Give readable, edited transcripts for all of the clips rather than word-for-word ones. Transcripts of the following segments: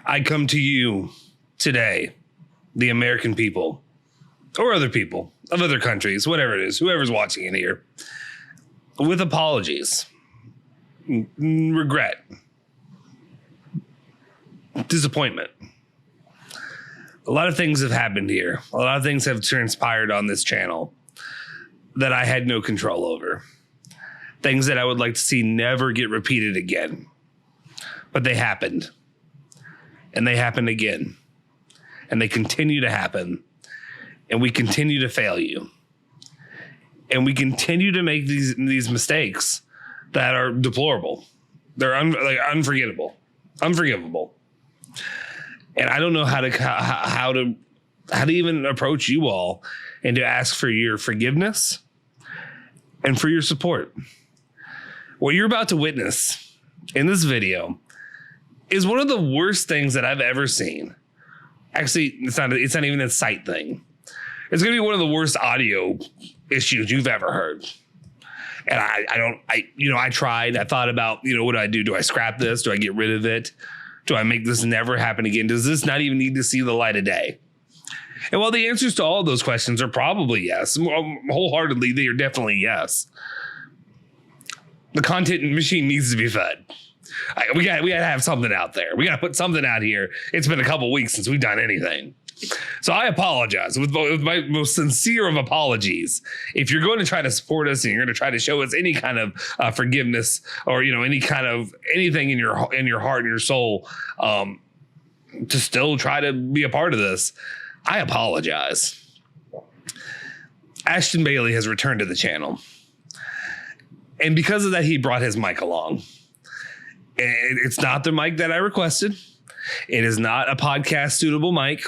I come to you today, the American people, or other people of other countries, whatever it is, whoever's watching it here, with apologies, regret, disappointment. A lot of things have happened here. A lot of things have transpired on this channel that I had no control over. Things that I would like to see never get repeated again. But they happened. And they happened again. And they continue to happen. And we continue to fail you. And we continue to make these mistakes that are deplorable. They're unforgettable. Unforgivable. And I don't know how to even approach you all and to ask for your forgiveness and for your support. What you're about to witness in this video is one of the worst things that I've ever seen. Actually, it's not even a sight thing. It's going to be one of the worst audio issues you've ever heard. And I tried. I thought about, what do I do? Do I scrap this? Do I get rid of it? Do I make this never happen again? Does this not even need to see the light of day? And while the answers to all of those questions are probably yes, wholeheartedly, they are definitely yes. The content machine needs to be fed. We got to have something out there. We got to put something out here. It's been a couple weeks since we've done anything. So I apologize with my most sincere of apologies. If you're going to try to support us and you're going to try to show us any kind of forgiveness or, any kind of anything in your heart and your soul to still try to be a part of this, I apologize. Ashton Bailey has returned to the channel. And because of that, he brought his mic along. It's not the mic that I requested. It is not a podcast suitable mic.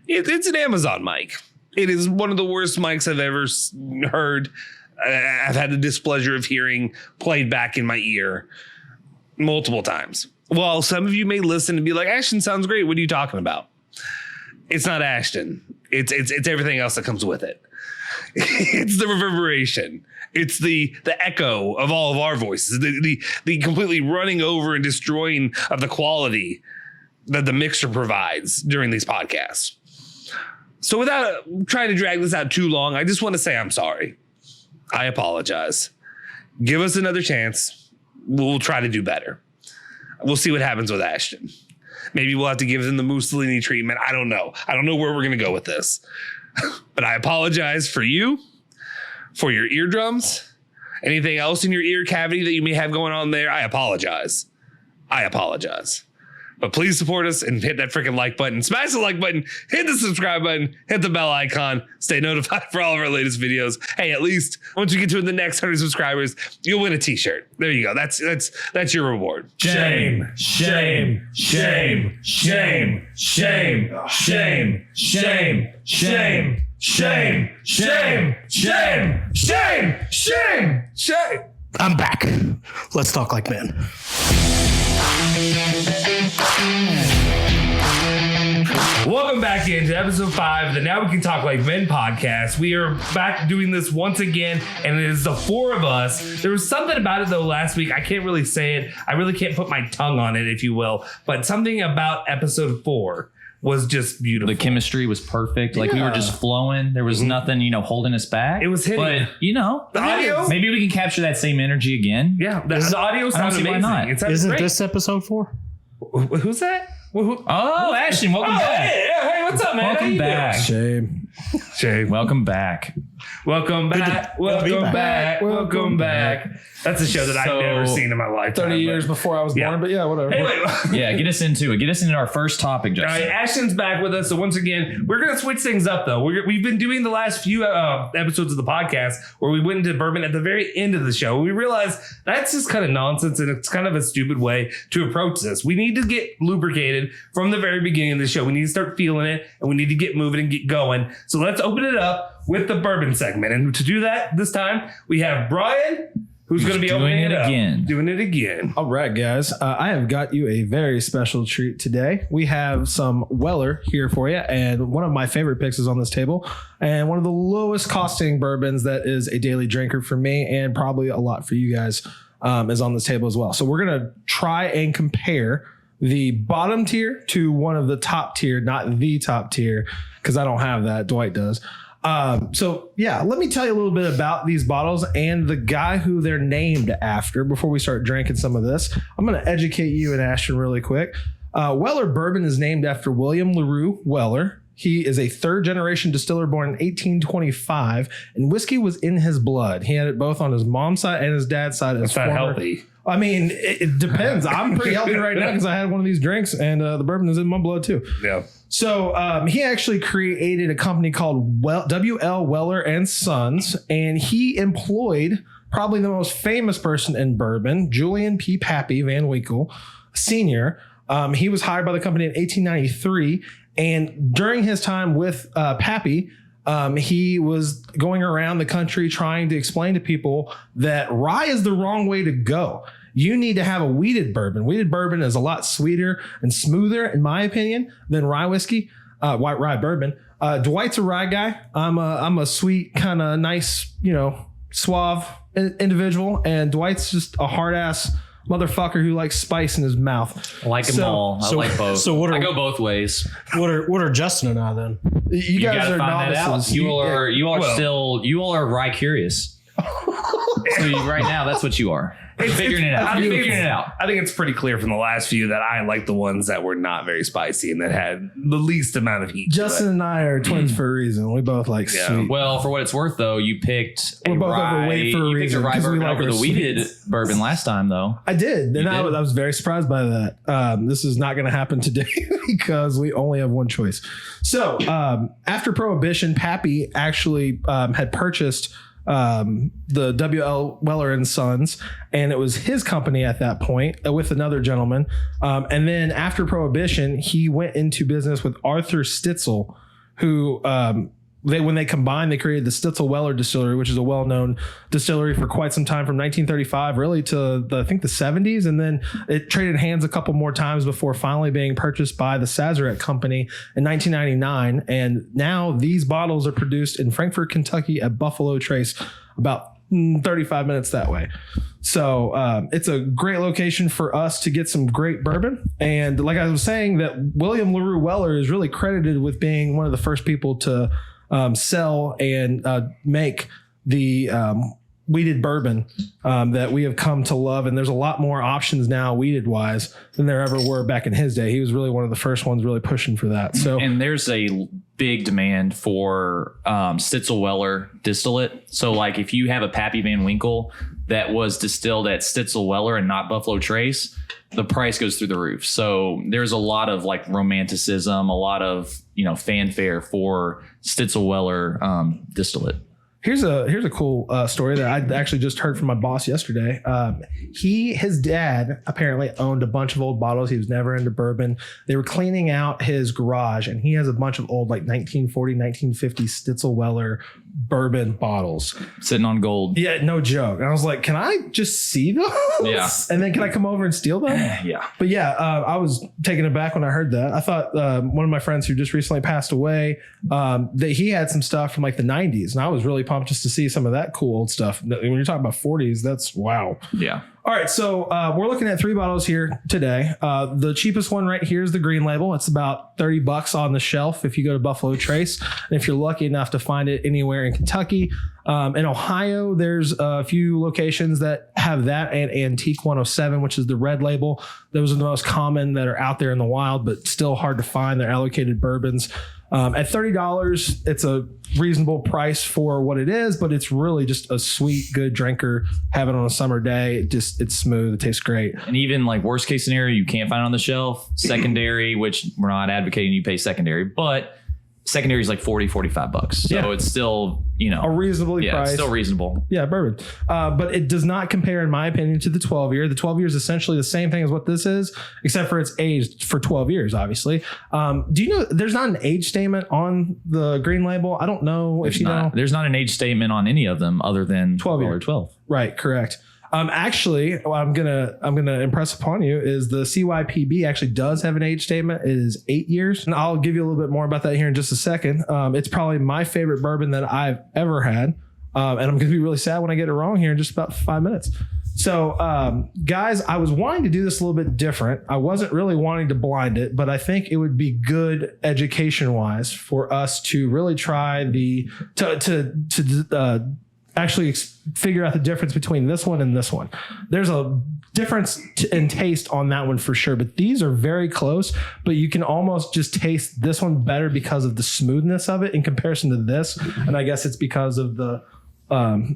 It's an Amazon mic. It is one of the worst mics I've ever heard. I've had the displeasure of hearing played back in my ear multiple times. While some of you may listen and be like, Ashton sounds great. What are you talking about? It's not Ashton. It's everything else that comes with it. It's the reverberation. It's the echo of all of our voices. The completely running over and destroying of the quality that the mixer provides during these podcasts. So without trying to drag this out too long, I just want to say I'm sorry. I apologize. Give us another chance. We'll try to do better. We'll see what happens with Ashton. Maybe we'll have to give him the Mussolini treatment. I don't know. I don't know where we're going to go with this. But I apologize for you, for your eardrums, anything else in your ear cavity that you may have going on there. I apologize. But please support us and hit that freaking like button. Smash the like button, hit the subscribe button, hit the bell icon, stay notified for all of our latest videos. Hey, at least once you get to the next 100 subscribers, you'll win a t-shirt. There you go. That's your reward. Shame, shame, shame, shame, shame, shame, shame, shame, shame, shame, shame, shame, shame, shame. I'm back. Let's talk like men. Welcome back into episode 5 of the Now We Can Talk Like Men podcast. We are back doing this once again, and it is the 4 of us. There was something about it, though, last week. I can't really say it. I really can't put my tongue on it, if you will. But something about episode 4 was just beautiful. The chemistry was perfect. Like we were just flowing. There was nothing, holding us back. It was hitting. But, the audio. Maybe we can capture that same energy again. Yeah. The audio sounds amazing. Why not? Isn't this episode 4? Who's that? Oh, Ashton, welcome back. Hey, what's up, man? Welcome back. Shame. Welcome back. Welcome back. Welcome back. That's a show that I've never seen in my life. 30 years before I was born, but yeah, whatever. Anyway. Yeah, get us into it. Get us into our first topic, Justin. All right, Ashton's back with us. So once again, we're going to switch things up, though. We've been doing the last few episodes of the podcast where we went into bourbon at the very end of the show. We realized that's just kind of nonsense, and it's kind of a stupid way to approach this. We need to get lubricated from the very beginning of the show. We need to start feeling it, and we need to get moving and get going. So let's open it up with the bourbon segment. And to do that this time, we have Brian, who's going to be opening it again. Doing it again. All right, guys. I have got you a very special treat today. We have some Weller here for you, and one of my favorite picks is on this table, and one of the lowest costing bourbons that is a daily drinker for me, and probably a lot for you guys. is on this table as well. So we're going to try and compare the bottom tier to one of the top tier, not the top tier, because I don't have that. Dwight does. So yeah, let me tell you a little bit about these bottles and the guy who they're named after before we start drinking some of this. I'm going to educate you and Ashton really quick. Weller Bourbon is named after William LaRue Weller. He is a third generation distiller born in 1825, and whiskey was in his blood. He had it both on his mom's side and his dad's side. That's not healthy. I mean, it depends. I'm pretty healthy right now because I had one of these drinks, and the bourbon is in my blood too. Yeah. So he actually created a company called W.L. Weller and Sons, and he employed probably the most famous person in bourbon, Julian P. Pappy Van Winkle Sr. He was hired by the company in 1893, and during his time with Pappy, he was going around the country trying to explain to people that rye is the wrong way to go. You need to have a wheated bourbon. Wheated bourbon is a lot sweeter and smoother, in my opinion, than rye whiskey, white rye bourbon. Dwight's a rye guy. I'm a sweet, kind of nice, suave individual, and Dwight's just a hard ass motherfucker who likes spice in his mouth. I like them all. I like both. So I go both ways. What are Justin and I then? You guys gotta are find that out. novices. You all are rye curious. So right now, that's what you are. Figuring it out. You're figuring it out. I think it's pretty clear from the last few that I like the ones that were not very spicy and that had the least amount of heat. Justin and I are twins for a reason. We both like sweet. Well, for what it's worth, though, you picked We're a both rye. overweight for a You picked reason, a rye 'cause we bourbon like over our the wheated sweets. bourbon last time, though. I did. And I did? was very surprised by that. This is not going to happen today because we only have one choice. So after Prohibition, Pappy actually had purchased the W.L. Weller and Sons, and it was his company at that point with another gentleman. And then after Prohibition, he went into business with Arthur Stitzel, who when they combined, they created the Stitzel Weller Distillery, which is a well-known distillery for quite some time, from 1935 really to I think the 70s, and then it traded hands a couple more times before finally being purchased by the Sazerac Company in 1999. And now these bottles are produced in Frankfort, Kentucky at Buffalo Trace, about 35 minutes that way. So it's a great location for us to get some great bourbon. And like I was saying, that William LaRue Weller is really credited with being one of the first people to sell and make the wheated bourbon that we have come to love. And there's a lot more options now wheated wise than there ever were back in his day. He was really one of the first ones really pushing for that. So, and there's a big demand for Stitzel Weller distillate. So like if you have a Pappy Van Winkle that was distilled at Stitzel Weller and not Buffalo Trace, the price goes through the roof. So there's a lot of like romanticism, a lot of, fanfare for Stitzel Weller distillate. Here's a cool story that I actually just heard from my boss yesterday. His dad apparently owned a bunch of old bottles. He was never into bourbon. They were cleaning out his garage, and he has a bunch of old like 1940, 1950 Stitzel Weller bourbon bottles Sitting on gold. Yeah, no joke. And I was like, can I just see those? Yeah. And then can I come over and steal them? Yeah. But yeah, I was taken aback when I heard that. I thought one of my friends who just recently passed away, that he had some stuff from like the 90s. And I was really pumped just to see some of that cool old stuff. When you're talking about 40s, that's wow. Yeah. All right, so we're looking at 3 bottles here today. The cheapest one right here is the green label. It's about $30 on the shelf if you go to Buffalo Trace, and if you're lucky enough to find it anywhere in Kentucky. In Ohio, there's a few locations that have that, and Antique 107, which is the red label. Those are the most common that are out there in the wild, but still hard to find. They're allocated bourbons. At $30, it's a reasonable price for what it is, but it's really just a sweet, good drinker. Have it on a summer day. It's smooth. It tastes great. And even like worst case scenario, you can't find it on the shelf. Secondary, which we're not advocating you pay secondary, but secondary is like $40-$45. So it's still, a reasonably priced. It's still reasonable. Yeah, bourbon. But it does not compare, in my opinion, to the 12-year. The 12-year is essentially the same thing as what this is, except for it's aged for 12 years, obviously. Do you know there's not an age statement on the green label? I don't know if you know. There's not an age statement on any of them other than 12 year. 12. Right, correct. Actually, what I'm gonna impress upon you is the CYPB actually does have an age statement. It is 8 years, and I'll give you a little bit more about that here in just a second. It's probably my favorite bourbon that I've ever had, and I'm gonna be really sad when I get it wrong here in just about 5 minutes. So, guys, I was wanting to do this a little bit different. I wasn't really wanting to blind it, but I think it would be good education wise for us to really try actually figure out the difference between this one and this one. There's a difference in taste on that one for sure, but these are very close, but you can almost just taste this one better because of the smoothness of it in comparison to this. And I guess it's because of the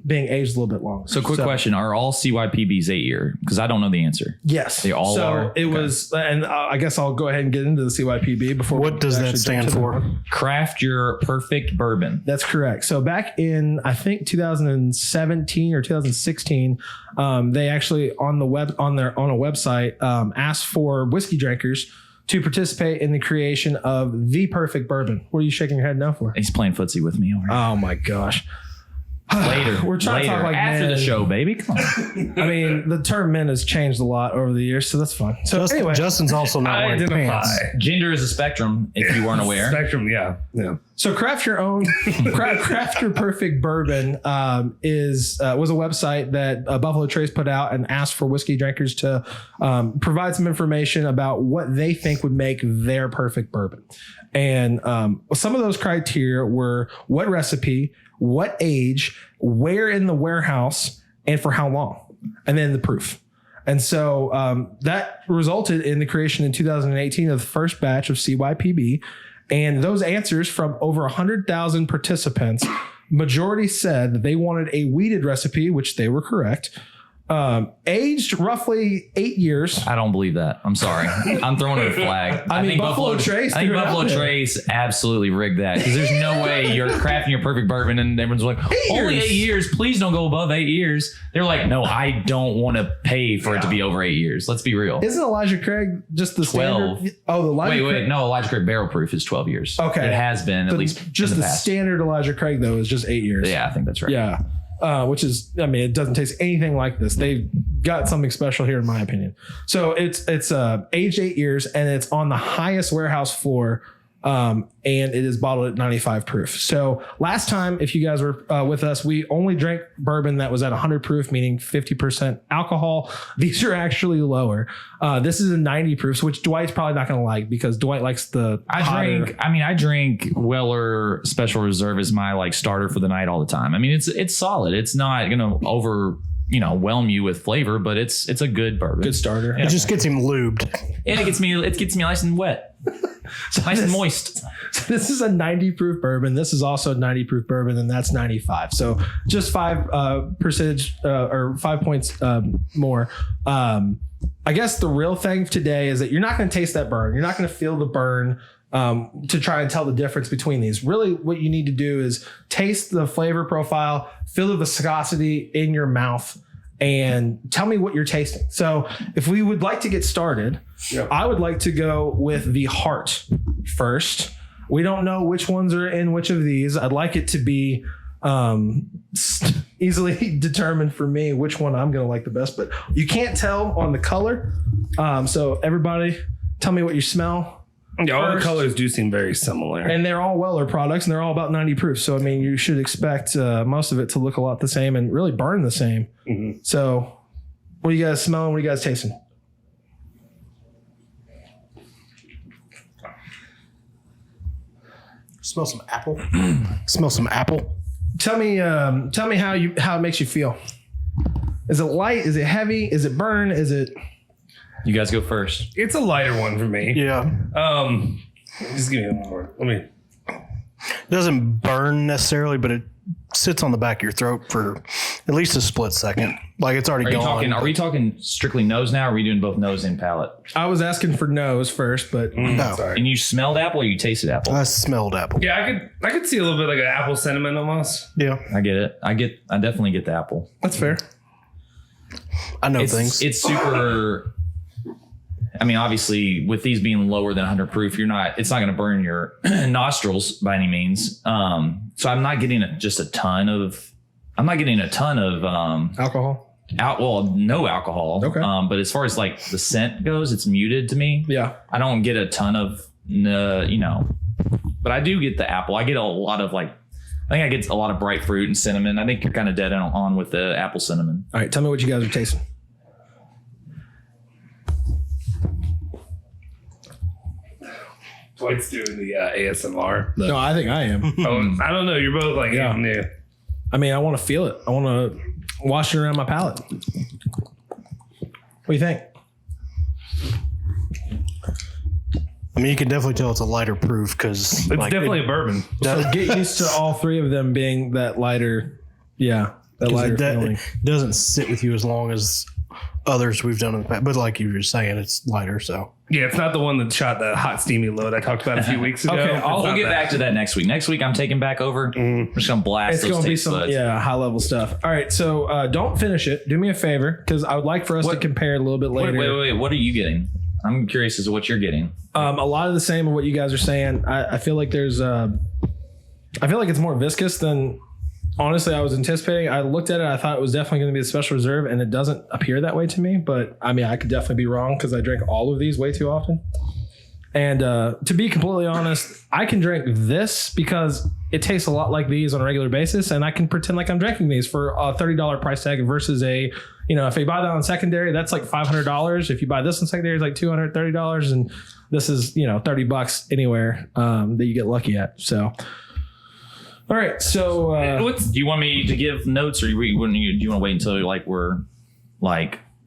being aged a little bit longer. So quick question, are all CYPBs 8-year? Because I don't know the answer. Yes. They all are? It was, and I guess I'll go ahead and get into the CYPB before. What does that stand for? Craft your perfect bourbon. That's correct. So back in, I think 2017 or 2016, they actually on a website asked for whiskey drinkers to participate in the creation of the perfect bourbon. What are you shaking your head no for? He's playing footsie with me over here. Oh my gosh. Later. We're trying to talk like after men. the show, baby. Come on. I mean, the term men has changed a lot over the years, so that's fun. So anyway, Justin's also not wearing pants. Gender is a spectrum, if you weren't aware. Spectrum, yeah. so craft your own, craft your perfect bourbon was a website that Buffalo Trace put out and asked for whiskey drinkers to provide some information about what they think would make their perfect bourbon. And some of those criteria were what recipe, what age, where in the warehouse, and for how long, and then the proof. And so that resulted in the creation in 2018 of the first batch of CYPB. And those answers from over 100,000 participants, majority said that they wanted a wheated recipe, which they were correct. Aged roughly 8 years. I don't believe that. I'm sorry. I'm throwing a flag. I think Buffalo Trace. I think Buffalo Trace absolutely rigged that because there's no way you're crafting your perfect bourbon and everyone's like, only 8 years. Please don't go above 8 years. They're like, no, I don't want to pay for it to be over 8 years. Let's be real. Isn't Elijah Craig just the 12? Standard? Oh, the Elijah Craig. No, Elijah Craig barrel proof is 12 years. Okay. It has been at least just in the past. standard Elijah Craig though is just 8 years. Yeah, I think that's right. Yeah. Which is, I mean, it doesn't taste anything like this. They've got something special here, in my opinion. So it's aged 8 years, and it's on the highest warehouse floor, and it is bottled at 95 proof. So last time, if you guys were with us, we only drank bourbon that was at 100 proof, meaning 50% alcohol. These are actually lower. This is a 90 proof, which Dwight's probably not going to like because Dwight likes the I drink Weller Special Reserve as my like starter for the night all the time. I mean, it's solid. It's not going to overwhelm you with flavor, but it's a good bourbon. Good starter. It just gets him lubed. And it gets me nice and wet. Nice and moist. So this is a 90 proof bourbon. This is also a 90 proof bourbon, and that's 95. So just 5 percentage or 5 points more. I guess the real thing today is that you're not going to taste that burn. You're not going to feel the burn to try and tell the difference between these. Really, what you need to do is taste the flavor profile, feel the viscosity in your mouth, and tell me what you're tasting. So if we would like to get started, I would like to go with the heart first. We don't know which ones are in which of these. I'd like it to be easily determined for me which one I'm going to like the best, but you can't tell on the color. So everybody tell me what you smell. Yeah, all the colors do seem very similar. And they're all Weller products, and they're all about 90 proof. So, I mean, you should expect most of it to look a lot the same and really burn the same. Mm-hmm. So, what are you guys smelling? What are you guys tasting? Smell some apple. Smell some apple. Tell me how it makes you feel. Is it light? Is it heavy? Is it burn? Is it... You guys go first. It's a lighter one for me. Yeah. Just give me one more. It doesn't burn necessarily, but it sits on the back of your throat for at least a split second. Like it's already gone. Are we talking strictly nose now, or are we doing both nose and palate? I was asking for nose first, but sorry. And you smelled apple or you tasted apple? I smelled apple. Yeah, I could see a little bit like an apple cinnamon almost. Yeah. I get it. I definitely get the apple. That's fair. I know things. It's super... I mean, obviously, with these being lower than 100 proof, it's not going to burn your nostrils by any means. So I'm not getting a ton of alcohol. No alcohol. Okay. But as far as like the scent goes, it's muted to me. Yeah. I don't get a ton of, but I do get the apple. I get a lot of like I think I get a lot of bright fruit and cinnamon. I think you're kind of dead on with the apple cinnamon. All right, tell me what you guys are tasting. Dwight's doing the ASMR. No, I think I am. I don't know. You're both like, yeah. I mean, I want to feel it. I want to wash it around my palate. What do you think? I mean, you can definitely tell it's a lighter proof because It's definitely a bourbon. So get used to all three of them being that lighter. Yeah, that lighter feeling. It doesn't sit with you as long as others we've done in the past. But like you were saying, it's lighter. So Yeah, it's not the one that shot the hot steamy load I talked about a few weeks ago. Okay, We'll get back to that next week. Next week, I'm taking back over. I'm just going to blast It's those going to be taste some buds. high level stuff. All right, so don't finish it. Do me a favor because I would like for us to compare a little bit later. Wait. What are you getting? I'm curious as to what you're getting. A lot of the same of what you guys are saying. I feel like there's I feel like it's more viscous than honestly I was anticipating. I looked at it. I thought it was definitely going to be a special reserve, and it doesn't appear that way to me. But I mean, I could definitely be wrong because I drink all of these way too often. And to be completely honest, I can drink this because it tastes a lot like these on a regular basis, and I can pretend like I'm drinking these for a $30 price tag versus if you buy that on secondary, that's like $500. If you buy this on secondary, it's like $230, and this is $30 anywhere that you get lucky at. So, all right. So, Do you want me to give notes, or do you want to wait until we're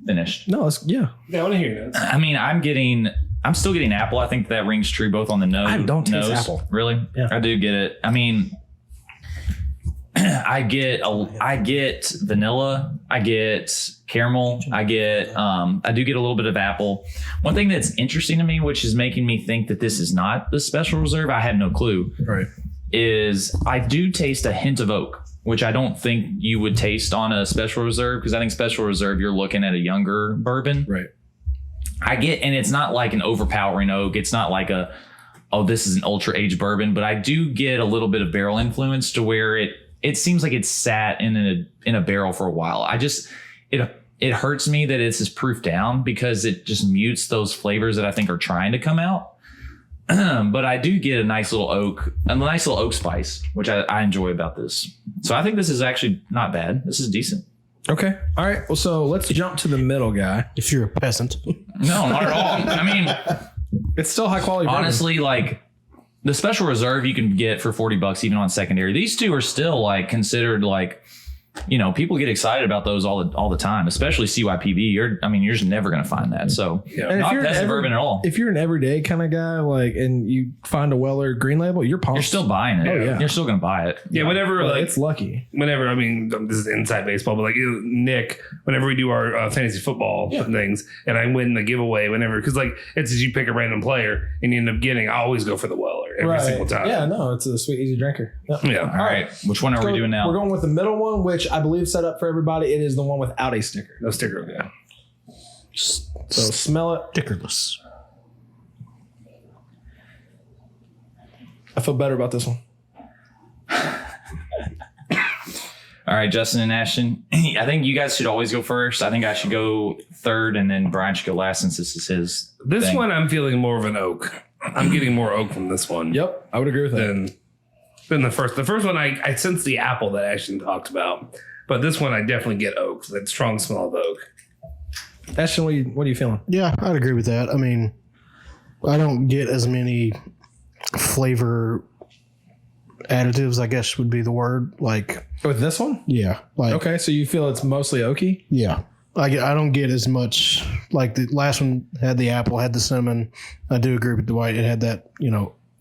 finished? no, Yeah, I want to hear notes. I mean, I'm still getting apple. I think that rings true both on the nose. I don't taste apple. Really? Yeah. I do get it. I mean, I get vanilla. I get caramel. I do get a little bit of apple. One thing that's interesting to me, which is making me think that this is not the special reserve, I had no clue, right. is I do taste a hint of oak, which I don't think you would taste on a special reserve, because I think special reserve, you're looking at a younger bourbon. Right. And it's not like an overpowering oak. It's not like this is an ultra aged bourbon, but I do get a little bit of barrel influence to where it seems like it's sat in a barrel for a while. It hurts me that it's just proof down because it just mutes those flavors that I think are trying to come out. But I do get a nice little oak spice, which I enjoy about this. So I think this is actually not bad. This is decent. Okay. All right. Well, so let's jump to the middle guy. if you're a peasant, No, not at all. I mean, It's still high quality. honestly, the special reserve you can get for $40 even on secondary. These two are still considered people get excited about those all the time, especially CYPB. You're just never going to find that. So And not peasant bourbon at all. If you're an everyday kind of guy, and you find a Weller green label, you're pumped. You're still buying it. Oh, yeah. You're still going to buy it. Yeah, whenever it's lucky. whenever this is inside baseball, but Nick, whenever we do our fantasy football things, and I win the giveaway whenever, because it's as you pick a random player and you end up getting, I always go for the Weller every single time. Yeah, no, it's a sweet, easy drinker. Yep. Yeah. All right. Which one are we doing now? We're going with the middle one, which I believe set up for everybody. It is the one without a sticker. No sticker. Yeah. So smell it. stickerless. I feel better about this one. All right, Justin and Ashton. I think you guys should always go first. I think I should go third, and then Brian should go last since this is his. This thing. one, I'm feeling more of an oak. I'm getting more oak from this one. Yep, I would agree with that. Than the first. The first one, I sense the apple that Ashton talked about. But this one, I definitely get oak. That strong smell of oak. Ashton, what are you feeling? Yeah, I'd agree with that. I mean, I don't get as many flavor additives, I guess would be the word. With this one? Yeah. Okay, so you feel it's mostly oaky? Yeah. I don't get as much. The last one had the apple, had the cinnamon. I do agree with Dwight. It had that,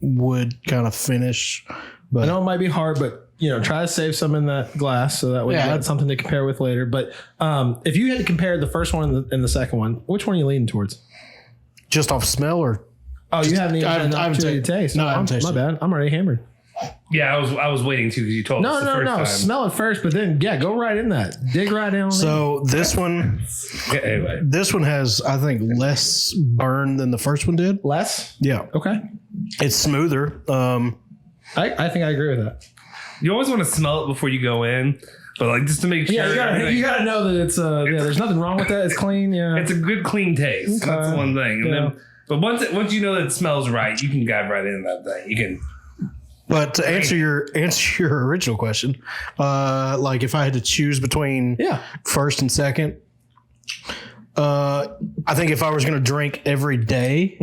wood kind of finish. But I know it might be hard, but try to save some in that glass so that way you got something to compare with later. But if you had to compare the first one and the second one, which one are you leaning towards? just off smell or? Oh, you haven't even I had an haven't opportunity to taste. No, I haven't tasted My bad. I'm already hammered. Yeah, I was waiting to because you told us the first time. Smell it first, but then go right in that. Dig right in. So this one, Anyway, this one has, I think, less burn than the first one did. Less. Yeah, Okay. it's smoother. I think I agree with that. you always want to smell it before you go in, but just to make sure. Yeah, you gotta know that it's there's nothing wrong with that. It's clean. Yeah. It's a good clean taste. Okay. That's the one thing. And Yeah. then, but once you know that it smells right, you can dive right into that thing. You can. But to answer your original question, like if I had to choose between first and second, I think if I was going to drink every day.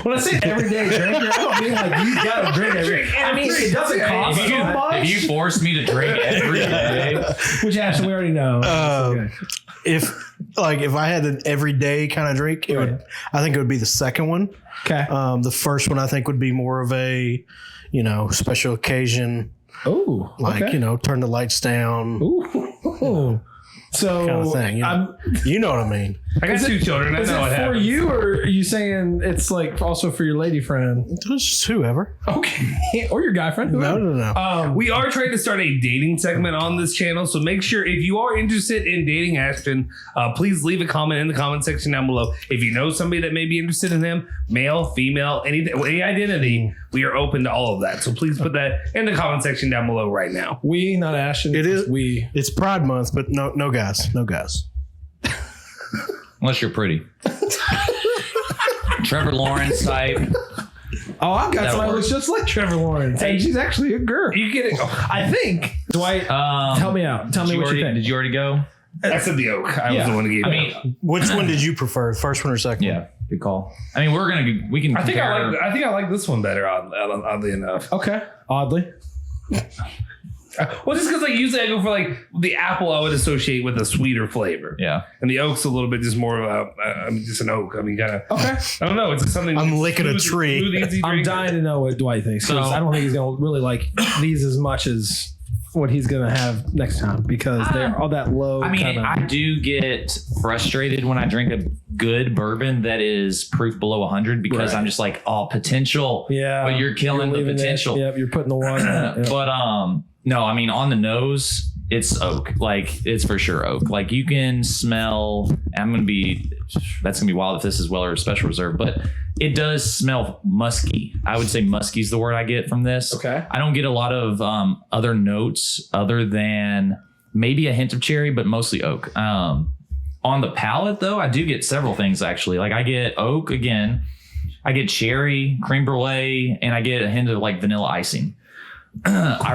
When I say everyday drinker, I don't mean like you got to drink every day. I mean, it doesn't cost so much. If you force me to drink every day, which Ashton, we already know. If I had an everyday kind of drink, I think it would be the second one. Okay. The first one I think would be more of a, special occasion. Oh, turn the lights down. Ooh. So kind of thing. You know what I mean. I got 2 children. I know what happens. For you, or are you saying it's like also for your lady friend? It's just whoever. Okay. Or your guy friend. Whoever. No. We are trying to start a dating segment on this channel, so make sure if you are interested in dating Ashton, please leave a comment in the comment section down below. If you know somebody that may be interested in him, male, female, any identity, we are open to all of that. So please put that in the comment section down below right now. We, not Ashton. It is. We. It's Pride Month, but no guys. No guys. unless you're pretty. Trevor Lawrence type. Oh, I've got That'll somebody work. who's just like Trevor Lawrence. And she's actually a girl. You get it. I think. Dwight, help me out. Tell me what you think. Did you already go? I said the oak. I was the one who gave it. Which one did you prefer, first one or second? Yeah, good call. I mean, we can. I think I like this one better. Oddly enough. Okay. Oddly. Well, just because usually I go for the apple, I would associate with a sweeter flavor. Yeah, and the oak's a little bit just more of just an oak. I mean, kind of. Okay. I don't know. It's something. I'm licking a tree. I'm dying to know what Dwight thinks. So I don't think he's gonna really like these as much as what he's gonna have next time because they're all that low. I mean, I do get frustrated when I drink a good bourbon that is proof below 100 because I'm just like, oh, potential. Yeah, but you're killing the potential. Yep, you're putting the water. Yep. But no, I mean, on the nose, it's oak. It's for sure oak. You can smell. That's gonna be wild if this is Weller or Special Reserve, but it does smell musky. I would say musky is the word I get from this. Okay. I don't get a lot of other notes other than maybe a hint of cherry, but mostly oak. On the palate, though, I do get several things actually. I get oak again. I get cherry, creme brulee, and I get a hint of vanilla icing. I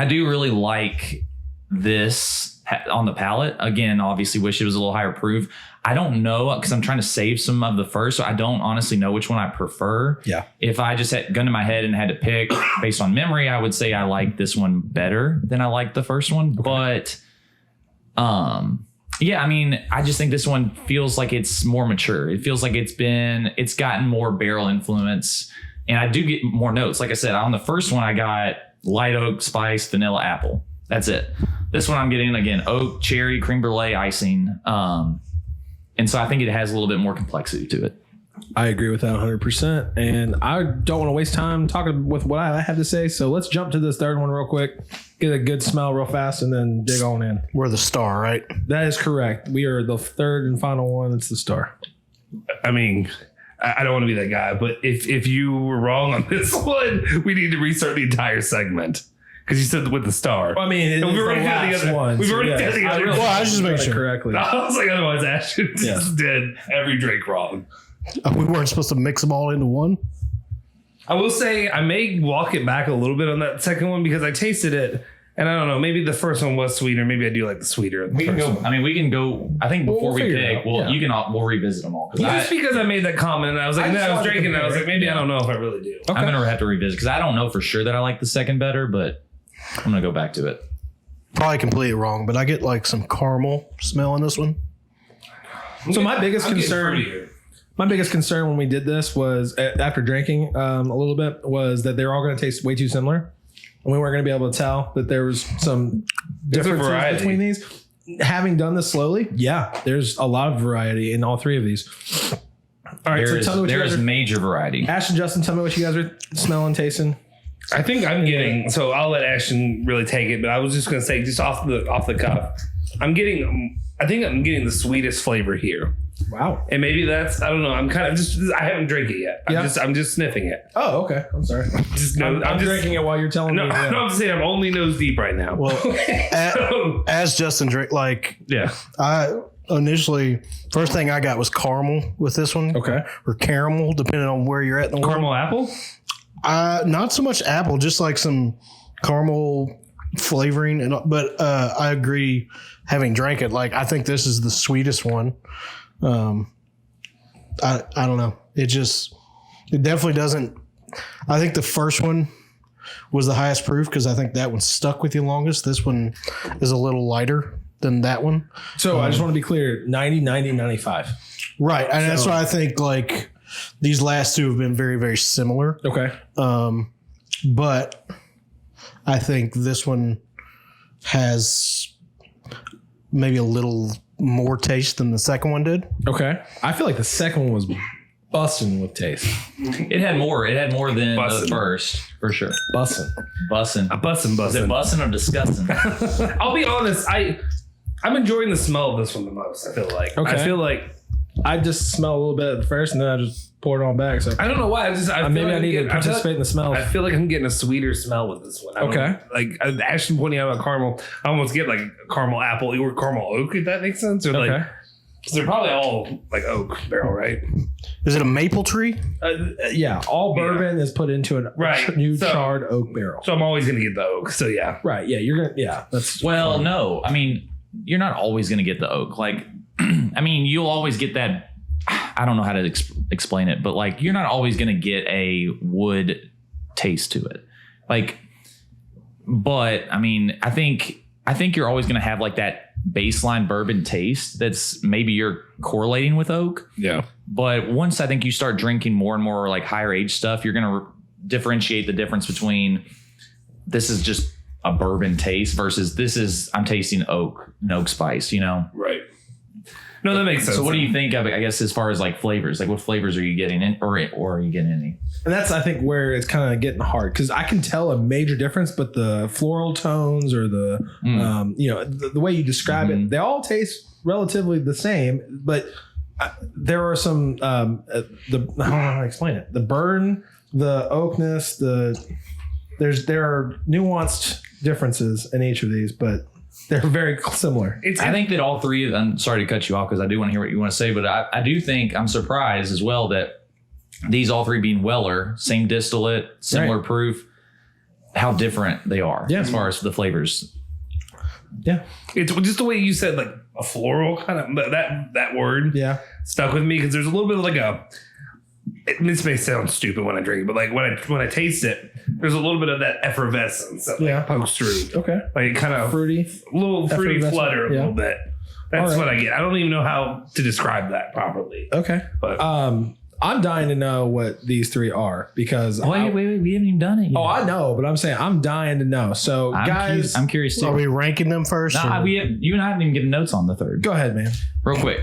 do really like this on the palate. Again, obviously wish it was a little higher proof. I don't know because I'm trying to save some of the first, so I don't honestly know which one I prefer. Yeah. If I just had gun to my head and had to pick based on memory, I would say I like this one better than I like the first one. Okay. But yeah, I mean, I just think this one feels like it's more mature. It feels like it's gotten more barrel influence. And I do get more notes. Like I said, on the first one, I got light oak, spice, vanilla, apple. That's it. This one I'm getting, again, oak, cherry, creme brulee, icing. And so I think it has a little bit more complexity to it. I agree with that 100%. And I don't want to waste time talking with what I have to say. So let's jump to this third one real quick. Get a good smell real fast and then dig on in. We're the star, right? That is correct. We are the third and final one. It's the star. I mean... I don't want to be that guy, but if you were wrong on this one, we need to restart the entire segment because you said with the star. Well, I mean, we've already done the other one. We've already done the other one. Well, I was just making sure correctly. I was like, otherwise, Ashton just did every drink wrong. We weren't supposed to mix them all into one. I will say I may walk it back a little bit on that second one because I tasted it. And I don't know, maybe the first one was sweeter. Maybe I do like the sweeter. We can go. I mean, we can go. I think before we pick, we'll revisit them all. Just because I made that comment and I was like, I was drinking and I was like, maybe I don't know if I really do. Okay. I'm gonna have to revisit because I don't know for sure that I like the second better, but I'm gonna go back to it. Probably completely wrong, but I get some caramel smell in this one. So my biggest concern when we did this was after drinking a little bit was that they're all going to taste way too similar. And we weren't going to be able to tell that there was some differences between these. Having done this slowly, there's a lot of variety in all three of these. All right, so tell me what there is major variety. Ashton, Justin, tell me what you guys are smelling, tasting. I think I'm getting. So I'll let Ashton really take it, but I was just going to say, just off the cuff, I think I'm getting the sweetest flavor here. Wow. And maybe that's, I don't know. I'm kind of I haven't drank it yet. I'm just sniffing it. Oh, okay. I'm sorry. I'm drinking it while you're telling me. No, I'm saying I'm only nose deep right now. Well, as Justin drank, I initially, first thing I got was caramel with this one. Okay. Or caramel, depending on where you're at in the world. Caramel apple? Not so much apple, just like some caramel flavoring. But I agree, having drank it, like I think this is the sweetest one. I don't know. It definitely doesn't. I think the first one was the highest proof because I think that one stuck with you longest. This one is a little lighter than that one. So I just want to be clear, 90, 90, 95. Right. And that's why I think like these last two have been very, very similar. Okay. But I think this one has maybe a little more taste than the second one did. Okay. I feel like the second one was bussin' with taste. It had more. It had more than Bussin'. the first, for sure. Bussin'. Bussin'. Bussin'. Is it bussin' or disgusting? I'll be honest. I'm enjoying the smell of this one the most. I feel like. Okay. I feel like I just smell a little bit at first and then I just pour it on back. So I don't know why. I feel maybe like I need to participate in the smells. I feel like I'm getting a sweeter smell with this one. Okay. Like Ashton pointing out about caramel, I almost get like caramel apple or caramel oak. If that makes sense. Or like, Okay. because they're probably all like oak barrel, right? Is it a maple tree? Yeah. All bourbon is put into a Right. new So- charred oak barrel. So I'm always gonna get the oak. So yeah. Right. Yeah. You're going to, yeah. That's Well, no. I mean, you're not always going to get the oak. Like, I mean, you'll always get that. I don't know how to explain it, but like, you're not always going to get a wood taste to it. Like, but I mean, I think you're always going to have like that baseline bourbon taste that's maybe you're correlating with oak. Yeah. But once I think you start drinking more and more like higher age stuff, you're going to differentiate the difference between this is just a bourbon taste versus I'm tasting oak and oak spice, you know? Right. No, that makes sense. So what do you think of it, I guess, as far as like flavors? Like what flavors are you getting in or are you getting any? And that's, I think, where it's kind of getting hard because I can tell a major difference, but the floral tones or the, the way you describe it, they all taste relatively the same. But there are some, I don't know how to explain it. The burn, the oakness, there are nuanced differences in each of these, but they're very similar. I think that all three, I'm sorry to cut you off because I do want to hear what you want to say, but I do think I'm surprised as well that these all three being Weller, same distillate, similar proof, how different they are as far as the flavors. Yeah. It's just the way you said like a floral kind of that word stuck with me because there's a little bit of like this may sound stupid when I drink it, but like when I taste it, there's a little bit of that effervescence that like pokes through. Okay. Like kind of fruity, a little fruity flutter a Yeah. little bit. That's what I get. I don't even know how to describe that properly. Okay. But I'm dying to know what these three are because Wait, we haven't even done it yet. Oh, I know, but I'm saying I'm dying to know. So guys, I'm curious too. Are we ranking them first? Nah, you and I haven't even given notes on the third. go ahead, man. Real quick.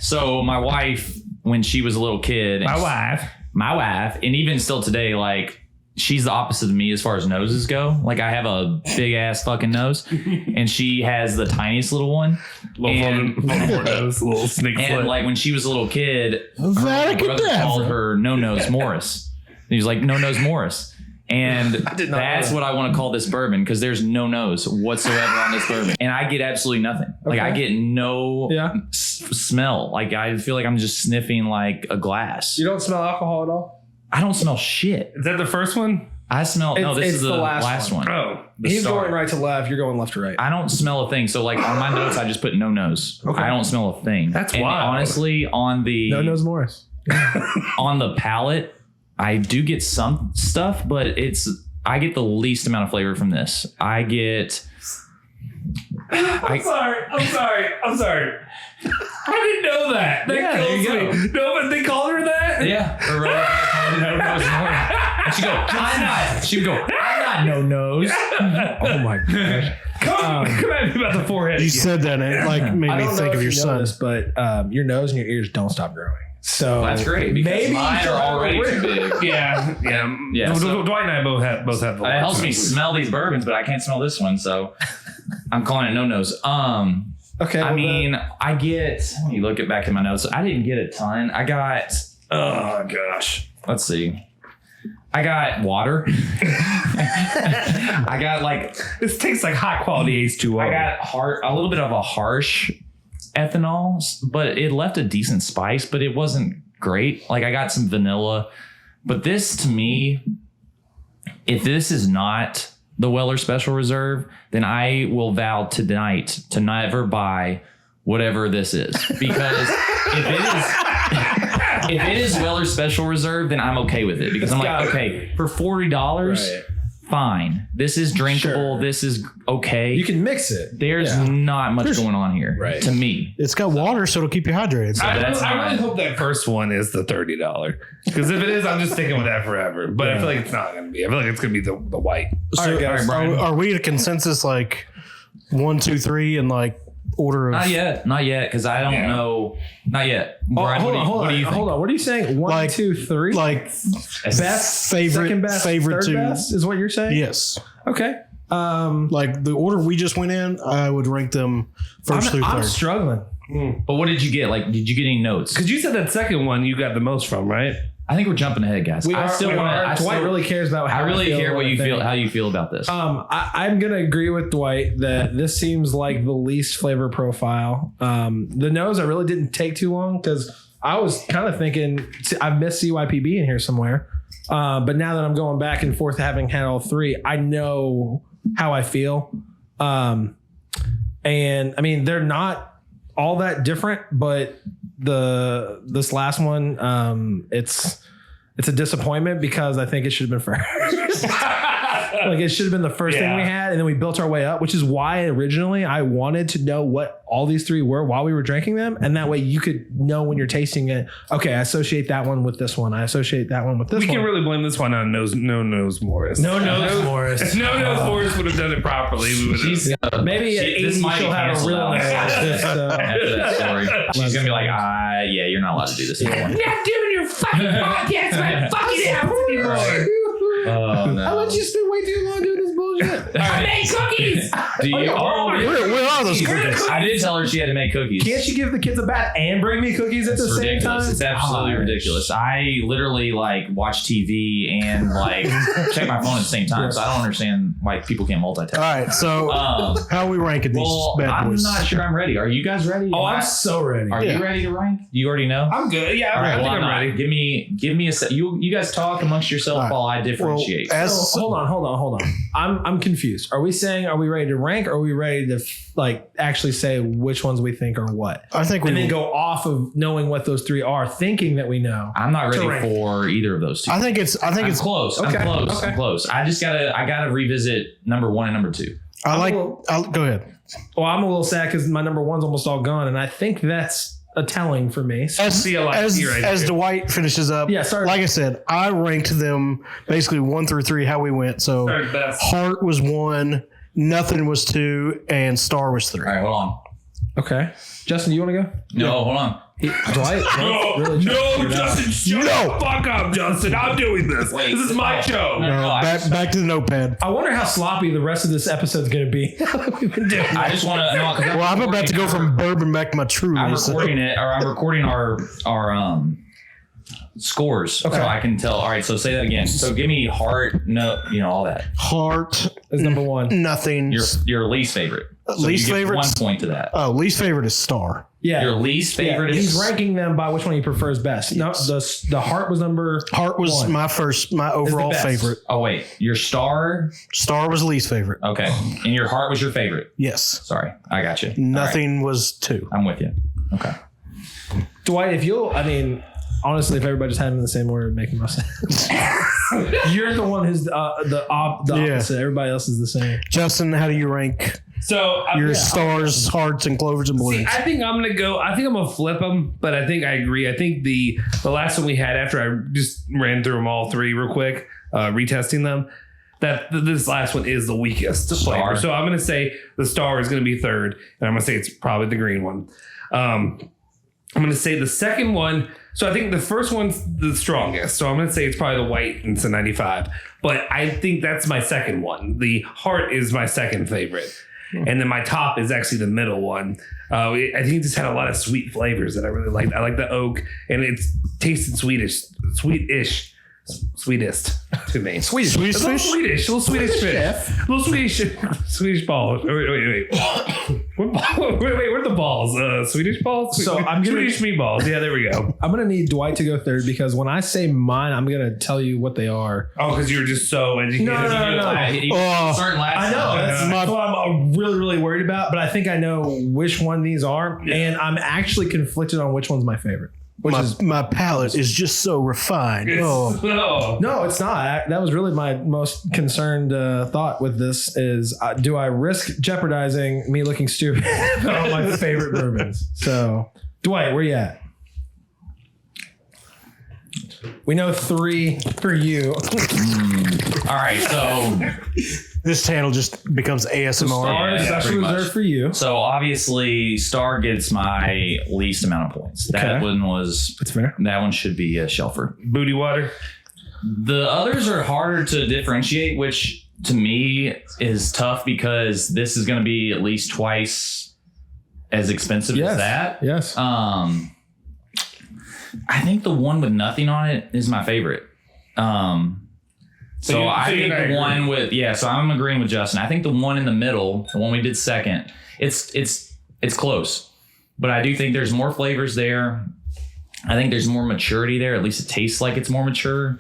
So my wife, when she was a little kid, my wife, and even still today, like she's the opposite of me as far as noses go. Like I have a big ass fucking nose, and she has the tiniest little one. little snake And foot. like when she was a little kid, her Vatican brother Devil. called her No Nose Morris. He was like No Nose Morris. And that's what I want to call this bourbon because there's no nose whatsoever on this bourbon. And I get absolutely nothing. Like I get no smell. Like I feel like I'm just sniffing like a glass. You don't smell alcohol at all? I don't smell shit. Is that the first one? I smell. No, this is the last one. Oh, He's Star. going right to left. You're going left to right. I don't smell a thing. So like on my notes, I just put no nose. Okay. I don't smell a thing. That's and wild. honestly, on the No nose Morris. on the palate, I do get some stuff, but I get the least amount of flavor from this. I get. I'm sorry. I didn't know that. That Yeah, there you kills me. No, but they called her that? Yeah. No nose more. And she would go, I'm not no nose. Oh my gosh. Come at me about the forehead. You again. said that and it like made I me don't think know of if your you know son. this, but your nose and your ears don't stop growing. So That's great because maybe mine you are should already have a too rig. big. Yeah. So- Dwight and I both have the It helps me smell these bourbons, but I can't smell this one, so I'm calling it no nose. Okay. I well, mean, I get. Let me look it back in my notes. I didn't get a ton. I got. Oh gosh. Let's see. I got water. I got like. This tastes like high quality H2O. I got a little bit of a harsh ethanol, but it left a decent spice, but it wasn't great. Like I got some vanilla, but this to me, if this is not the Weller Special Reserve, then I will vow tonight to never buy whatever this is. Because if it is Weller Special Reserve, then I'm okay with it. Because I'm like, okay, for $40, fine. This is drinkable. Sure. This is okay. You can mix it. There's not much going on here to me. It's got water, so it'll keep you hydrated. So I really hope that first one is the $30. Because if it is, I'm just sticking with that forever. But I feel like it's not going to be. I feel like it's going to be the white. So, All right, Brian. are we at a consensus like 1, 2, 3 and like order of? Not yet, because I don't know. Not yet. Brian, hold on. what do you think? Hold on. What are you saying? 1, Like- 2, 3. Like best, favorite, second best, favorite third to best is what you're saying? yes. Okay. Like the order we just went in, I would rank them first through I'm third. struggling. But what did you get? Like, did you get any notes? Because you said that second one you got the most from, right? I think we're jumping ahead, guys. Dwight really cares about how I really care what you about feel, thing. how you feel about this. I'm gonna agree with Dwight that this seems like the least flavor profile. The nose I really didn't take too long because I was kind of thinking I missed CYPB in here somewhere. But now that I'm going back and forth having had all three, I know how I feel. And I mean they're not all that different, but this last one, it's a disappointment because I think it should have been first. Like it should have been the first thing we had, and then we built our way up, which is why originally I wanted to know what all these three were while we were drinking them, and that way you could know when you're tasting it. Okay, I associate that one with this one. I associate that one with this We one. can really blame this one on No Nose Morris. No Nose Morris. If No Nose Morris would have done it properly, we would have. Maybe at 80 she'll have a real nose. After that story, she's gonna be like, yeah, you're not allowed to do this anymore. Not doing your fucking podcast my fucking house anymore. Oh no! I let you spend way too long doing this bullshit. I made cookies. Do you? Where are those cookies? I did tell her she had to make cookies. Can't you give the kids a bath and bring me cookies at the same ridiculous. time? It's absolutely ridiculous. I literally like watch TV and like check my phone at the same time. So I don't understand why people can't multitask. All right, so how are we ranking these bad I'm boys? not sure I'm ready. Are you guys ready? Oh, I'm so ready. Are you ready to rank? You already know. I'm good. Yeah, All right, I think well, I'm not. ready. Give me a set. You guys talk amongst yourself All right. while I differentiate. Well, Hold on. I'm confused. Are we ready to rank or are we ready to like actually say which ones we think are what? I think we and then go off of knowing what those three are, thinking that we know. I'm not to ready rank. for either of those two. I think it's I'm close. Okay. I'm close. I gotta revisit number 1 and number 2. go ahead. Well, I'm a little sad because my number one's almost all gone, and I think that's a telling for me. As here. Dwight finishes up, sorry. like I said, I ranked them basically 1 through 3 how we went. So Third best. Heart was 1, Nothing was 2, and Star was 3. All right, hold on. Okay, Justin, do you want to go? No, hold on. Dwight, No, Justin, shut the fuck up, Justin. I'm doing this. Wait, This is my show. Back to the notepad. I wonder how sloppy the rest of this episode's going to be. We've been doing. I just want to. Well, I'm about to go from bourbon back to my true. I'm so- recording it, or I'm recording our scores, so I can tell. All right, so say that again. So give me Heart, no, all that. Heart is number one. Nothing. Your least favorite. So Least you get favorite? 1 point to that. Oh, least favorite is Star. Yeah, Your least favorite He's is ranking them by which one he prefers best. No, the Heart was number. Heart was one. my overall best. favorite. Oh wait, your Star. Star was least favorite. Okay, and your Heart was your favorite. Yes. Sorry, I got you. Nothing was 2. I'm with you. Okay. Dwight, honestly, if everybody just had them in the same order, it'd make the most sense. You're the one who's the opposite. Everybody else is the same. Justin, how do you rank So your Stars, Hearts, and Clovers and Balloons? I think I'm gonna flip them, but I think I agree. I think the last one we had after I just ran through them all 3 real quick, retesting them, that this last one is the weakest flavor. So I'm gonna say the Star is gonna be 3rd, and I'm gonna say it's probably the green one. I'm gonna say the second one. So I think the first one's the strongest. So I'm going to say it's probably the white and it's a 95. But I think that's my second one. The Heart is my second favorite. And then my top is actually the middle one. I think it just had a lot of sweet flavors that I really liked. I like the oak and it's tasted sweetish. Sweetest to me. Swedish A little fish. little Swedish fish. Little Swedish balls. Wait. Where're the balls? Swedish balls? So I'm gonna- Swedish meatballs. Yeah, there we go. I'm gonna need Dwight to go third because when I say mine, I'm gonna tell you what they are. Oh, because you were just so educated. No. Starting last. I know that's what I'm really worried about, but I think I know which one these are, and I'm actually conflicted on which one's my favorite. My palate is just so refined. Oh. No, it's not. That was really my most concerned thought with this is do I risk jeopardizing me looking stupid about my favorite bourbons? So, Dwight, where you at? We know 3 for you. All right, so This channel just becomes ASMR. Star Yeah, special pretty much. reserve for you. obviously Star gets my least amount of points. That Okay. one was That's fair. that one should be a Shelfer. Booty water. The others are harder to differentiate, which to me is tough because this is going to be at least twice as expensive as that. Yes. I think the one with nothing on it is my favorite. So I think the one with so I'm agreeing with Justin. I think the one in the middle, the one we did second, it's close, but I do think there's more flavors there. I think there's more maturity there. At least it tastes like it's more mature.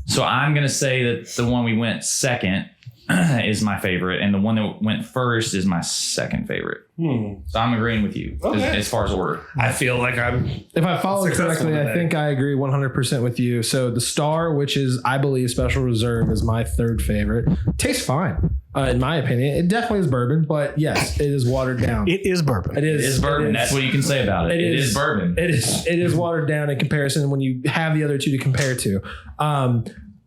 So I'm gonna say that the one we went second is my favorite, and the one that went first is my second favorite. So I'm agreeing with you as far as order. I feel like I'm. If I follow Successful correctly, I today. think I agree 100% with you. So the Star, which is, I believe, Special Reserve, is my third favorite. Tastes fine, in my opinion. It definitely is bourbon, but yes, it is watered down. It is bourbon. It It is bourbon. That's what you can say about it. It is bourbon. It is watered down in comparison when you have the other two to compare to.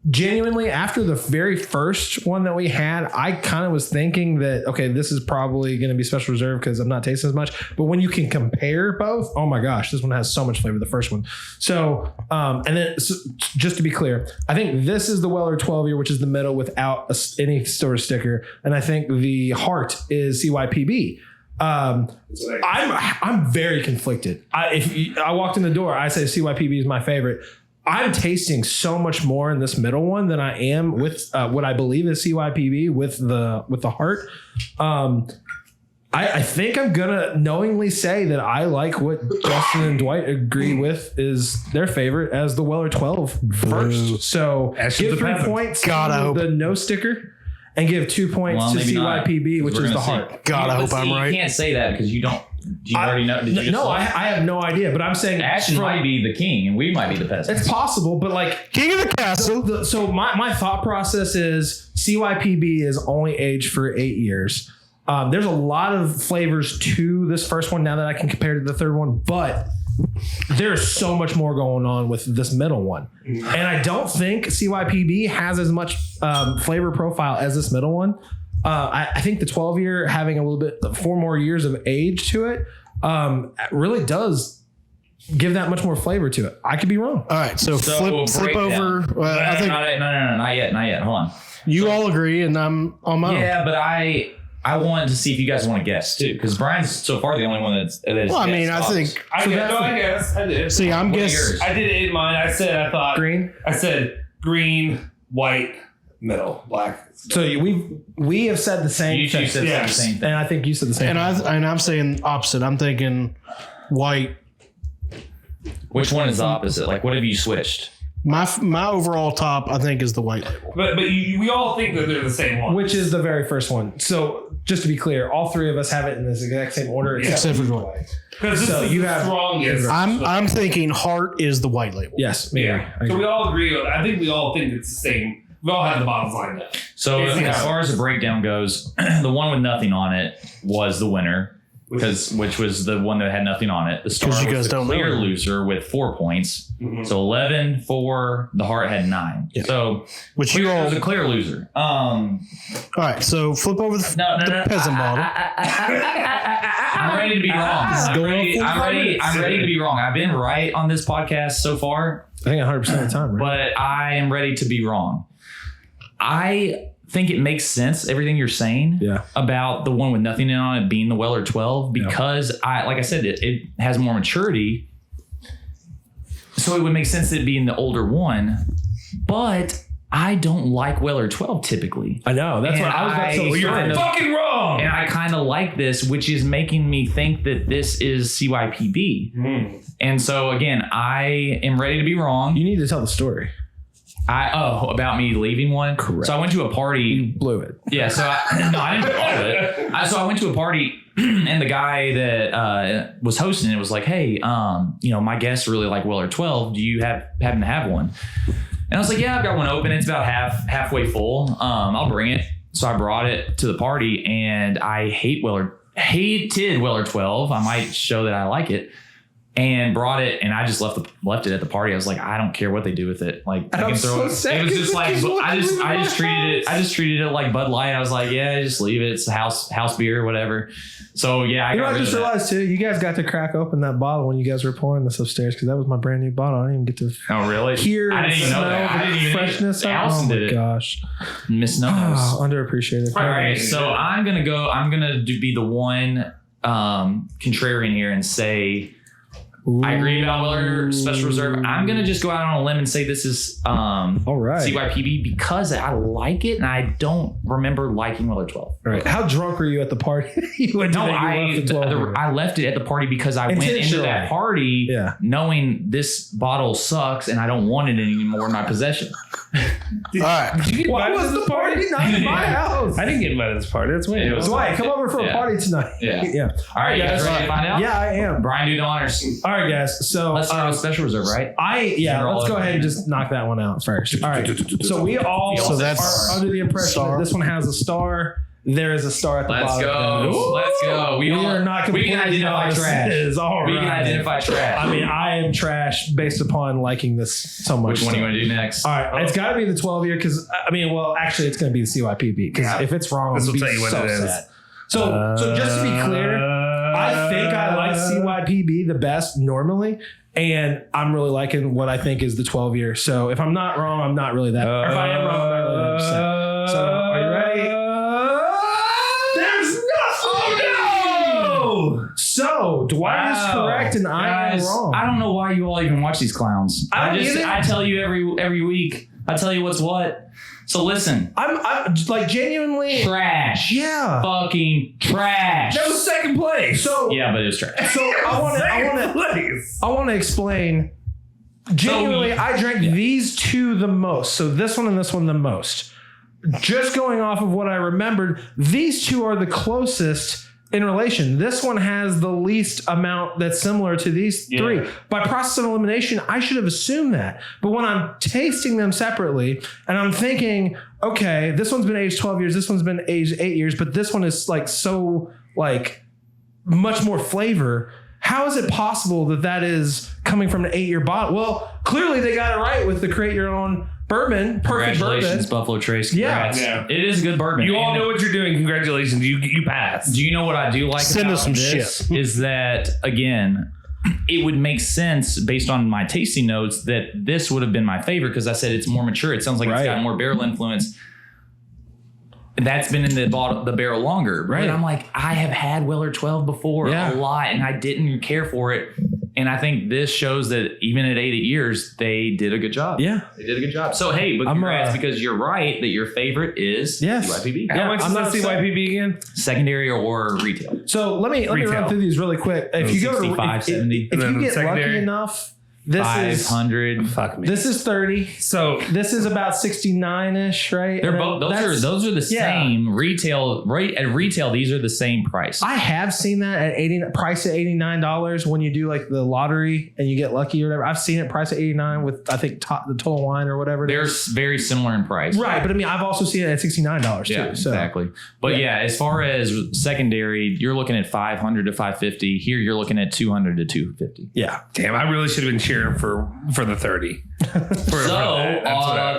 Genuinely, after the very first one that we had, I kind of was thinking that, okay, this is probably going to be Special Reserve because I'm not tasting as much. But when you can compare both, oh my gosh, this one has so much flavor, the first one. So, and then just to be clear, I think this is the Weller 12-year, which is the middle without any store sticker. And I think the Heart is CYPB. I'm very conflicted. I walked in the door, I say CYPB is my favorite. I'm tasting so much more in this middle one than I am with what I believe is CYPB with the Heart. I think I'm gonna knowingly say that I like what Justin and Dwight agree with is their favorite as the Weller 12 first. So Ashton give the 3 peasant. points God, I to hope- the no sticker and give 2 points to maybe not, CYPB, which we're is the gonna see. Heart. God, I hope I'm right. You can't say that because you don't. Do you already know? Did you just No, look? I have no idea, but I'm saying Ashton from- might be the king, and we might be the peasants. it's possible, but like King of the castle. so my thought process is CYPB is only aged for 8 years. There's a lot of flavors to this first one now that I can compare to the third one, but there's so much more going on with this middle one. And I don't think CYPB has as much flavor profile as this middle one. I think the 12-year having a little bit 4 more years of age to it really does give that much more flavor to it. I could be wrong. All right, so flip over. No, I think no, not yet. Hold on. you all agree, and I'm on my own. Yeah, but I wanted to see if you guys want to guess too, because Brian's so far the only one that's. Well, I mean, I think. I guess. I did. See, I'm What are guessing. yours? I did it in mine. I thought Green. I said green, white, middle, black. So we have said the same You two thing. said Yes. the same thing. And I think you said the same. And I'm saying opposite. I'm thinking white. Which one is the opposite? Like, what have you switched? My overall top, I think, is the white label. But we all think that they're the same one. which is the very first one. So just to be clear, all 3 of us have it in this exact same order, Except for Dwight. Because this So is you the have- strongest. I'm thinking Heart is the white label. Yes, me. Yeah. I So agree. we all agree. I think we all think it's the same. We all have the bottles lined up. So Yeah. as far as the breakdown goes, the one with nothing on it was the winner, which was the one that had nothing on it. The Star 'Cause you was guys the don't clear know. loser with 4 points. Mhm. So 11, 4. The Heart had 9. Yeah. So Which you all. was a clear loser. All right, so flip over the No. peasant bottle. I'm ready to be wrong. going I'm ready to be wrong. I've been right on this podcast so far, I think 100% of the time, right? but I am ready to be wrong. I think it makes sense, everything you're saying Yeah. about the one with nothing on it being the Weller 12, because like I said, it has more maturity. So it would make sense that it being the older one. but I don't like Weller 12 typically. I know. That's what I was about to say. Well, you're fucking wrong. And I kind of like this, which is making me think that this is CYPB. And so again, I am ready to be wrong. You need to tell the story. About me leaving one. Correct. So I went to a party. You blew it. Yeah. So I didn't do all of it. So I went to a party, and the guy that was hosting it was like, "Hey, my guests really like Weller 12. Do you happen to have one?" And I was like, "Yeah, I've got one open. It's about halfway full. I'll bring it." So I brought it to the party, and I hated Weller 12. I might show that I like it. And brought it, and I just left it at the party. I was like, I don't care what they do with it. Like, I can throw it. It was just like I just treated it like Bud Light. I was like, yeah, just leave it. It's house beer, whatever. So yeah, I just realized too. You guys got to crack open that bottle when you guys were pouring this upstairs because that was my brand new bottle. I didn't even get to. Oh really? Hear I didn't even know that. I didn't even freshness. Allison did it. Gosh, Miss No-Nos. Underappreciated. All right, so I'm gonna be the one contrarian here and say. Ooh. I agree about Weller Special Reserve. I'm going to just go out on a limb and say this is all right. CYPB because I like it and I don't remember liking Weller 12. All right. How drunk were you at the party? I left it at the party because I went into that party knowing this bottle sucks and I don't want it anymore in my possession. All right. Did you get invited to the party? Not in my house. I didn't get invited to this party. That's weird. Dwight, come over for a party tonight. Yeah. All right, you guys ready to find out? Yeah, I am. Brian, do the honors. All right, guys. So let's start with Special Reserve, right? Let's go ahead and just knock that one out first. All right. So we all are under the impression that this one has a star. There is a star at the bottom. Let's go. We are not completely. We can identify trash. All right. We can identify trash. I mean, I am trash based upon liking this so much. Which one do you want to do next? All right. It's got to be the 12 year because, actually, it's going to be the CYPB because if it's wrong, this will tell you what it is. Sad. So just to be clear, I think I like CYPB the best normally. And I'm really liking what I think is the 12 year. So if I'm not wrong, I'm not really that. Or if I am wrong, I'm not really that upset. So are you ready? There's nothing. Oh no! So Dwight is correct and I am wrong. I don't know why you all even watch these clowns. I tell you every week. I tell you what's what. So listen, I'm like genuinely trash. Yeah, fucking trash. That was second place. So yeah, but it was trash. So I want to explain. Genuinely, I drank these two the most. So this one and this one the most. Just going off of what I remembered, these two are the closest in relation. This one has the least amount that's similar to these three. By process of elimination, I should have assumed that. But when I'm tasting them separately and I'm thinking, okay, this one's been aged 12 years, this one's been aged 8 years, but this one is like so like much more flavor. How is it possible that is coming from an 8-year bottle? Well, clearly they got it right with the create your own bourbon. Perfect Congratulations, bourbon. Buffalo Trace. Congrats. Yeah. It is a good bourbon. You all know what you're doing. Congratulations. You passed. Do you know what I do like Send about us some this? shit. Is that, again, it would make sense based on my tasting notes that this would have been my favorite because I said it's more mature. It sounds like it's got more barrel influence. That's been in the barrel longer. Right. But I'm like, I have had Weller 12 before a lot and I didn't care for it. And I think this shows that even at 8 years, they did a good job. Yeah. They did a good job. So, hey, but congrats because you're right that your favorite is CYPB. How much is the CYPB again? Secondary or retail. So let me run through these really quick. If you go to 65, 70. If you get lucky enough, this 500. Fuck me. This is 30. So this is about 69-ish, right? They're both those are the same retail. Right at retail, these are the same price. I have seen that at price at $89 when you do like the lottery and you get lucky or whatever. I've seen it price at $89 with I think the Total Wine or whatever. They're very similar in price, right? But I mean, I've also seen it at $69 too. Yeah, so. Exactly. But as far as secondary, you're looking at 500 to 550. Here, you're looking at 200 to 250. Yeah. Damn, I really should have been cheering for the 30. The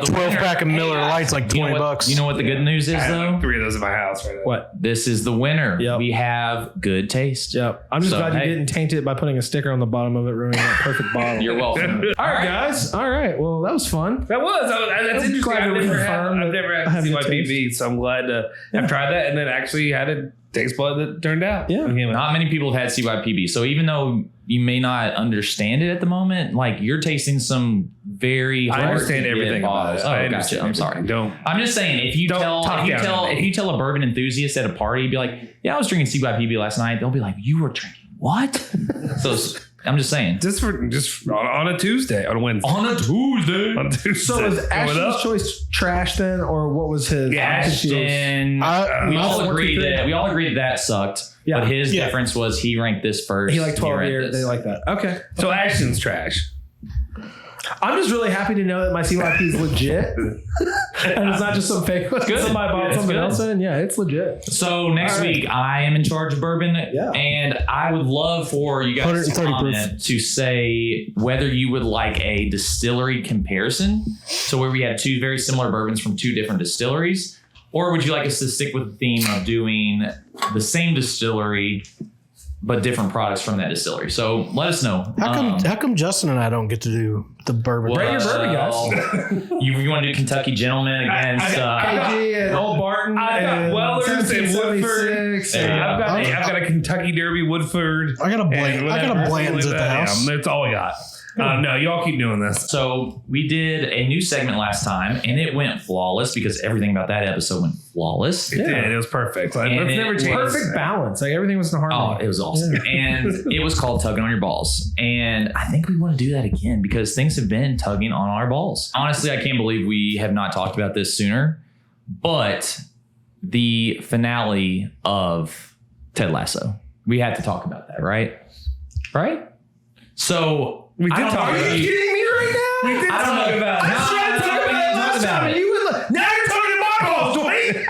12-pack of Miller Lights like $20. You know what the good news is, I have though? like 3 of those in my house right now. What? This is the winner. Yep. We have good taste. Yep. I'm just glad you didn't taint it by putting a sticker on the bottom of it, ruining that perfect bottle. You're welcome. All right, guys. All right. Well, that was fun. That's interesting. I've never had CYPB, so I'm glad to have tried that and then actually had it taste bud that turned out. Yeah. Not many people have had CYPB. So even though you may not understand it at the moment, like you're tasting some very I understand everything about it. Oh, gotcha. I'm sorry. I'm just saying, if you tell a bourbon enthusiast at a party, be like, yeah, I was drinking CYPB last night. They'll be like, you were drinking what? So I'm just saying. Just on a Tuesday, on a Wednesday. On a Tuesday. So is Ashton's choice trash then, or what was his? Ashton. We all agreed that sucked. Yeah. But his difference was he ranked this first. He like 12 years. They like that. Okay. So Ashton's trash. I'm just really happy to know that my CYP is legit. And it's not just some fake. It's good. Somebody bought something else in. Yeah, it's legit. So next week, I am in charge of bourbon. Yeah. And I would love for you guys to comment to say whether you would like a distillery comparison. So where we have two very similar bourbons from two different distilleries. Or would you like us to stick with the theme of doing the same distillery but different products from that distillery? So let us know. How come Justin and I don't get to do the bourbon? Bring your bourbon, guys. you want to do Kentucky Gentleman against KG and Old Barton. I've got Weller's and Woodford. I've got a Kentucky Derby Woodford. I got a Blanton's at the house. That's all we got. No, y'all keep doing this. So we did a new segment last time, and it went flawless because everything about that episode went flawless. It did. It was perfect. Like, let's never change. Perfect balance. Like everything was in harmony. Oh, it was awesome. And it was called Tugging on Your Balls. And I think we want to do that again because things have been tugging on our balls. Honestly, I can't believe we have not talked about this sooner. But the finale of Ted Lasso, we had to talk about that, right? Right? So we did talk about it. Are you kidding me right now? We did talk about it. Now you're talking my balls, Dwayne.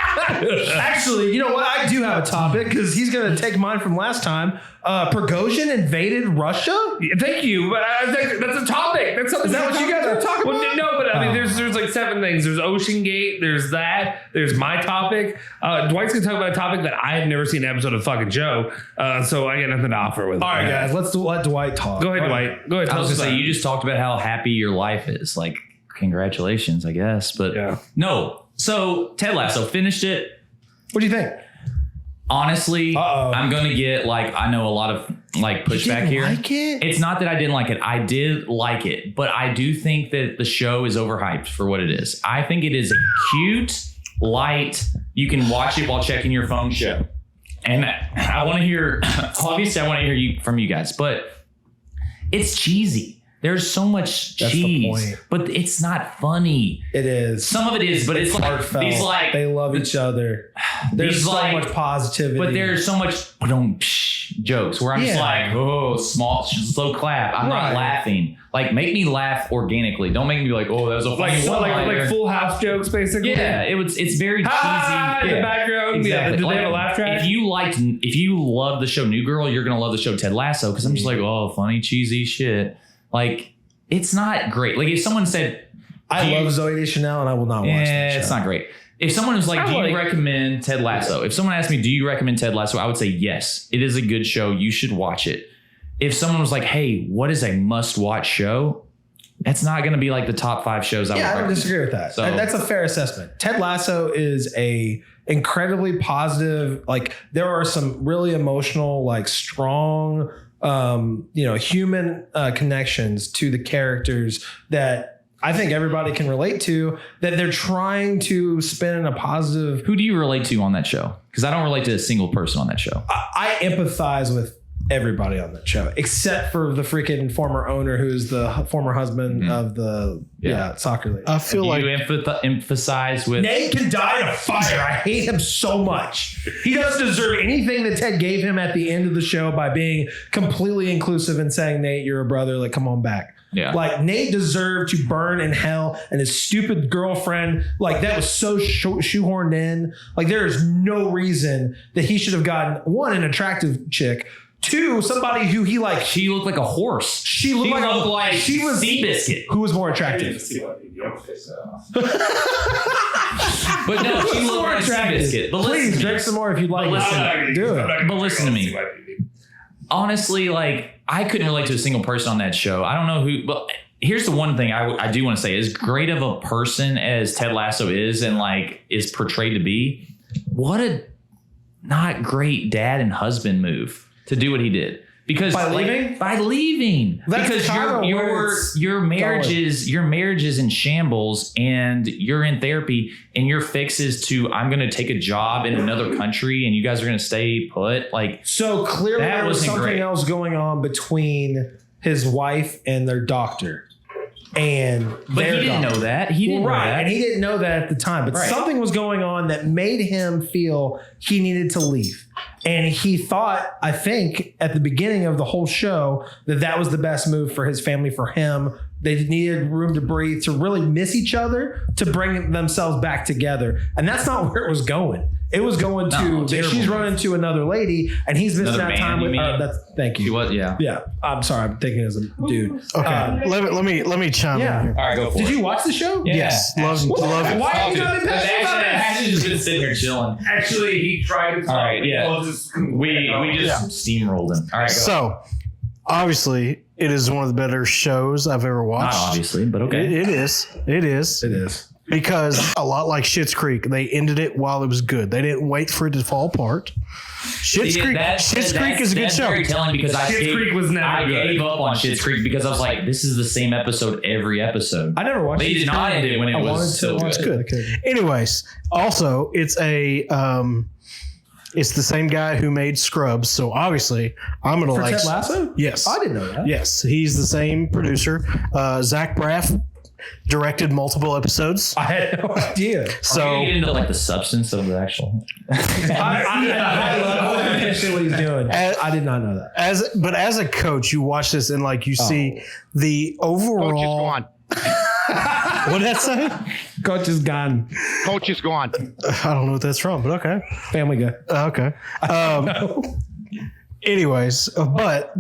Actually, you know what? I do have a topic because he's going to take mine from last time. Prigozhin invaded Russia? Thank you, but that's a topic. That's something. Is that what you guys are talking about? No, but I mean, there's like 7 things. There's Oceangate. There's that. There's my topic. Dwight's gonna talk about a topic that I have never seen an episode of fucking Joe. So I got nothing to offer with. All right, guys, let's let Dwight talk. Go ahead, Dwight. Go ahead. I was gonna say, you just talked about how happy your life is. Like, congratulations, I guess. But no. So Ted Lasso finished it. What do you think? Honestly, I'm going to get I know a lot of pushback here. Like it? It's not that I didn't like it. I did like it, but I do think that the show is overhyped for what it is. I think it is a cute, light, you can watch it while checking your phone show. And I want to hear, obviously I want to hear from you guys, but it's cheesy. There's so much cheese, but it's not funny. It is. Some of it is, but it's heartfelt. These they love each other. There's so much positivity, but there's so much jokes where I'm just like, oh, slow clap. I'm not laughing. Like, make me laugh organically. Don't make me be like, oh, that was a funny one. Like Full House jokes, basically. Yeah, it's very cheesy. In the background. Exactly. Do they have a laugh track? If you love the show New Girl, you're gonna love the show Ted Lasso because I'm just like, oh, funny, cheesy shit. Like, it's not great. Like, if someone said, I love Zoe Deschanel and I will not watch that show. It's not great. If someone was like, do you recommend Ted Lasso? If someone asked me, do you recommend Ted Lasso? I would say, yes, it is a good show. You should watch it. If someone was like, hey, what is a must-watch show? That's not going to be like the top 5 shows I would recommend. I don't disagree with that. So, that's a fair assessment. Ted Lasso is a incredibly positive, there are some really emotional, strong, human connections to the characters that I think everybody can relate to, that they're trying to spin in a positive. Who do you relate to on that show? Because I don't relate to a single person on that show. I empathize with everybody on that show, except for the freaking former owner, who's the former husband of the soccer league. I feel like you emphasize with Nate can die in a fire. I hate him so much. He doesn't deserve anything that Ted gave him at the end of the show by being completely inclusive and saying, Nate, you're a brother. Come on back. Yeah. Nate deserved to burn in hell, and his stupid girlfriend, that was so shoehorned in. There is no reason that he should have gotten, 1, an attractive chick, 2, somebody who he she looked like a horse. She looked like she was Seabiscuit. Who was more attractive? But no, she looked like Seabiscuit. But please drink some more if you'd like. Do it. But listen to me. Honestly, I couldn't relate to a single person on that show. I don't know who, but here's the one thing I do want to say: as great of a person as Ted Lasso is and is portrayed to be, what a not great dad and husband move to do what he did. Because By leaving? By leaving. That's because kinda where your marriage is in shambles, and you're in therapy, and your fix is to, I'm gonna take a job in another country and you guys are gonna stay put. Like, So clearly That there was wasn't something great. else going on between his wife and their doctor. And but he didn't know that. He didn't know that. And he didn't know that at the time. But Right. something was going on that made him feel he needed to leave. And he thought, I think, at the beginning of the whole show, that was the best move for his family, for him. They needed room to breathe, to really miss each other, to bring themselves back together. And that's not where it was going. It was going No, to, terrible. she's running to another lady, and he's missing Another that time man, with you her. mean? That's, thank you. He was, yeah. Yeah. I'm sorry. I'm thinking as a dude. Okay, let me chime yeah. in here. All right, go for Did it. you watch the show? Yeah. Yes, love it. Why are you telling me Ashton's just been sitting here chilling. Actually, he tried to All right, yeah. We'll just- We just steamrolled him. All right, go. So, obviously, it is one of the better shows I've ever watched. Not obviously, but okay. It is. It is. Because a lot like Schitt's Creek, they ended it while it was good. They didn't wait for it to fall apart. Schitt's Creek is a good that's show. very telling, because Schitt's Creek was never I good. gave up on Schitt's Creek because I was like, this is the same episode every episode. I never watched They it. did not end it when it I wanted was to so watch good. it. Okay. Anyways, also it's it's the same guy who made Scrubs, so obviously I'm gonna For like Ted Lasso? Yes, I didn't know that. Yes, he's the same producer. Zach Braff directed multiple episodes. I had no idea. Are we So gonna get into like the substance of the actual? I love what he's doing. As- I did not know that. as a coach, you watch this and like you see the overall. What did that say? Coach is gone. Coach is gone. I don't know what that's from, but okay. Family Guy. Okay. Anyways, but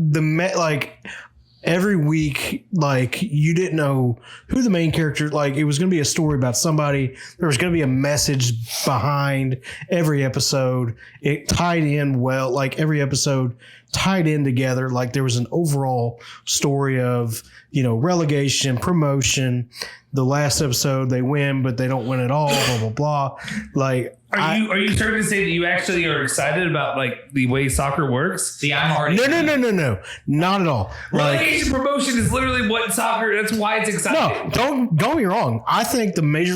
every week, like you didn't know who the main character, like it was going to be a story about somebody. There was going to be a message behind every episode. It tied in well, like every episode tied in together. Like there was an overall story of, relegation, promotion. The last episode they win, but they don't win at all, blah, blah, blah. Like, Are you trying to say that you actually are excited about like the way soccer works? See, I'm already no, not at all. Like, Relegation promotion is literally what soccer. That's why it's exciting. no, don't get me wrong. I think the Major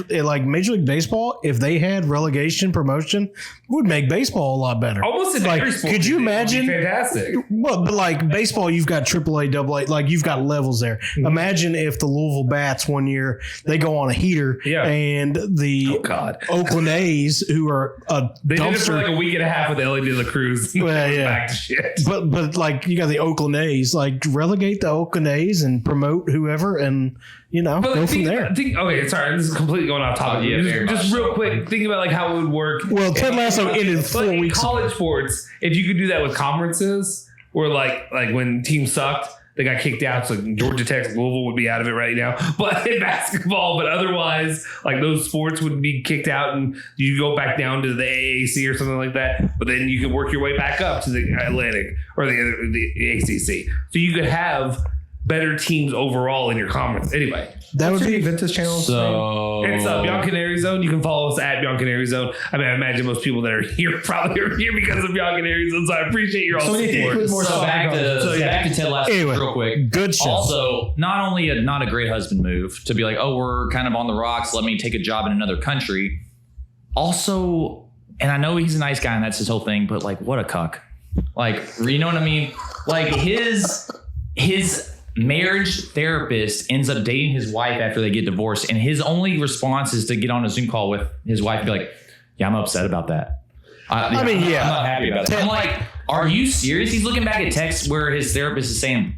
League Baseball, if they had relegation promotion, would make baseball a lot better. Almost in Like, every sport. could you it would be imagine? Fantastic. Well, but like baseball, you've got AAA, AA, like you've got levels there. Imagine if the Louisville Bats one year they go on a heater, Yeah. and the God. Oakland A's, who are a They did it for like dumpster. a week and a half with Ellie De La Cruz. Well, yeah. Back to shit. But like you got the Oakland A's, like relegate the Oakland A's and promote whoever, and But go from think, there. Okay, sorry, this is completely going off topic. Yeah, very just much real so. quick, think about like how it would work. Well, Ted Lasso ended But 4 in weeks. college sports, if you could do that with conferences, or like when teams sucked, they got kicked out. So Georgia Tech, Louisville would be out of it right now. But in basketball, but otherwise, like those sports would be kicked out, and you go back down to the AAC or something like that. But then you can work your way back up to the Atlantic or the ACC. So you could have better teams overall in your conference. Anyway, That would be Ventus channel. So it's Biancaneri Zone. You can follow us at Biancaneri Zone. I mean, I imagine most people that are here probably are here because of Biancaneri Zone. So I appreciate your all So we need to support. include more So back to Ted Lasso Anyway, real quick. good show. Also, not only not a great husband move to be like, oh, we're kind of on the rocks, let me take a job in another country. Also, and I know he's a nice guy and that's his whole thing, but like, what a cuck. Like, you know what I mean? Like his marriage therapist ends up dating his wife after they get divorced, and his only response is to get on a Zoom call with his wife and be like, yeah, I'm upset about that. I mean, yeah. I'm not happy about that. I'm like, are you serious? He's looking back at texts where his therapist is saying,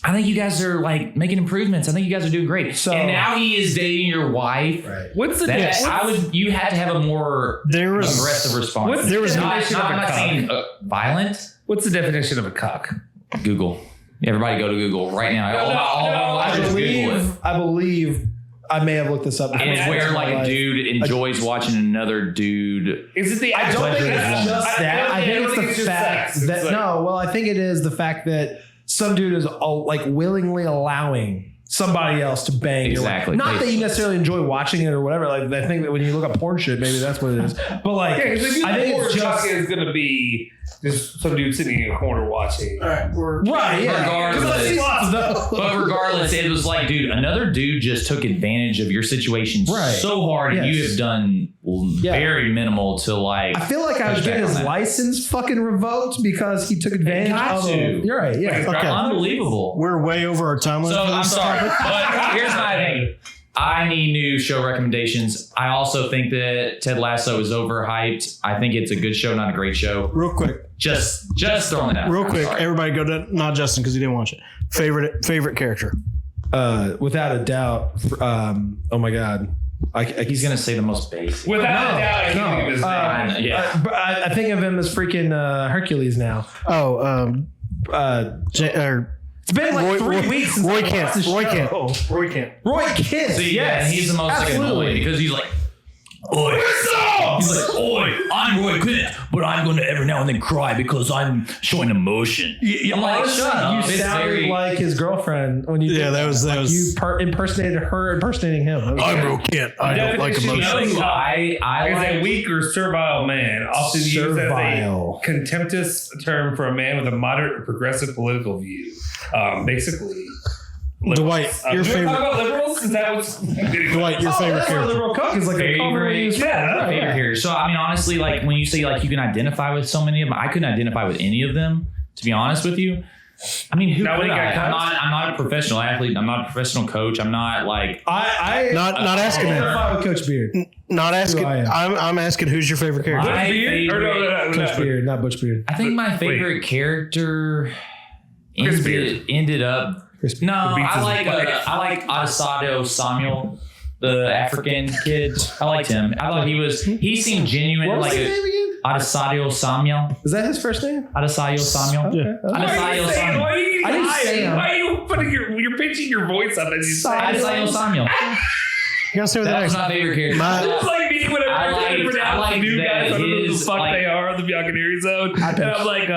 I think you guys are like making improvements. I think you guys are doing great. So- and now he is dating your wife. Right. What's the You had to have a more There was aggressive response. What's the There was definition I'm of a not cuck? saying violent. What's the definition of a cuck? Google. Everybody go to Google right now. I believe I may have looked this up. And it's where like a dude enjoys watching another dude. Is it the? I don't think it's just that. I think it's the fact that I no. Well, I think it is the fact that some dude is like willingly allowing somebody else to bang your wife. Exactly. Not that you necessarily enjoy watching it or whatever. Like I think that when you look up porn shit, maybe that's what it is. But like, I think it's just is going to be just some dude sitting in a corner watching. right. Yeah. But regardless, it was like, dude, another dude just took advantage of your situation so hard, and you have done very minimal to like. I feel like I would get his license fucking revoked because he took advantage of it. You're right. Yeah. Okay. Unbelievable. We're way over our time limit. So I'm sorry, but here's my thing. I need new show recommendations. I also think that Ted Lasso is overhyped. I think it's a good show, not a great show. Real quick. Just throwing it out. Real quick. Everybody go to, not Justin because he didn't watch it. Favorite character. Without a doubt. Oh my God. He's going to say the most basic. Without a doubt, I think of his name. I think of him as freaking Hercules now. It's been like 3 weeks since Roy Kent. Roy Kent. See, yes, he's the most annoying because he's like, oi. He's like, oi, I'm Roy Kent, but I'm going to every now and then cry because I'm showing emotion. I'm like, shut up. You sounded like his girlfriend when you that was you impersonated her impersonating him. I'm Roy Kent. I don't like emotion. I like a weak or servile man, often used as a contemptuous term for a man with a moderate or progressive political view. Basically. Dwight, your favorite. Talk about liberals? Is that what's Dwight, your favorite character? Liberal cook is like a favorite character. So I mean, honestly, like when you say like you can identify with so many of them, I couldn't identify with any of them. To be honest with you, I mean, who could I? I'm not a professional athlete. I'm not a professional coach. I'm not like not asking that. With Coach Beard. Not asking. I'm asking who's your favorite character. Coach Beard, not Butch Beard. I think my favorite character ended up. No, I like Adesado Samuel, the African kid. I liked him. I thought he seemed genuine. What was like his name again? Adesado Samuel. Is that his first name? Adesado Samuel. Yeah. Adesado Samuel. I didn't say him. Why are you putting you're pitching your voice up as you say Adesado Samuel. You gotta say what that was my favorite character. It's like me whenever I like new guys. I don't know who the fuck they are on the Bianconeri zone. And I'm like,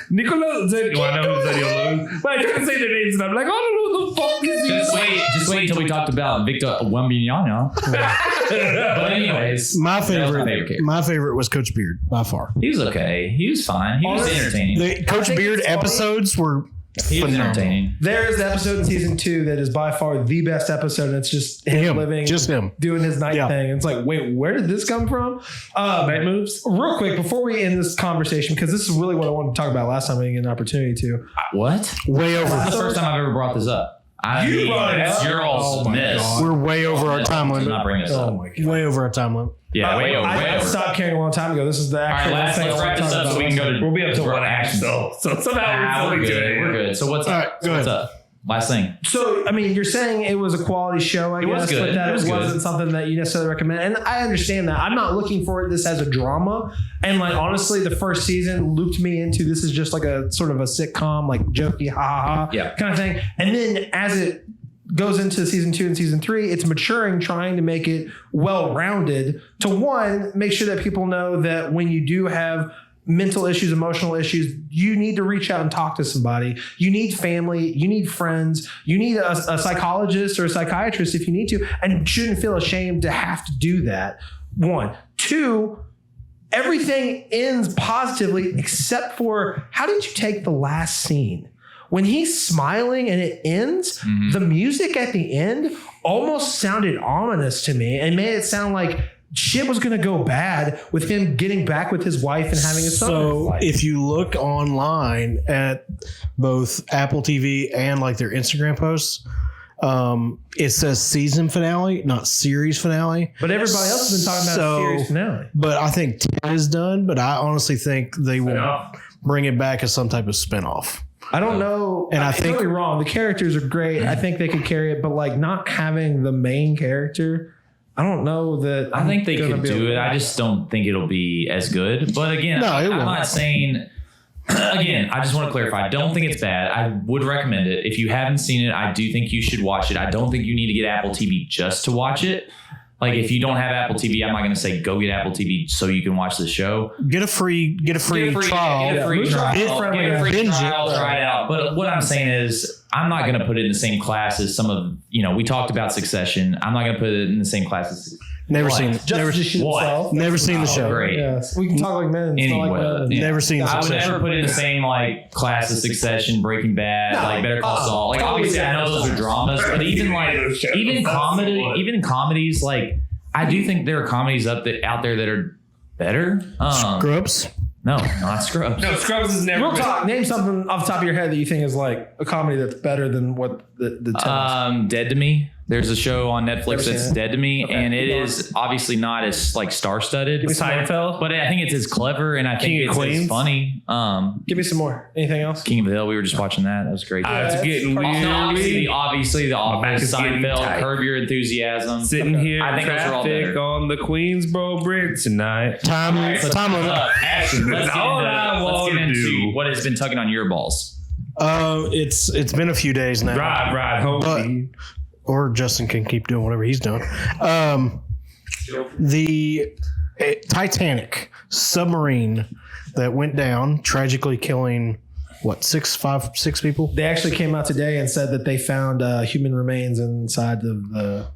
Nicola Zenio. I know who Zenio is. But I try to say their names and I'm like, I don't know who the fuck this is. Just wait until we talked about Victor Wembanyama. But anyways, my favorite was Coach Beard by far. He was okay. He was fine. He was entertaining. The Coach Beard episodes were entertaining. There is an episode in season 2 that is by far the best episode. And it's just him living, just him doing his night thing. And it's like, wait, where did this come from? Night moves. Real quick before we end this conversation, because this is really what I wanted to talk about last time we didn't get an opportunity to. What? Way over. That's the first time I've ever brought this up. You brought it up. It's your all's miss. We're way over our time limit. Not bring this up. Oh my God. Way over our time limit. Yeah, way over. I stopped caring a long time ago. This is the actual. All right, let's wrap this up so we can go to. We'll be up to 1 action. So somehow we're good. We're good. So what's up? All right, go ahead. What's up? Last thing. So, I mean, you're saying it was a quality show, I guess, was good. but that It was wasn't good. something that you necessarily recommend. And I understand that. I'm not looking for this as a drama. And like, honestly, the first season looped me into this is just like a sort of a sitcom, like jokey, ha ha ha kind of thing. And then as it goes into season 2 and season 3, it's maturing, trying to make it well-rounded to one, make sure that people know that when you do have mental issues, emotional issues, you need to reach out and talk to somebody. You need family, you need friends, you need a psychologist or a psychiatrist if you need to, and shouldn't feel ashamed to have to do that. 1. 2, everything ends positively except for how did you take the last scene? When he's smiling and it ends, the music at the end almost sounded ominous to me and made it sound like shit was going to go bad with him getting back with his wife and having a son. So if you look online at both Apple TV and like their Instagram posts, it says season finale, not series finale. But everybody else has been talking about series finale. But I think 10 is done, but I honestly think they will bring it back as some type of spinoff. I don't know. And I think don't get me wrong. The characters are great. I think they could carry it, but like not having the main character, I don't know that. I think they could do it. I just don't think it'll be as good. But again, I'm not saying. Again, I just want to clarify. I don't think it's bad. I would recommend it. If you haven't seen it, I do think you should watch it. I don't think you need to get Apple TV just to watch it. Like if you don't have Apple TV, I'm not going to say go get Apple TV so you can watch the show. Get a free trial. Get a free trial. Try it out. But what I'm saying is, I'm not going to put it in the same class as some of, we talked about Succession. I'm not going to put it in the same class as Never seen it. Never seen the show. Great. Yes. We can talk like men. Anyway, like men. yeah. Never seen I would Succession. never put it in the same like class as Succession, Breaking Bad, like Better Call Saul. Like obviously I know those are dramas, but even comedies, like I do think there are comedies out there that are better. Scrubs. No, not Scrubs. No, Scrubs is never. Real talk. Name something off the top of your head that you think is like a comedy that's better than what the Dead to Me. There's a show on Netflix that's Dead to Me, and it is obviously not as like star-studded. Seinfeld, but I think it's as clever, and I think it's as funny. Give me some more. Anything else? King of the Hill. We were just watching that. That was great. It's getting weird. Obviously, the Office, Seinfeld, Curb Your Enthusiasm. Sitting here, I think those are all better. on the Queensboro Bridge tonight. Time limit. Ashton, let's get into what has been tugging on your balls. It's been a few days now. Right, home. Or Justin can keep doing whatever he's doing. The Titanic submarine that went down, tragically killing six people. They actually came out today and said that they found human remains inside of the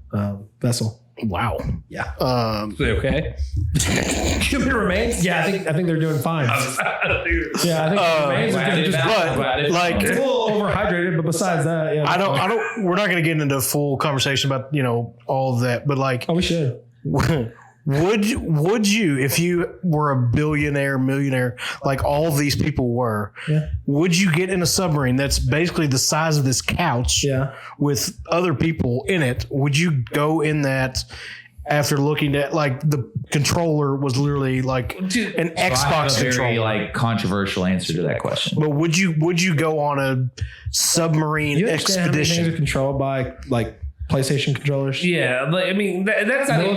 vessel. Wow. Yeah. Okay. Human remains? Yeah, I think they're doing fine. Yeah, I think the remains are doing just but like it's a little overhydrated, but besides that, yeah. I don't we're not going to get into a full conversation about, all of that, but like we should. Would you, if you were a billionaire, millionaire, like all of these people were, would you get in a submarine that's basically the size of this couch with other people in it? Would you go in that after looking at like the controller was literally like an Xbox controller? Very controversial answer to that question. But would you go on a submarine expedition? Things are controlled by PlayStation controllers. Yeah, that's not my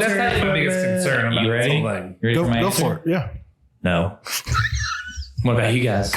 biggest concern about this whole thing. Go for it. Yeah. No. What about you guys?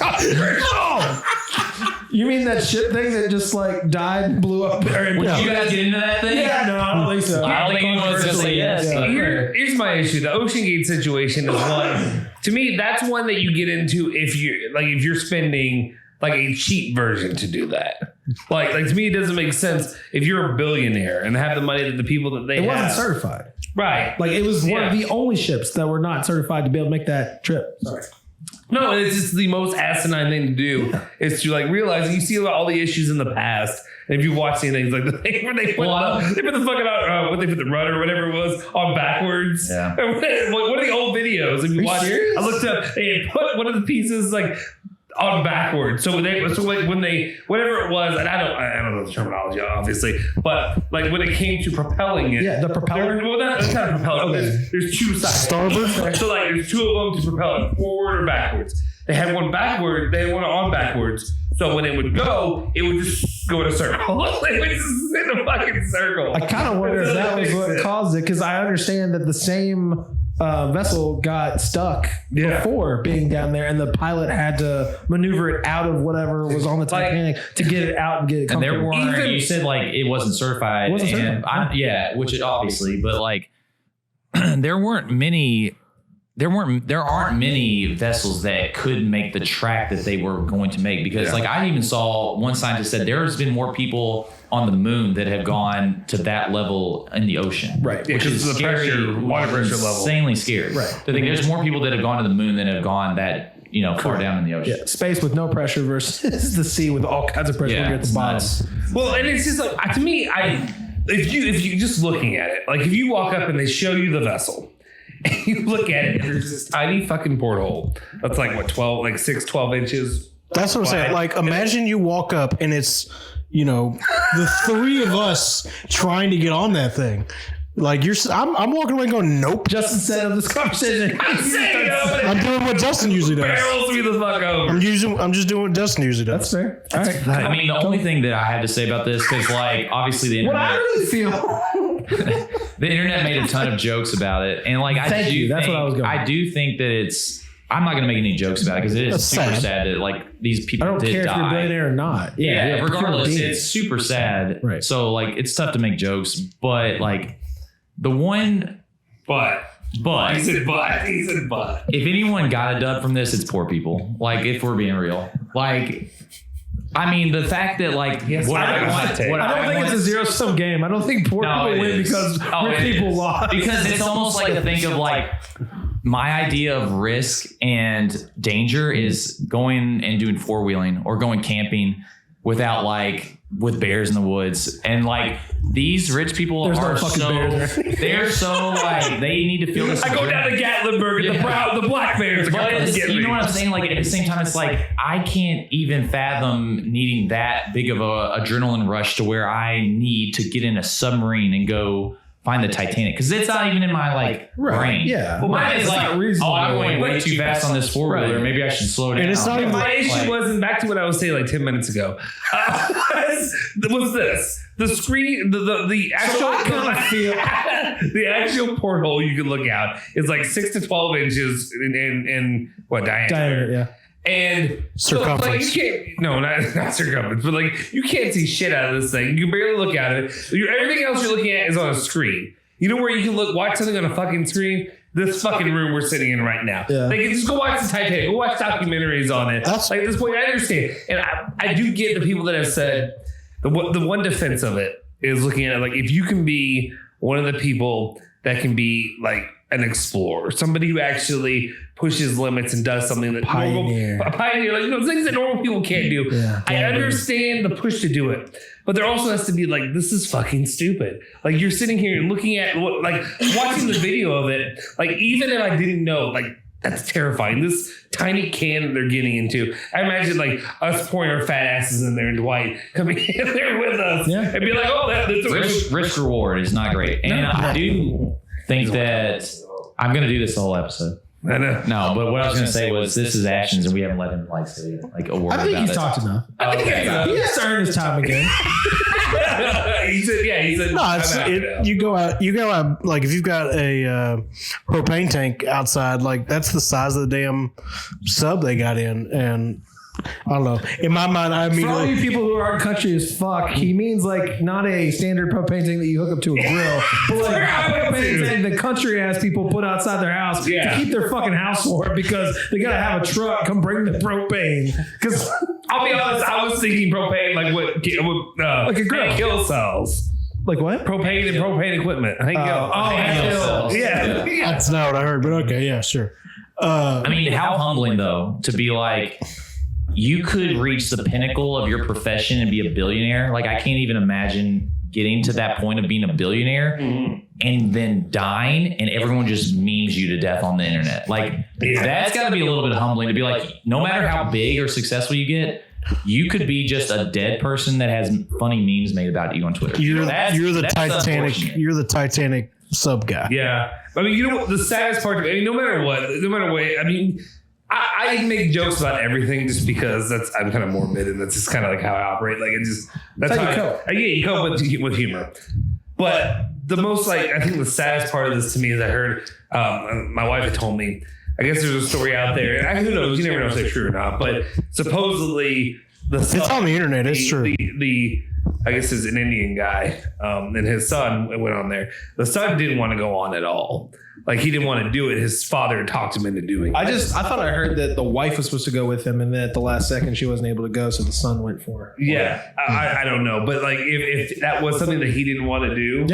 You mean that ship thing that just died and blew up? Would you guys get into that thing? Yeah, no, I don't think so. I don't think anyone's going to say yes. Yeah. Here's my issue. The Oceangate situation is one. To me, that's one that you get into if you're spending a cheap version to do that. To me, it doesn't make sense if you're a billionaire and have the money that the people that they have. It wasn't certified. Right. It was one of the only ships that were not certified to be able to make that trip. Sorry. No, it's just the most asinine thing to do is to realize you see all the issues in the past. And if you watch these things, the thing where they put the fucking they put the rudder or whatever it was on backwards. Yeah. What are the old videos? If you watch, I looked up. They had put one of the pieces on backwards. So when they whatever it was, and I don't know the terminology obviously, but when it came to propelling it, the propeller. That's not a propeller. There's two sides. Starboard. So there's two of them to propel it forward or backwards. They had one backward. They had one on backwards. So when it would go, it would just go in a circle. It would just in a fucking circle. I kind of wonder if that was what caused it, because I understand that the same vessel got stuck before being down there, and the pilot had to maneuver it out of whatever was on the Titanic to get it out and get it comfortable. And there weren't, you said it wasn't certified. It wasn't certified. Which it obviously, but there aren't many vessels that could make the track that they were going to make, because I even saw one scientist said there's been more people on the moon that have gone to that level in the ocean. Right. Which is the scary, water pressure level. Insanely scary. Right. To think there's more people that have gone to the moon than have gone that, far down in the ocean. Yeah. Space with no pressure versus the sea with all kinds of pressure at the bottom. Well, and it's just to me, if you just looking at it, if you walk up and they show you the vessel, and you look at it, and there's this tiny fucking porthole that's 12 inches. That's what I'm saying. Imagine you walk up and it's, the three of us trying to get on that thing. I'm walking away going, nope. Justin said of this conversation. I'm doing what Justin usually does. Barrels me the fuck over. I'm just doing what Justin usually does. That's fair. All right. The only thing that I have to say about this, because obviously the internet. What I really feel. The internet made a ton of jokes about it, and Thank you. That's what I was going. I do think that it's. I'm not going to make any jokes about it because it is super sad that these people. I don't care if you're a billionaire or not. Yeah, regardless, it's super sad. Right. So it's tough to make jokes, but the one. But. He said but. If anyone got a dub from this, it's poor people. If we're being real, I mean, the fact that like I don't think it's a zero-sum game. I don't think poor people win because rich people lost. Because it's almost like a thing of like my idea of risk and danger is going and doing four-wheeling or going camping without like with bears in the woods. And like these rich people are they're so like they need to feel this. I go down to Gatlinburg and the black bears are going to get me. You know what I'm saying? Like at the same time, it's like I can't even fathom needing that big of a adrenaline rush to where I need to get in a submarine and go find the Titanic, because it's not even in my like brain. Yeah, well, mine is like, I'm going way too fast on this four-wheeler. Maybe I should slow down. And it's not even my issue wasn't back to what I was saying like 10 minutes ago. Was this the screen? The actual the actual porthole you can look out is like 6 to 12 inches in what diameter? Yeah. And circumference. So, like, you can't, not circumference, but like you can't see shit out of this thing. You can barely look at it. Everything else you're looking at is on a screen. You know where you can watch something on a fucking screen? This fucking room we're sitting in right now. Yeah. Like, just go watch the Titanic. Go watch documentaries on it. Like at this point, I understand, and I do get the people that have said the one defense of it is looking at it like if you can be one of the people that can be like an explorer, somebody who actually pushes limits and does something that a pioneer, like things that normal people can't do. Yeah. I understand the push to do it, but there also has to be like, this is fucking stupid. Like you're sitting here and looking at watching the video of it. Like even if I didn't know, like that's terrifying. This tiny can they're getting into. I imagine like us pouring our fat asses in there and Dwight coming in there with us and be like, oh, that's risk reward is not great. And I do think that I'm going to do this the whole episode. I know. No, but what I was going to say was this is Ashton's and we haven't let him like say like a word about it. I think he's talked enough. He has to earn his time again. he said, no, you go out, like if you've got a propane tank outside, like that's the size of the damn sub they got in. And I don't know. In my mind, I mean, for all you people who aren't country as fuck, he means like not a standard propane tank that you hook up to a grill, but like a propane tank that country ass people put outside their house to keep their fucking house warm because they gotta have a truck come bring the propane. Because I'll be honest, I was thinking propane like a grill kill cells. Like what? Propane and propane equipment. I think yeah. That's not what I heard, but okay, yeah, sure. I mean, how humbling though to be like, you could reach the pinnacle of your profession and be a billionaire. Like I can't even imagine getting to that point of being a billionaire and then dying and everyone just memes you to death on the internet. Like that's got to be a little bit humbling to be like, no matter how big or successful you get, you could be just a dead person that has funny memes made about you on Twitter. You're the Titanic sub guy. Yeah. I mean, you know what the saddest part, no matter what, I mean, I make jokes about everything just because I'm kind of morbid and that's just kind of like how I operate. Like that's how you cope with humor. But the most I think the saddest part of this to me is I heard my wife had told me. I guess there's a story out there. And who knows? You never know if they're true or not. But supposedly it's on the internet. It's true. I guess it's an Indian guy, and his son went on there. The son didn't want to go on at all. Like he didn't want to do it. His father talked him into doing it. I thought I heard that the wife was supposed to go with him, and then at the last second she wasn't able to go, so the son went for her. Yeah, I don't know, but like if that was something that he didn't want to do,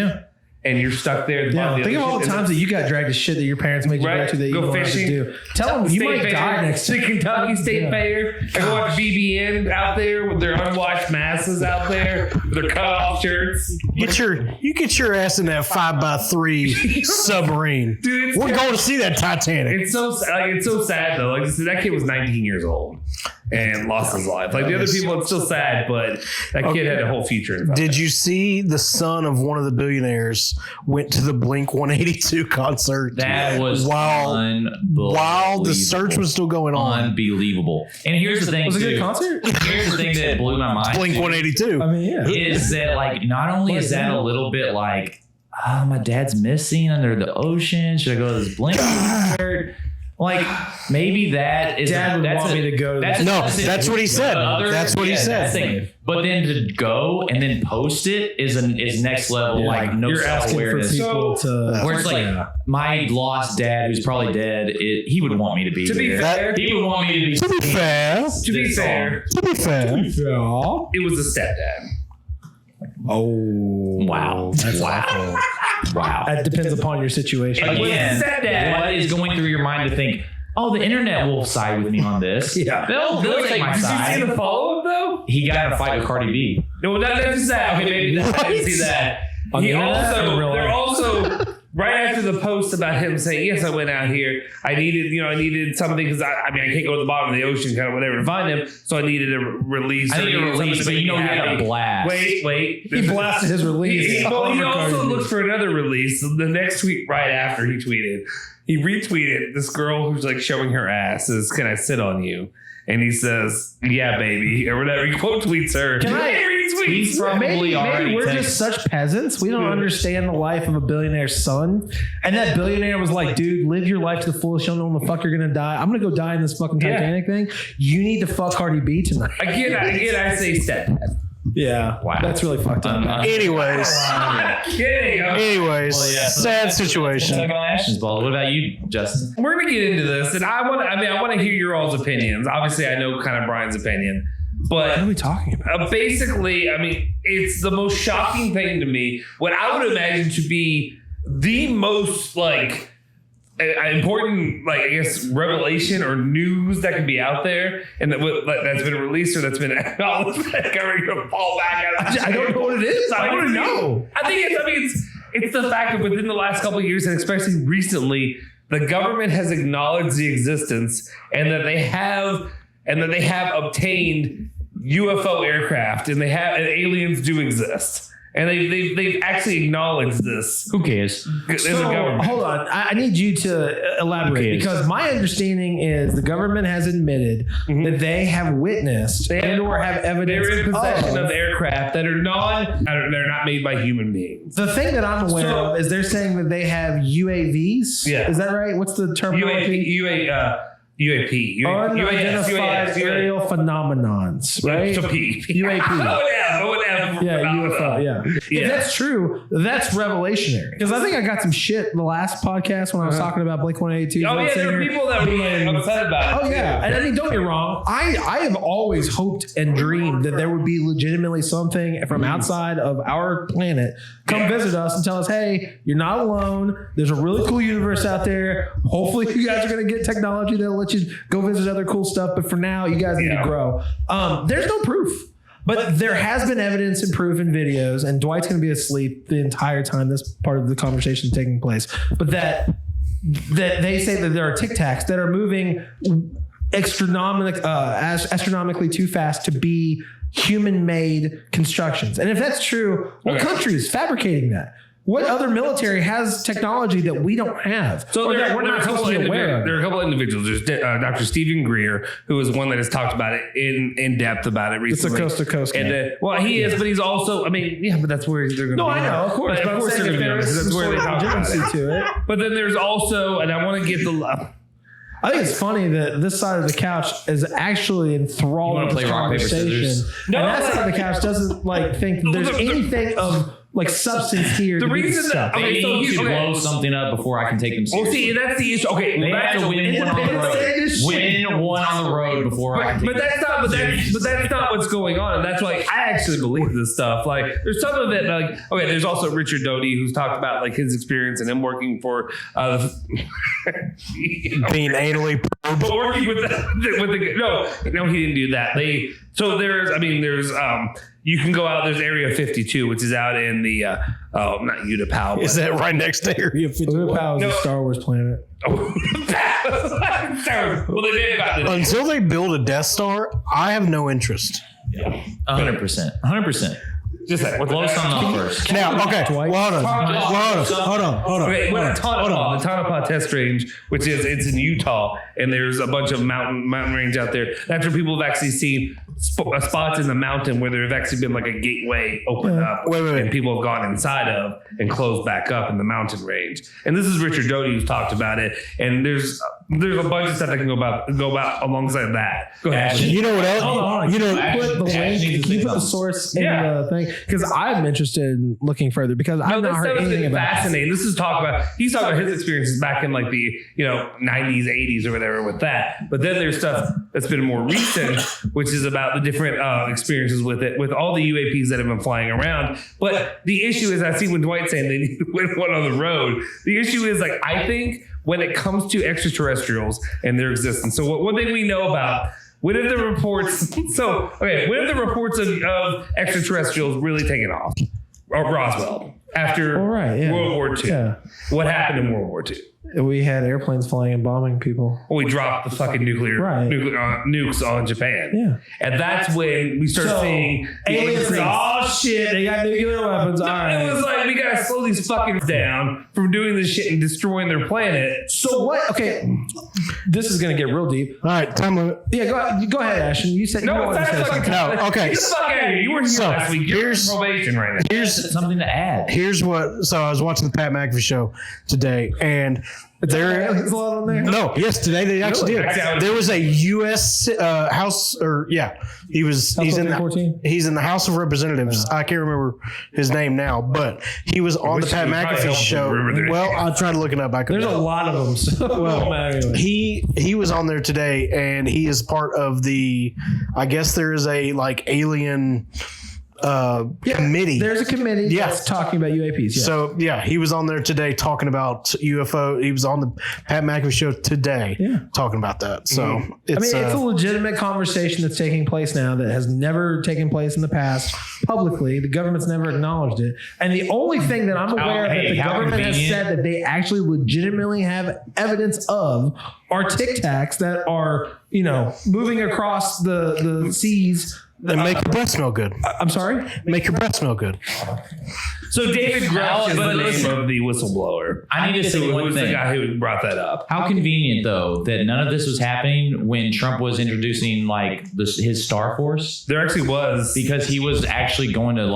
and you're stuck there. Think of all the times that you got dragged to shit that your parents made you go to that you don't fishing. To do. Tell them you might die next to Kentucky State Fair. I go watch BBN out there with their unwashed masses out there, with their cut off shirts. You get your ass in that 5x3 submarine. Dude, we're going to see that Titanic. It's so sad though. Like that kid was 19 years old and lost his life. Like the other people, it's still sad, but that kid had a whole future. Did you see the son of one of the billionaires went to the Blink 182 concert? That was while the search was still going on. Unbelievable. And here's the thing, was it a good concert? Here's the thing that blew my mind. Blink 182. I mean, is that like not only is that a little bit like, my dad's missing under the ocean. Should I go to this Blink concert? Like maybe that is Dad would want me to go to that's That's what he said. That's what he said. But then to go and then post it is next level. Like no You're asking for self-awareness. people to. Where it's like my lost dad, who's probably dead, he would want me to be To be there. fair, He would want me to be. To be fair. to be fair, it was a stepdad. Oh, Wow. That's Wow. awful. Wow. That depends upon your situation. Again, stepdad. what is going through your mind to think, oh, the internet will side with me on this. Yeah. They'll take my Did you see side. the follow-up though? He got in a fight with Cardi B. No, not just that. Okay, maybe that. I didn't see that. On He the internet or in real they're life? also right after the post about him saying, "Yes, I went out here. I needed something because I can't go to the bottom of the ocean, kind of whatever, to find him. So I needed a release. I need a release, but you had a blast. Wait. He blasted his release. He also looked for another release. The next tweet, right after he tweeted, he retweeted this girl who's like showing her ass. Says, "Can I sit on you?" And he says, "Yeah, baby," or whatever. He quote tweets her. Can I- He's probably already Maybe we're texted. just such peasants. We don't understand the life of a billionaire's son. And that billionaire was like, dude, live your life to the fullest. You don't know when the fuck you're going to die. I'm going to go die in this fucking Titanic thing. You need to fuck Cardi B tonight. Again, I say stepdad. Yeah. Wow. That's really fucked up. Anyways. Kidding. Anyways. Sad situation. Second on Ashton's ball. What about you, Justin? We're gonna get into this, and I want to hear your all's opinions. Obviously, I know kind of Brian's opinion, but What are we talking about? basically, it's the most shocking thing to me. What I would imagine to be the most important, I guess, revelation or news that could be out there, and that's been released or that's been acknowledged. I'm gonna fall back at. I don't know what it is. I want to know. I think it's the fact that within the last couple of years, and especially recently, the government has acknowledged the existence and that they have obtained UFO aircraft and aliens do exist. And they've actually acknowledged this. Who cares? As a So, government. hold on. I need you to elaborate Okay. because my understanding is the government has admitted that they have witnessed or have evidence They're in possession of of aircraft that are they're not made by human beings. The thing that I'm aware So- of is they're saying that they have UAVs. Yeah. Is that right? What's the terminology? Unidentified aerial phenomenons, right? UAP. Yeah, UFO. Yeah. Yeah. If that's true, that's revelationary. Because I think I got some shit the last podcast when I was talking about Blink 182. Oh yeah, there are people that were upset about it. Oh yeah, and I mean, don't get me wrong. I have always hoped and dreamed that there would be legitimately something from outside of our planet come visit us and tell us, "Hey, you're not alone. There's a really cool universe out there. Hopefully, you guys are going to get technology that'll let you go visit other cool stuff. But for now, you guys need to grow." There's no proof. But there has been evidence and proof in videos, and Dwight's going to be asleep the entire time this part of the conversation is taking place. But that they say that there are Tic Tacs that are moving astronomically too fast to be human-made constructions. And if that's true, what country is fabricating that? What other military has technology that we don't have? So or there that are we're not a couple supposed to be aware of? there are a couple of individuals. There's Dr. Stephen Greer, who is one that has talked about it in depth about it recently. It's a coast-to-coast guy. And he is, but he's also. but that's where they're going to. No, I know, of course. But But of course I'm they're saying going to be if honest. there is That's some where they sort of talk about legitimacy it. to it. But then there's also, and I want to get the. I think it's funny that this side of the couch is actually enthralled You in wanna this play rock, paper, conversation. scissors? And that side of the couch doesn't think there's anything of substance here. The to be reason that- discussed. okay, They so need he's- to okay. blow something up before I can take them Well, seriously. see, that's the issue. Okay, They back have to to win one on the road. Win one on the road before I can take But that's not. But that's not what's going on. And that's I actually believe this stuff. There's some of it. There's also Richard Doty, who's talked about his experience and him working for Being anally but working with the no, he didn't do that. There's you can go out. There's Area 52, which is out in the not Utapau. Is that right next to Area 51? Utapau is a Star Wars planet. Well, they did got it. Until they build a Death Star, I have no interest. 100%. Just that. Blow something up first. Now, okay, Dwight? well, hold on. Okay, we're at the Tonopah Test Range, which it's in Utah, and there's a bunch of mountain range out there. That's where people have actually seen spots in the mountain where there have actually been a gateway opened up, Wait. and people have gone inside of and closed back up in the mountain range. And this is Richard Doty who's talked about it. And there's there's a bunch of stuff that can go about alongside that. Go ahead. You know what else? Hold on. You know, Put the link. Can you put the source in the thing? Because I'm interested in looking further because I've not heard anything about it. Fascinating. This is he's talking about his experiences back in like the 90s, 80s or whatever with that. But then there's stuff that's been more recent, which is about the different experiences with it, with all the UAPs that have been flying around. But the issue is, I see when Dwight's saying they need to win one on the road. The issue is, like, I think when it comes to extraterrestrials and their existence. So one thing we know about, when did the reports of extraterrestrials really taken off? Or Roswell after World War II. Yeah. What happened in World War II? We had airplanes flying and bombing people. Well, we dropped the fucking nuclear nukes on Japan. Yeah. And that's when we start seeing aliens. Oh shit, they got nuclear weapons. It was like, we gotta slow these fuckers down from doing this shit and destroying their planet. So what? Okay, this is gonna get real deep. All right, time limit. Yeah, go ahead, Ashton. You said no. It's like okay. Get the fuck out of here. You were here last week. You're in probation right now. Here's something to add. Here's what. So I was watching the Pat McAfee show today, and there is a lot on there. No, yes, today they actually did. There was a U.S. House, or he's in the House of Representatives. I can't remember his name now, but he was on the Pat McAfee show. Well, I'll try to look it up. There's a lot of them. So anyway. He was on there today, and he is part of the. I guess there is a alien. Committee. There's a committee that's talking about UAPs. Yeah. So he was on there today talking about UFO. He was on the Pat McAfee show today talking about that. So it's a legitimate conversation that's taking place now that has never taken place in the past publicly. The government's never acknowledged it. And the only thing that I'm aware of that the government has said that they actually legitimately have evidence of are Tic Tacs that are, moving across the seas. And make your breath smell good. I'm sorry? Make your breath smell good. So David Grush is the name of the whistleblower. I need to say one thing. Who's the guy who brought that up? How convenient, though, that none of this was happening when Trump was introducing his Star Force. There actually was. Because he was actually going to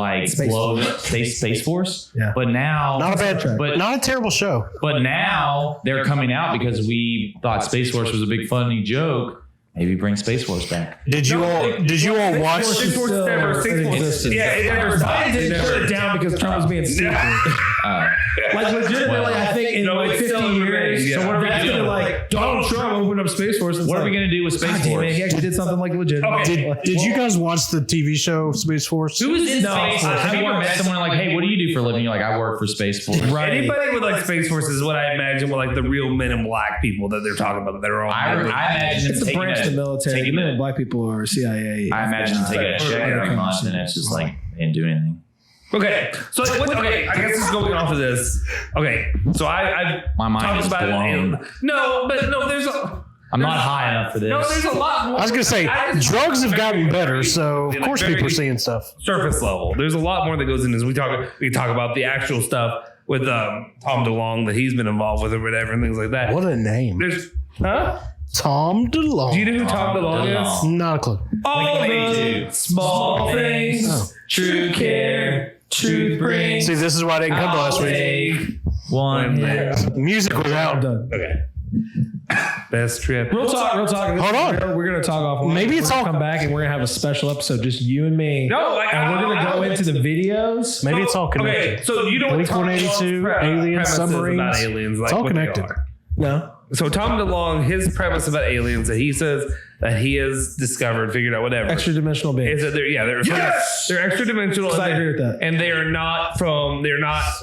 blow Space Force. Yeah. But now... Not a bad track. But not a terrible show. But now they're coming out because we thought Space Force was a big funny joke. Maybe bring Space Force back. Did you all watch? Space Force never existed. Yeah, it never stopped. Biden didn't shut it down because Trump was being stupid. Legitimately, I think in 50 years. Yeah. So what are we going to Donald Trump opened up Space Force. What are we going to do with Space Force? Man, he actually did something legitimate. Okay. Did you guys watch the TV show Space Force? Who is in Space Force? Have you ever met someone hey, what do you do for a living? You're like, I work for Space Force. Right. Anybody with Space Force is what I imagine with the real Men in Black people that they're talking about. That are all. I imagine it's a branch of the military. Men in Black people are CIA. I imagine taking a check every month and it's just they didn't do anything. Okay, so I guess just going off of this. Okay, so my mind is blown. There's I'm not high enough for this. No, there's a lot more. I was gonna say drugs have gotten better, so of course people are seeing stuff. Surface level. There's a lot more that goes into this. We talk about the actual stuff with Tom DeLonge that he's been involved with or whatever and things like that. What a name. Tom DeLonge. Do you know who Tom DeLonge is? Not a clue. All the small things, true care, truth brings. See, this is why I didn't come last week. One. Music was out. Done. Okay. Best trip. Real talk. Hold on. We're gonna talk off. Maybe it's all come back and we're gonna have a special episode, just you and me. No, and we're gonna go into the videos. Maybe it's all connected. Okay, so you don't Blink 182, aliens, submarines. About aliens, it's all connected. No. So Tom DeLonge, his premise about aliens that he says that he has discovered, figured out, whatever. Extra dimensional beings. Is that they're extra dimensional. I agree with that. And they're not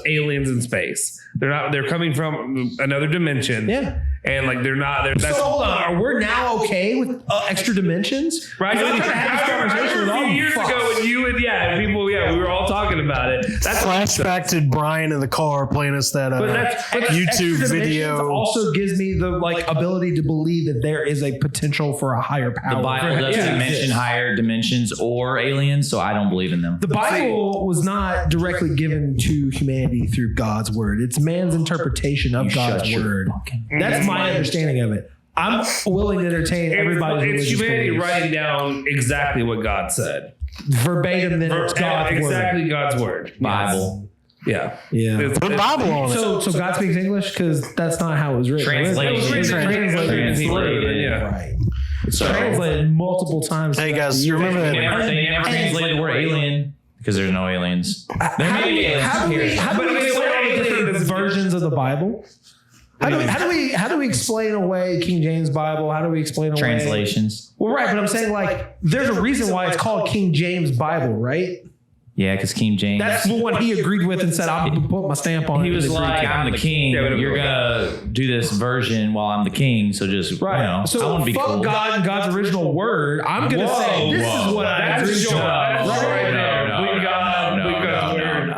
aliens in space. They're coming from another dimension. Yeah. And they're not. So hold on. Are we now okay with extra dimensions? Right. I remember a few years ago when you and people, we were all talking about it. That's flashback to Brian in the car playing us that YouTube video. Also gives me the ability to believe that there is a potential for a higher power. The Bible doesn't mention higher dimensions or aliens, so I don't believe in them. The Bible was not directly given to humanity through God's word. It's man's interpretation of God's word. That's my understanding of it. I'm willing to entertain everybody's religious It's humanity beliefs. writing down exactly what God said. Verbatim, then it's God's word. Exactly God's word. Bible. Yeah. Yeah. Put Bible on it. So God speaks English because that's not how it was written. Translated. Yeah. Right. It's translated multiple times. Hey guys, you remember that? They never translated the word alien because there's no aliens. There may be aliens here. How do we explain different versions of the Bible? How do we explain away King James Bible? How do we explain away Translations? Well, right, but I'm saying like there's a reason why it's called King James Bible, right? Yeah, because King James. That's the one he agreed with and said, "I'll put my stamp on it." He was like, "I'm the king. You're gonna do this version while I'm the king." So just right. I So want to be fuck cool. God and God's original word. I'm gonna say this is what I agree with. No.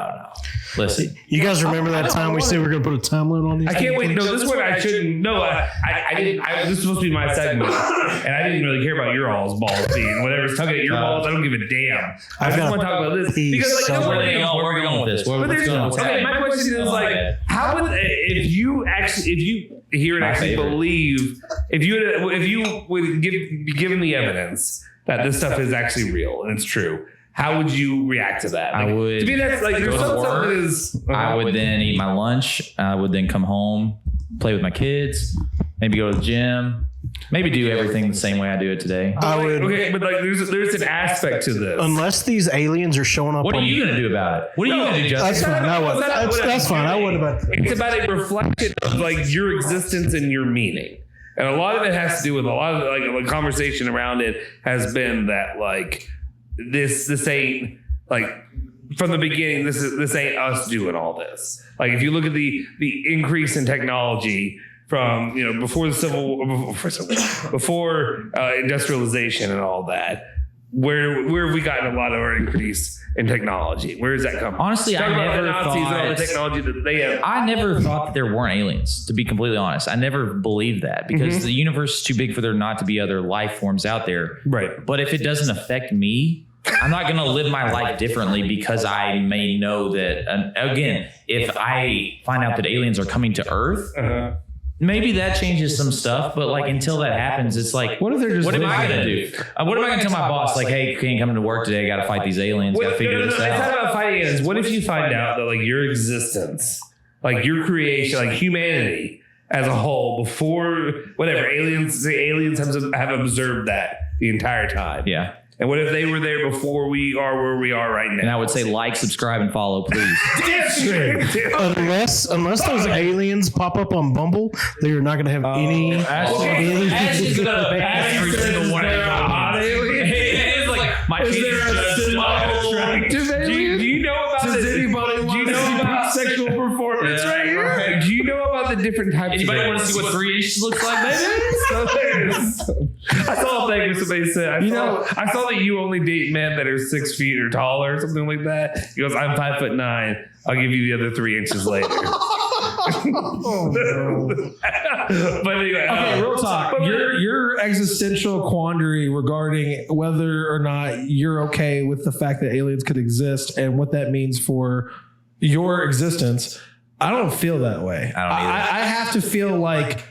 Listen, You guys remember that time we said we are gonna put a time limit on these? I can't wait. No, this one I shouldn't. No, I didn't. This is supposed to be my segment, and I didn't really care about your all's balls being whatever's tugging at your balls. I don't give a damn. I just want to talk about this because like where are we going with this? But there's okay. My question is like, how would if you hear and actually believe if you would be given the evidence that this stuff is actually real and it's true. How would you react to that? Like, I would. To me, that's like there's some stuff that is. I would then eat my lunch. I would then come home, play with my kids, maybe go to the gym, maybe do everything the same way I do it today. I would. Okay, but like there's an aspect to this. Unless these aliens are showing up. What are you going to do about it? What are you going to do, Justin? That's fine. That's fine. I wouldn't about. It's about a reflection of like your existence and your meaning, and a lot of it has to do with a lot of like the conversation around it has been that like. This ain't like from the beginning. This ain't us doing all this. Like if you look at the increase in technology from before industrialization and all that, where have we gotten a lot of our increase in technology? Where does that come from? Honestly, I never thought and all the technology that they have. I never thought that there weren't aliens. To be completely honest, I never believed that because the universe is too big for there not to be other life forms out there. Right. But if it doesn't affect me, I'm not going to live my life differently because I may know that. Again, if I find out that aliens are coming to Earth. Maybe that changes some stuff, but like until that happens, it's like, what am I going to do? What am I going to tell my boss? Like, hey, you can't come to work today. I got to fight these aliens. Got to figure this out. It's not about fighting aliens. What if you find out that like your existence, like your creation, like humanity as a whole, before whatever aliens have observed that the entire time? Yeah. And what if they were there before we are where we are right now? And I would say like, subscribe, and follow, please. Unless those aliens pop up on Bumble, they are not going to have any. Ashton's going to pass every single one of them. It's like, my Is there a attractive alien? Do you know about Does this? anybody want to see about sexual performance right here? Right. Do you know about the different types Anybody of want to see what 3 inches looks like, baby? I saw a thing where somebody said, I saw that you only date men that are 6 feet or taller or something like that. He goes, I'm 5'9". I'll give you the other 3 inches later. Oh, no. But anyway, Okay, real talk. Your existential quandary regarding whether or not you're okay with the fact that aliens could exist and what that means for your existence. I don't feel that way. I don't either. I have to feel like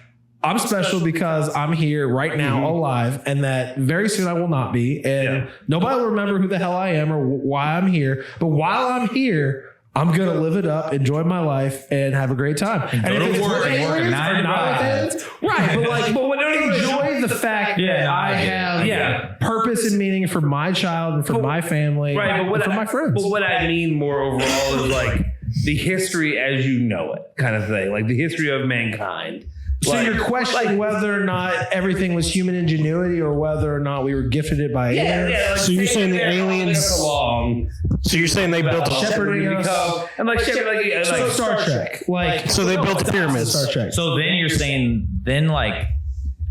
I'm special because I'm here right now alive, and that very soon I will not be, and nobody will remember who the hell I am or why I'm here. But while I'm here, I'm gonna live it up, enjoy my life, and have a great time. And go to work and work a 9 to 5. Right? But enjoy the fact that I have purpose and meaning for my child and for my family, right? But for my friends. But what I mean more overall is like the history as you know it, kind of thing, like the history of mankind. So you're questioning whether or not everything was human ingenuity or whether or not we were gifted it by aliens. Like So you're saying the aliens along, So you're saying they built shepherding us, and like Star Trek, so they built the pyramids. Star Trek. So then you're saying, like,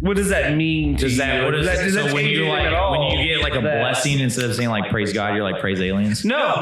what does that mean? does that, what is that? So when you when you get like a blessing, instead of saying like praise God, you're like praise aliens? No. I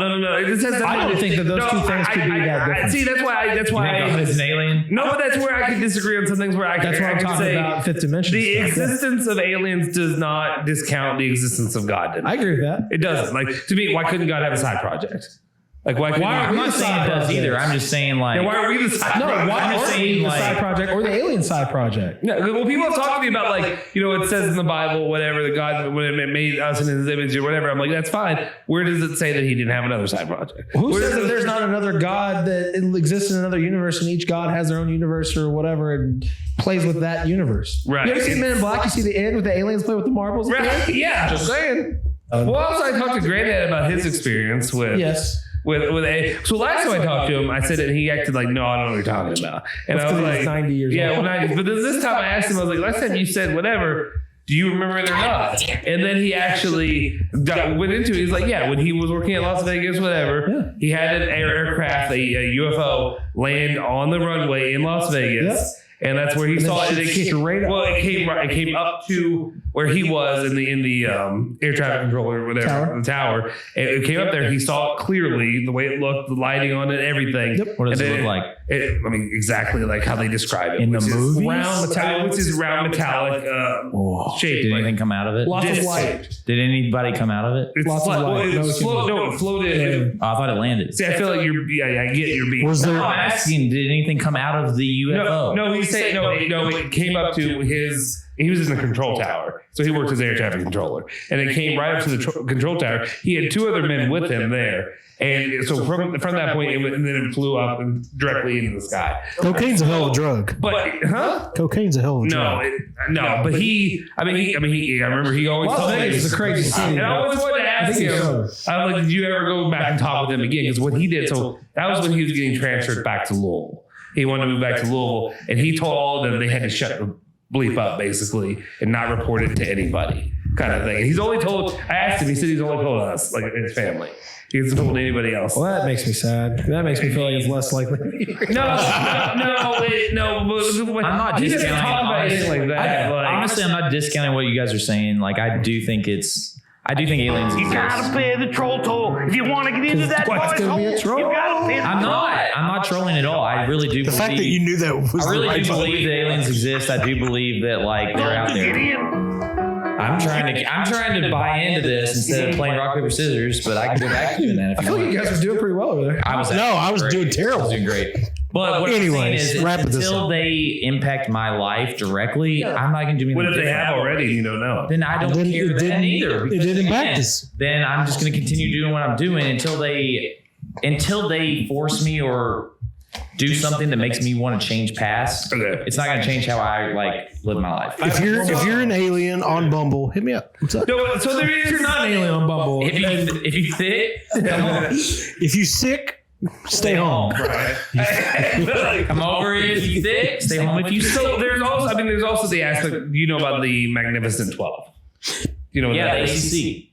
don't think that those two things could be that different. See, that's why You think God is an alien? No, but that's where I could disagree on some things. Where That's why I'm talking about fifth dimension. The stuff. existence of aliens does not discount the existence of God. I agree with that. It doesn't. Like to me, why couldn't God have a side project? Like, why I'm not saying it does either. I'm just saying, like, why are we the side? No, why I'm just aren't saying, we the like- side project or the alien side project? No, well, people have talked to me about, like, you know, it says in the Bible, whatever, that God when it made us in His image or whatever. I'm like, that's fine. Where does it say that He didn't have another side project? Who Where says does that it- there's not another God that exists in another universe and each God has their own universe or whatever and plays with that universe? Right. You ever see Men in Black? You see the end with the aliens play with the marbles? at the end? Right? Yeah, just saying. Well, also I talked to Granddad about his experience with. Yes. With a so last time I talked to him, I said it, and he acted like, no, I don't know what you're talking about. And That's I was 'cause like, he's 90 years yeah, old. well, 90. But then this time I asked him, I was like, last time you said whatever, do you remember it or not? And then he actually went into it. He's like, yeah, when he was working at Las Vegas, whatever, he had an aircraft, a UFO, land on the runway in Las Vegas. And that's where he saw it. It came up to where he was in the air traffic control or whatever, the tower. And it came up there. He saw it clearly, the way it looked, the lighting on it, everything. Yep. What does it look like? I mean, exactly like how they describe it In the movies? which is round metallic shape. Did like- anything come out of it? Lots of Disc light. shaped. Did anybody come out of it? It's Lots of flat- light. well, it's No, it floated. Oh, I thought it landed. See, I feel like I get your beat. Was there? I'm asking, did anything come out of the UFO? No, he said no. It came up to his. He was in the control tower, so he worked as air traffic controller, and it came right up to the control tower. He had two other men with him there, and so from that point, and then it flew up and directly into the sky. Cocaine's a hell of a drug. But Cocaine's a hell of a no, drug. but he. I remember he always Las told Vegas me. is a crazy city. And I always wanted to ask think him, so. I was like, did you ever go back and talk with him again? Because what he did, so that was when he was getting transferred back to Louisville. He wanted to move back to Louisville, and he told all of them they had to shut the bleep up, basically, and not report it to anybody, kind of thing. And he's only told, I asked him, he said he's only told us, like his family. He hasn't told anybody else. Well, that makes me sad. That makes me feel like it's less likely. No. I'm not he doesn't discounting. talk about anything like that. Like, Honestly, I'm not discounting what you guys are saying. Like, I do think aliens You gotta exist. pay the troll toll if you want to get into that Why, it's boy's gonna be a hole. troll? You gotta pay the I'm not trolling at all. I really do The fact that you knew that was I really the right do believe that aliens exist. I do believe that, like, they're out Get there. in. I'm trying to buy into this instead of playing rock paper scissors, but I can go back to doing that if I you feel like want. you guys are doing pretty well over there. I was great. Doing terrible. I was doing great. But what Anyways, I'm saying is, wrap this until up. they impact my life directly, I'm not going to do anything. what if they different. have already and you don't know? Then I don't Then care it then didn't- either. it because didn't again, impact us. Then I'm just going to continue doing what I'm doing until they force me or do something that makes me want to change past. Okay. It's not going to change how I live my life. If you're an alien on Bumble, hit me up. What's up? No, so there is. You're not an alien on Bumble. If you fit, come on. If you sick, stay home. Come over if you thick. Stay home if you So sick. there's also the aspect. You know about the Magnificent 12. You know what Yeah, that the is? ACC.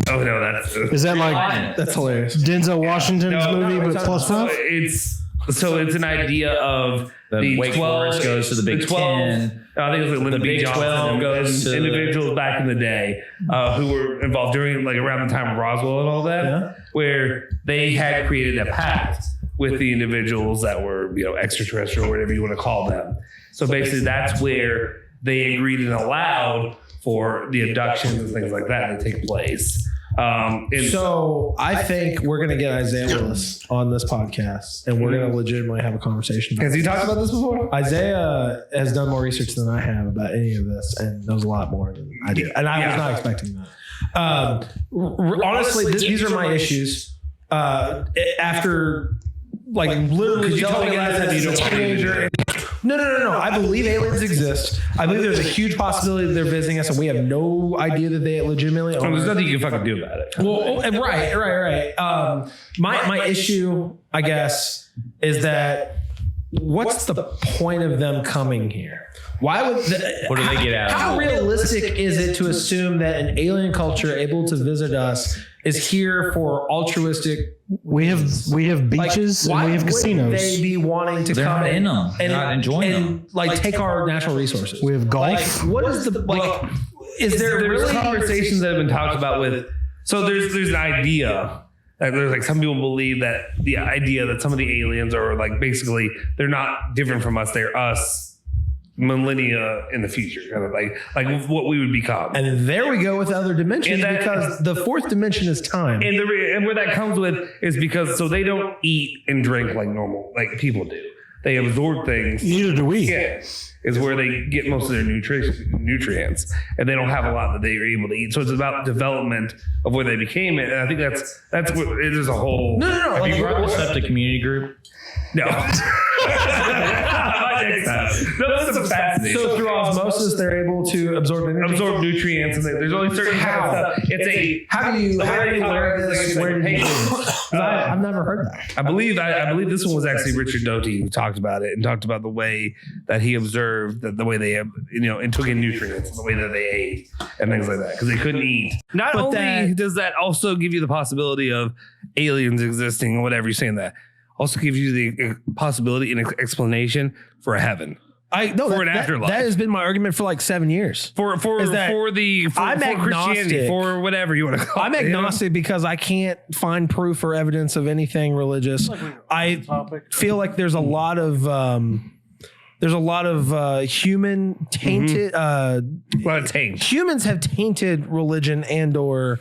Oh no, that's Is that like That's hilarious. Denzel Washington's movie, but plus so five? it's an idea of The Wake 12 Forest goes to the Big Ten. I think it was like Lyndon The B. Big Johnson 12 goes to individuals back in the day who were involved during like around the time of Roswell and all that, where they had created a pact with the individuals that were extraterrestrial or whatever you want to call them. So basically, that's where they agreed and allowed for the abductions and things like that to take place. So I think we're going to get Isaiah Willis on this podcast, and we're going to legitimately have a conversation about has he talked about this before? Isaiah has done more research than I have about any of this and knows a lot more than I do. And I was not expecting that. Honestly, these are my issues. After literally telling me last time you don't teenager. No. I believe aliens exist. I believe there's a huge possibility that they're visiting us, and we have no idea that they legitimately are. There's nothing you can fucking do about it. Well, right. My issue, I guess, is that what's the point of them coming here? Why would What do they get out of it? How realistic is it to assume that an alien culture able to visit us is here for altruistic? We have beaches and why we have would casinos. they be wanting to They're come not in them. and They're not enjoying and them. take our natural resources? We have golf. What is the Is there There's really conversations that have been talked about with. So there's an idea. There's like some people believe that the idea that some of the aliens are like basically they're not different from us. They're us millennia in the future, kind of like what we would become. And there we go with other dimensions, And that- because the fourth dimension is time. And and where that comes with is because so they don't eat and drink like normal like people do. They absorb things. Neither do we. Yeah, is where they get most of their nutrients, and they don't have a lot that they are able to eat. So it's about development of where they became it, and I think that's what it is a whole. No. Have Like, you brought this up to community group? No. Next time. That's some fascinating. so through osmosis, they're able to absorb energy. Absorb nutrients, and there's only certain How? stuff. It's a How do you learn this? Where did you? I've never heard that. I believe this one was actually Richard Doty who talked about it and talked about the way that he observed the way they and took in nutrients, the way that they ate and things like that because they couldn't eat. Not But only does that also give you the possibility of aliens existing or whatever you're saying, that also gives you the possibility and explanation for a heaven. For an afterlife. That has been my argument for like 7 years. For I'm Christianity, agnostic. for whatever you want to call it. I'm agnostic because I can't find proof or evidence of anything religious. I feel like there's a lot of human tainted. A lot of taint. Humans have tainted religion and or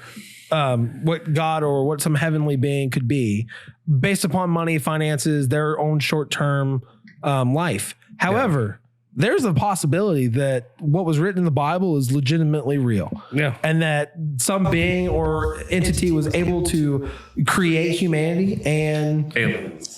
what God or what some heavenly being could be based upon money, finances, their own short-term life. However, there's a possibility that what was written in the Bible is legitimately real. Yeah. And that some being or entity was able to create humanity and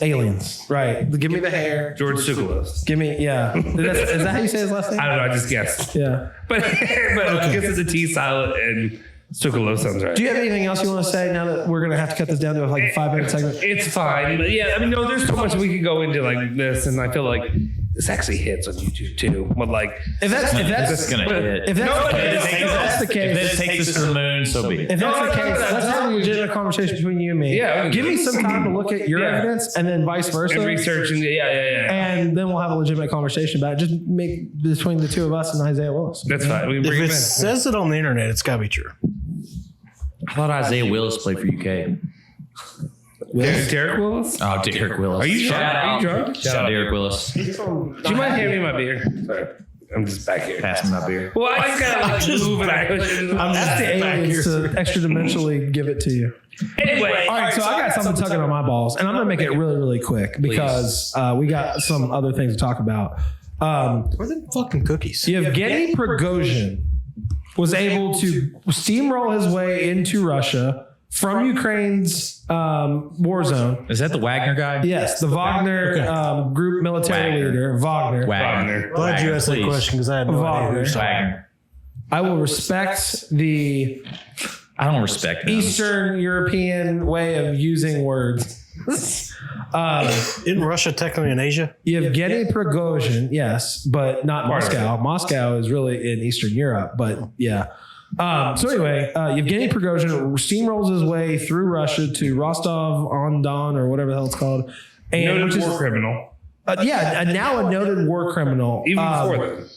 aliens. Right. Give me the hair. George Tsoukalos. Give me, yeah. Is that how you say his last name? I don't know. I just guessed. Yeah. But I guess it's a T silent and Tsoukalos sounds right. Do you have anything else you want to say now that we're going to have to cut this down to like a 5-minute segment? It's fine. But yeah, I mean, no, there's so much we could go into like this, and I feel like this actually hits on YouTube too. But like, If that's gonna hit. if that's the case, If it takes us to the moon, so be it. if that's the case, let's have a legitimate conversation between you and me. Yeah, Give me some time to look at your evidence and then vice versa. and research and yeah. And then we'll have a legitimate conversation about it. Just make between the two of us and Isaiah Willis. That's fine. We can If bring it him in. says it on the internet, it's got to be true. I thought Isaiah Willis played for UK. Derek Willis? Oh, Derek Willis. Are you drunk? Shout Are you out. drunk? Shout out Derek Willis. Do you mind handing me my beer? Sorry. I'm just back here. Pass me my beer. Well, I just gotta like move it. I'm That's the aliens to extra dimensionally give it to you. Anyway, All right, so I got something tugging on my balls, and I'm going to make it really, really quick because we got some other things to talk about. Where are the fucking cookies? Yevgeny Prigozhin was able to steamroll his way into Russia from Ukraine's war zone. Is that the Wagner guy? Yes, the Wagner group military Wagner. leader, Wagner. Wagner. Glad you asked that Please. question because I had no idea. who you're talking Wagner. I will respect the I don't respect him. Eastern European way of using words. Isn't Russia technically in Asia? Yevgeny Prigozhin, yes, but not Moscow. Moscow is really in Eastern Europe, but yeah. So anyway, Yevgeny Prigozhin steamrolls his way through Russia to Rostov-on-Don or whatever the hell it's called. And noted which is, war criminal. now a noted war criminal. Even before that.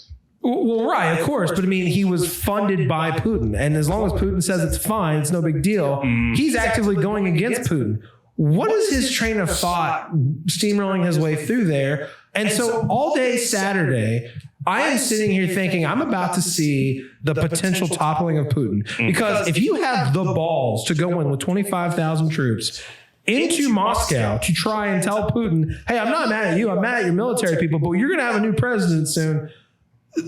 Well, right, of course. But I mean, he was funded by Putin. And as long as Putin says it's fine, it's no big deal. He's actively going against Putin. What is his train of thought steamrolling his way through there? And so all day Saturday, I am sitting here thinking I'm about to see the potential toppling of Putin. Because if you have the balls to go in with 25,000 troops into Moscow to try and tell Putin, hey, I'm not mad at you, I'm mad at your military people, but you're going to have a new president soon.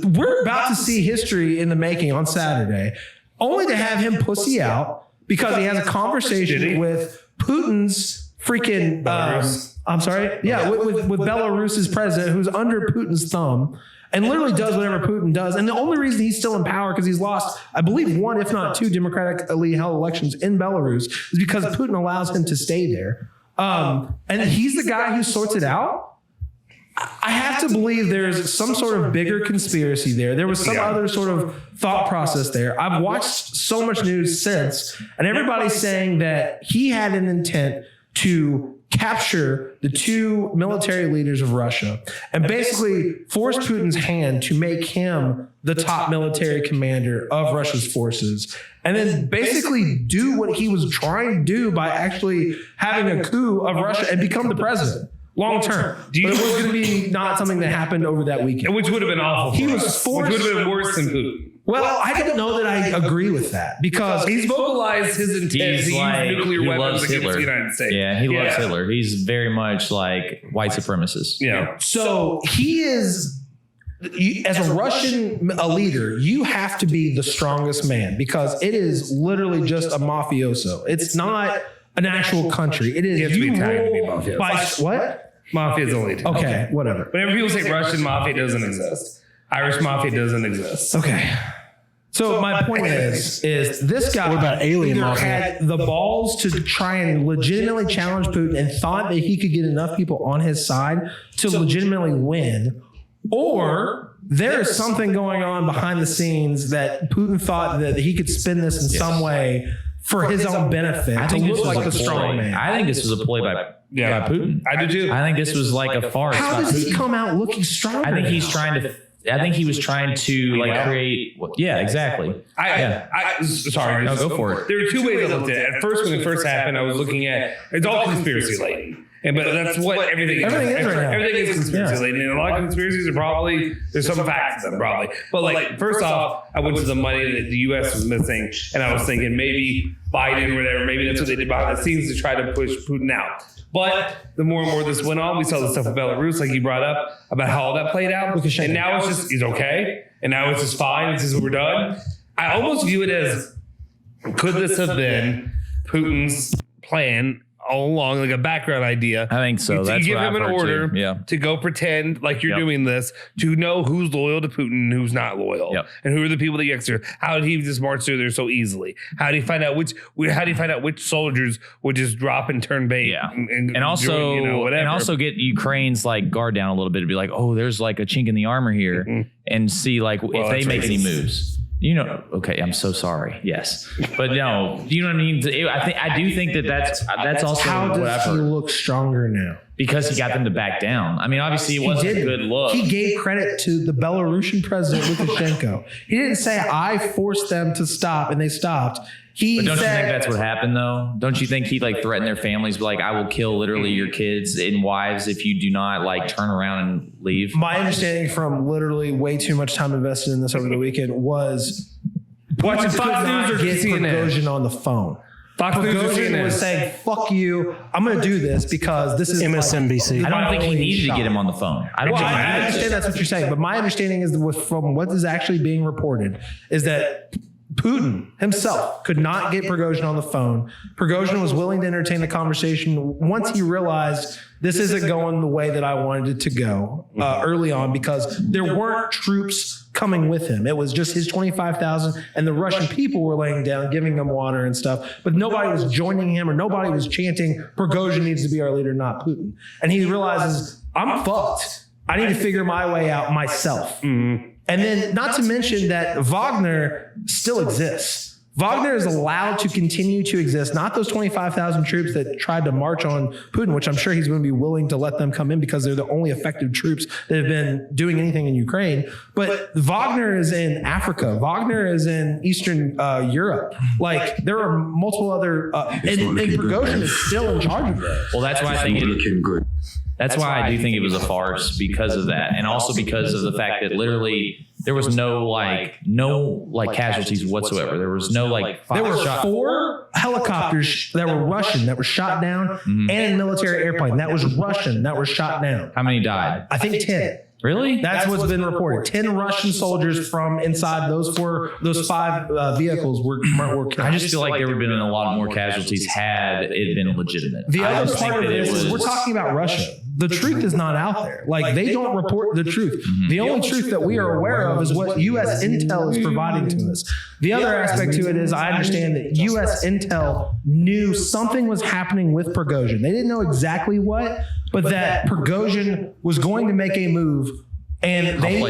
We're about to see history in the making on Saturday, only to have him pussy out because he has a conversation with Putin's freaking, I'm sorry. Yeah, with Belarus's president who's under Putin's thumb and literally does whatever Putin does. And the only reason he's still in power because he's lost, I believe, 1, if not 2 democratically held elections in Belarus is because Putin allows him to stay there. And he's the guy who sorts it out. I have to believe there's some sort of bigger conspiracy there. There was some other sort of thought process there. I've watched so much news since, and everybody's saying that he had an intent to capture the 2 military leaders of Russia and basically force Putin's hand to make him the top military commander of Russia's forces. And then basically do what he was trying to do by actually having a coup of Russia and become the president. long term. But it was going to be not something that happened over that weekend. Which would have been awful. He was which forced. would have been worse than Putin. Well, I don't know that I agree with that because He's vocalized his intent to use nuclear he weapons loves against Hitler. the United States. Yeah, he loves Hitler. He's very much like white supremacist. Yeah. so he is. As a Russian leader, you have to be the strongest man because it is literally just a mafioso. It's not an actual country. It is. You have to be Italian to be rule mafioso. by what? Mafia is only Italian. Okay, whatever. Whenever people say Russian mafia doesn't exist, Irish mafia doesn't exist. Okay. So my point is this guy What about alien either mafia? had the balls to try and legitimately challenge Putin and thought that he could get enough people on his side to legitimately win, or there is something going on behind the scenes that Putin thought that he could spin this in some way for his own benefit to look like the strong man. I think this was a ploy by Putin. I do too. I think this was like a farce. How by does he Putin. come out looking stronger? I think he's now? trying to. I think he was trying to like create. Yeah, exactly. Sorry. No, go for it. There were two ways I looked at it. At first, when it first happened, I was looking at it's all conspiracy laden. But that's what everything is. Everything is right now. Everything is conspiracy laden. And a lot of conspiracies are probably, there's some facts to them probably. But like, first off, I went to the money that the U.S. was missing. And I was thinking maybe Biden or whatever, maybe that's what they did behind the scenes to try to push Putin out. But the more and more this went on, we saw the stuff with Belarus, like you brought up, about how all that played out. And now it's just, he's okay. And now it's just fine. It's just, we're done. I almost view it as, could this have been Putin's plan all along, like a background idea? I think so. You That's give what him I've an heard order too. Yeah. to go pretend like you're Yep. doing this, to know who's loyal to Putin and who's not loyal, Yep. and who are the people that you extra. How did he just march through there so easily? How did he find out which soldiers would just drop and turn bait? Yeah. and also, join, whatever. and also get Ukraine's like guard down a little bit to be like, oh, there's like a chink in the armor here, and see like if they that's make any racist. moves. Okay, I'm so sorry. Yes, but no, you know what I mean. I do think that's also How what I've does he heard look stronger now? because he got them to back down. I mean, obviously it wasn't a good look. He gave credit to the Belarusian president Lukashenko. He didn't say I forced them to stop and they stopped. He But don't you said, think that's what happened though? Don't you think he like threatened their families, like I will kill literally your kids and wives if you do not like turn around and leave? my understanding from literally way too much time invested in this over the weekend was watching could Fox not News or get CNN. Prigozhin on the phone. Fox News or Prigozhin CNN. was saying, fuck you, I'm going to do this because this is MSNBC. like, I don't think he my only needed to shot. get him on the phone. I don't Well, think he I needed to. understand that's what you're saying, but my understanding is that from what is actually being reported is that Putin himself could not get Prigozhin on the phone. Prigozhin was willing to entertain the conversation once he realized this isn't going the way that I wanted it to go early on because there weren't troops coming with him. It was just his 25,000 and the Russian people were laying down, giving him water and stuff, but nobody was joining him or nobody was chanting, Prigozhin needs to be our leader, not Putin. And he realizes, I'm fucked. I need to figure my way out myself. Mm-hmm. And then not to mention that Wagner still exists. Wagner is allowed to continue to exist, not those 25,000 troops that tried to march on Putin, which I'm sure he's going to be willing to let them come in because they're the only effective troops that have been doing anything in Ukraine. But Wagner is in Africa. Wagner is in Eastern Europe. Like there are multiple other, and Prigozhin is still in charge of it. Well, that's why I think that's why I do think it was a farce because of that, and also because of the fact that literally there was no casualties whatsoever. There was no There were 4 helicopters that were Russian that were shot down, and a military airplane that was Russian that were shot down. How many died? I think 10. Really? That's what's been reported. 10 Russian soldiers from inside those 5 vehicles were killed. I just feel like there would have been a lot more casualties had it been legitimate. The I other just think part of that it this is we're talking about Russia. The truth is not out there. Like they don't report the truth. The only truth that we are aware of is what U.S. intel is providing to us. The other aspect to it is I understand that U.S. intel knew something was happening with Prigozhin. They didn't know exactly what, but that Prigozhin was going to make a move, and they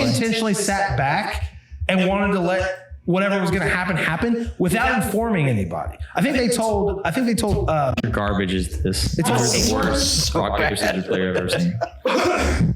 intentionally sat back and wanted to let whatever was going to happen without informing anybody. I think they told Your garbage is this. It's the worst rock paper scissors player I've ever seen.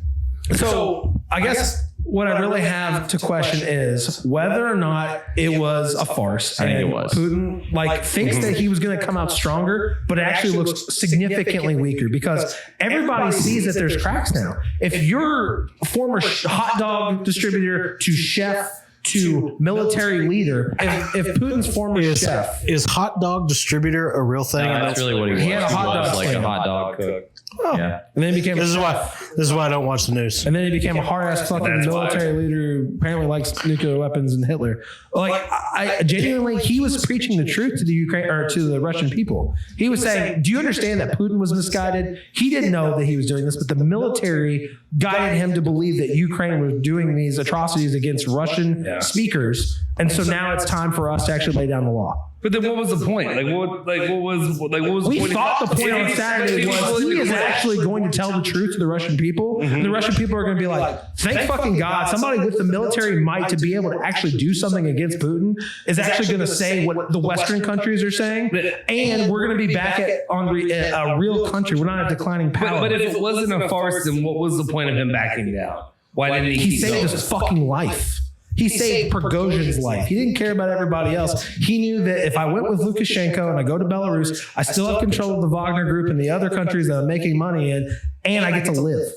So I guess what I really have to question is whether or not it was a farce. I think and it was. Putin thinks that he was going to come out stronger, but it actually looks significantly weaker because everybody sees that there's cracks now. If you're a former hot dog distributor to chef to military leader, if Putin's former chef is hot dog distributor a real thing? No, that's really what he was. He had a hot dog like stand. a hot dog cook. Yeah. and then he became This is why I don't watch the news. And then he became a hard ass fucking military leader who apparently likes nuclear weapons and Hitler. Like, I genuinely, he was preaching the truth to the Ukraine or to the Russian people. He was saying, do you understand that Putin was misguided? He didn't know that he was doing this, but the military guided him to believe that Ukraine was doing these atrocities against Russian speakers. And so now it's time for us to actually lay down the law. But then what was the point? What was We the point? thought the point on Saturday was he is actually going to tell the truth to the Russian people. The Russian people are going to be like, thank fucking God, somebody with the military might to be able to actually do something against Putin is actually going to say what the Western countries are saying. And we're going to be back on a real country. We're not a declining power. But if it wasn't a farce, then what was the point of him backing down? Why didn't he keep saved going? his fucking life. He saved Prigozhin's life. He didn't care about everybody else. He knew that if I went with Lukashenko and I go to Belarus, I still have control of the Wagner Group and the other countries that I'm making money in, and I get to live.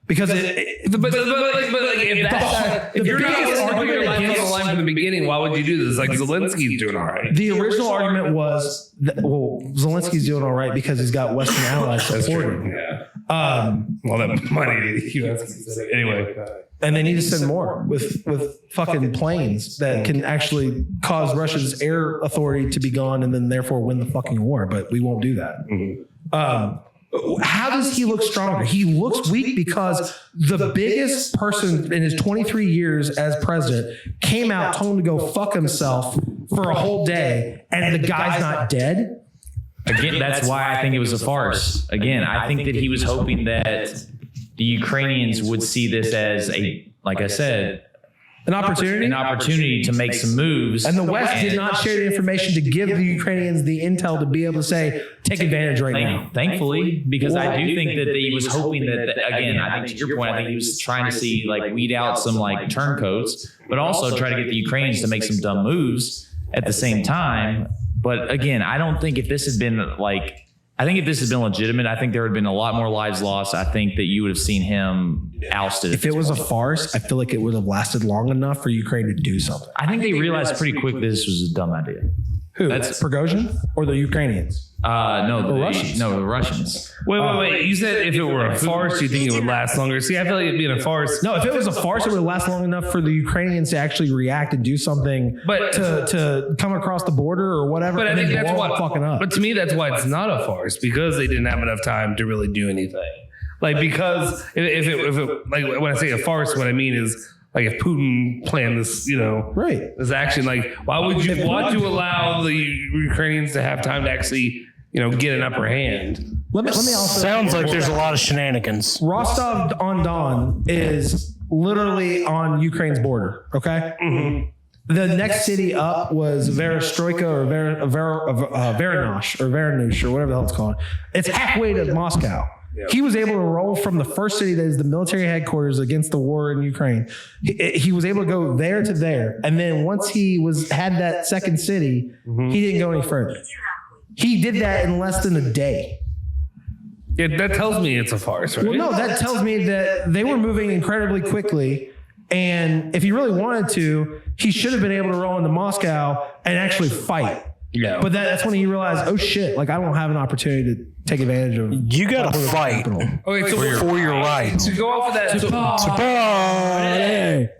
Because if you're not arguing your life on the line from the beginning, why would you do this? Like Zelensky's doing all right. the original argument was that, Zelensky's doing all right because he's got Western allies supporting him. Yeah. Well, that money the U.S. Anyway. And they need to send more with fucking planes that can actually cause Russia's air authority to be gone and then therefore win the fucking war. But we won't do that. How does he look stronger? He looks weak because the biggest person in his 23 years as president came out, told him to go fuck himself for a whole day, and the guy's not dead. Again, that's why I think it was a farce. Again, I think that he was hoping that the Ukrainians would see this as like I said, An opportunity to make some moves. And the West did not share the information to give the Ukrainians the intel to be able to say, take advantage right now. Thankfully, because I do think that he was hoping that, again, I think to your point, I think he was trying to see, weed out some, turncoats, but also try to get the Ukrainians to make some dumb moves at the same time. But again, I don't think if this had been I think if this had been legitimate, I think there would have been a lot more lives lost. I think that you would have seen him ousted. If it was a farce, I feel like it would have lasted long enough for Ukraine to do something. I think they realized pretty quick this was a dumb idea. Who? That's Prigozhin or the Ukrainians? No, the Russians. No, the Russians. Wait. You said if it were a farce, you think it would last longer. See, I feel like it'd be a farce. No, if it was a farce, it would last long enough for the Ukrainians to actually react and do something to come across the border or whatever. But I think that's why. Fucking up. But to me, that's why it's not a farce, because they didn't have enough time to really do anything. Because if it when I say a farce, what I mean is, if Putin planned this, this action, why would you want to allow the Ukrainians to have time to actually, get an upper hand? Let me also Sounds like there's a lot of shenanigans. Rostov on Don is literally on Ukraine's border. Okay. Mm-hmm. The next city up was Verestroika or Veranosh or Veranush or whatever the hell it's called. It's halfway to Moscow. He was able to roll from the first city that is the military headquarters against the war in Ukraine. He was able to go there to there. And then once he had that second city, he didn't go any further. He did that in less than a day. Yeah, that tells me it's a farce, right? Well, no, that tells me that they were moving incredibly quickly. And if he really wanted to, he should have been able to roll into Moscow and actually fight. Yeah. But that's when he realized, oh shit, I don't have an opportunity to take advantage of. You got to fight Okay, so for your rights. To go off of that,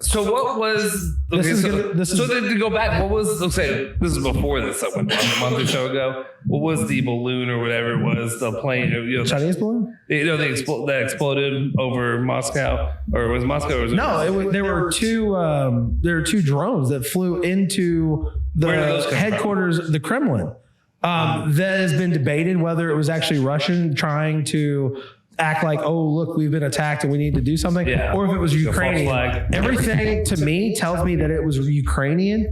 so what was? Okay, to go back, what was? Let's say this is before this. A month or so ago. What was the balloon or whatever it was? The plane, Chinese balloon? That exploded over Moscow, or was Moscow? Or was no, there were two drones that flew into the headquarters, the Kremlin. That has been debated whether it was actually Russian trying to act like, oh, look, we've been attacked and we need to do something, or if it was Ukrainian. Everything to me tells me that it was Ukrainian,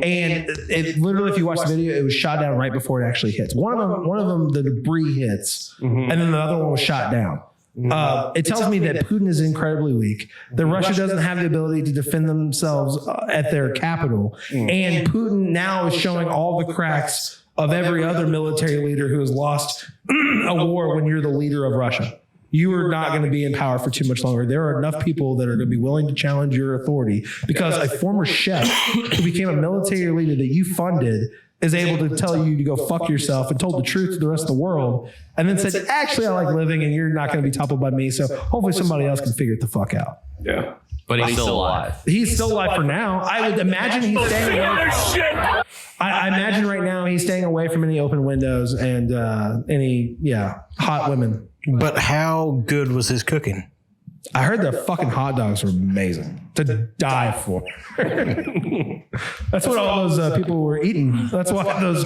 and it literally, if you watch the video, it was shot down right before it actually hits. One of them, the debris hits, and then the other one was shot down. It tells me that Putin is incredibly weak, that Russia doesn't have the ability to defend themselves at their capital. And Putin now is showing all the cracks of every other military leader who has lost a war when you're the leader of Russia. You are not going to be in power for too much longer. There are enough people that are going to be willing to challenge your authority because a former chef who became a military leader that you funded is able to tell you to go fuck yourself and told the truth to the rest of the world and then said, actually, I like living and you're not going to be toppled by me. So hopefully somebody else can figure it the fuck out. Yeah. But he's still alive. He's still alive for now. I would imagine he's staying away. I imagine right now he's staying away from any open windows and any hot women. But how good was his cooking? I heard their fucking hot dogs were amazing to die for. That's what all those people were eating. That's why those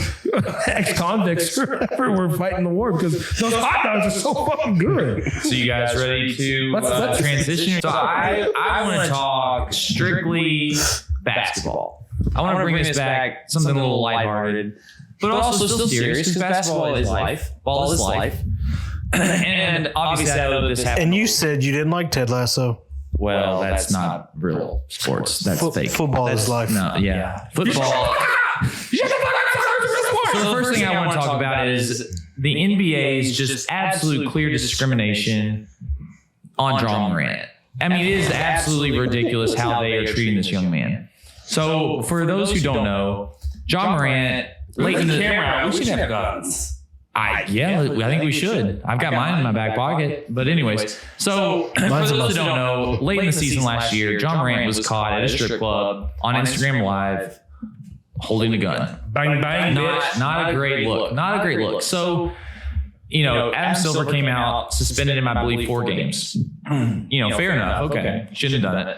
ex-convicts were fighting the war, because those hot dogs are so fucking good. So you guys ready to transition? So I want to talk strictly basketball. I want to bring this back, something a little lighthearted, but also still serious, because basketball is life. Ball is life. And obviously I know this happened. And you said you didn't like Ted Lasso. Well, that's not real sports. That's fake. Football is life. No, yeah. Football. So the first thing I want to talk about is the NBA's just absolute clear discrimination on John Morant. I mean, it is absolutely ridiculous how they are treating this young man. So for those who don't know, John Morant, late in the camera, we should have guns. I think we should. I've got mine in my back pocket. But anyways, so for those who don't know, late in the season last year, John Morant was caught at a strip club on Instagram Live holding a gun. Bang, bang. Not a great look. Not a great look. So, Adam Silver came out, suspended him, I believe, 4 games. Fair enough. Okay. Shouldn't have done it.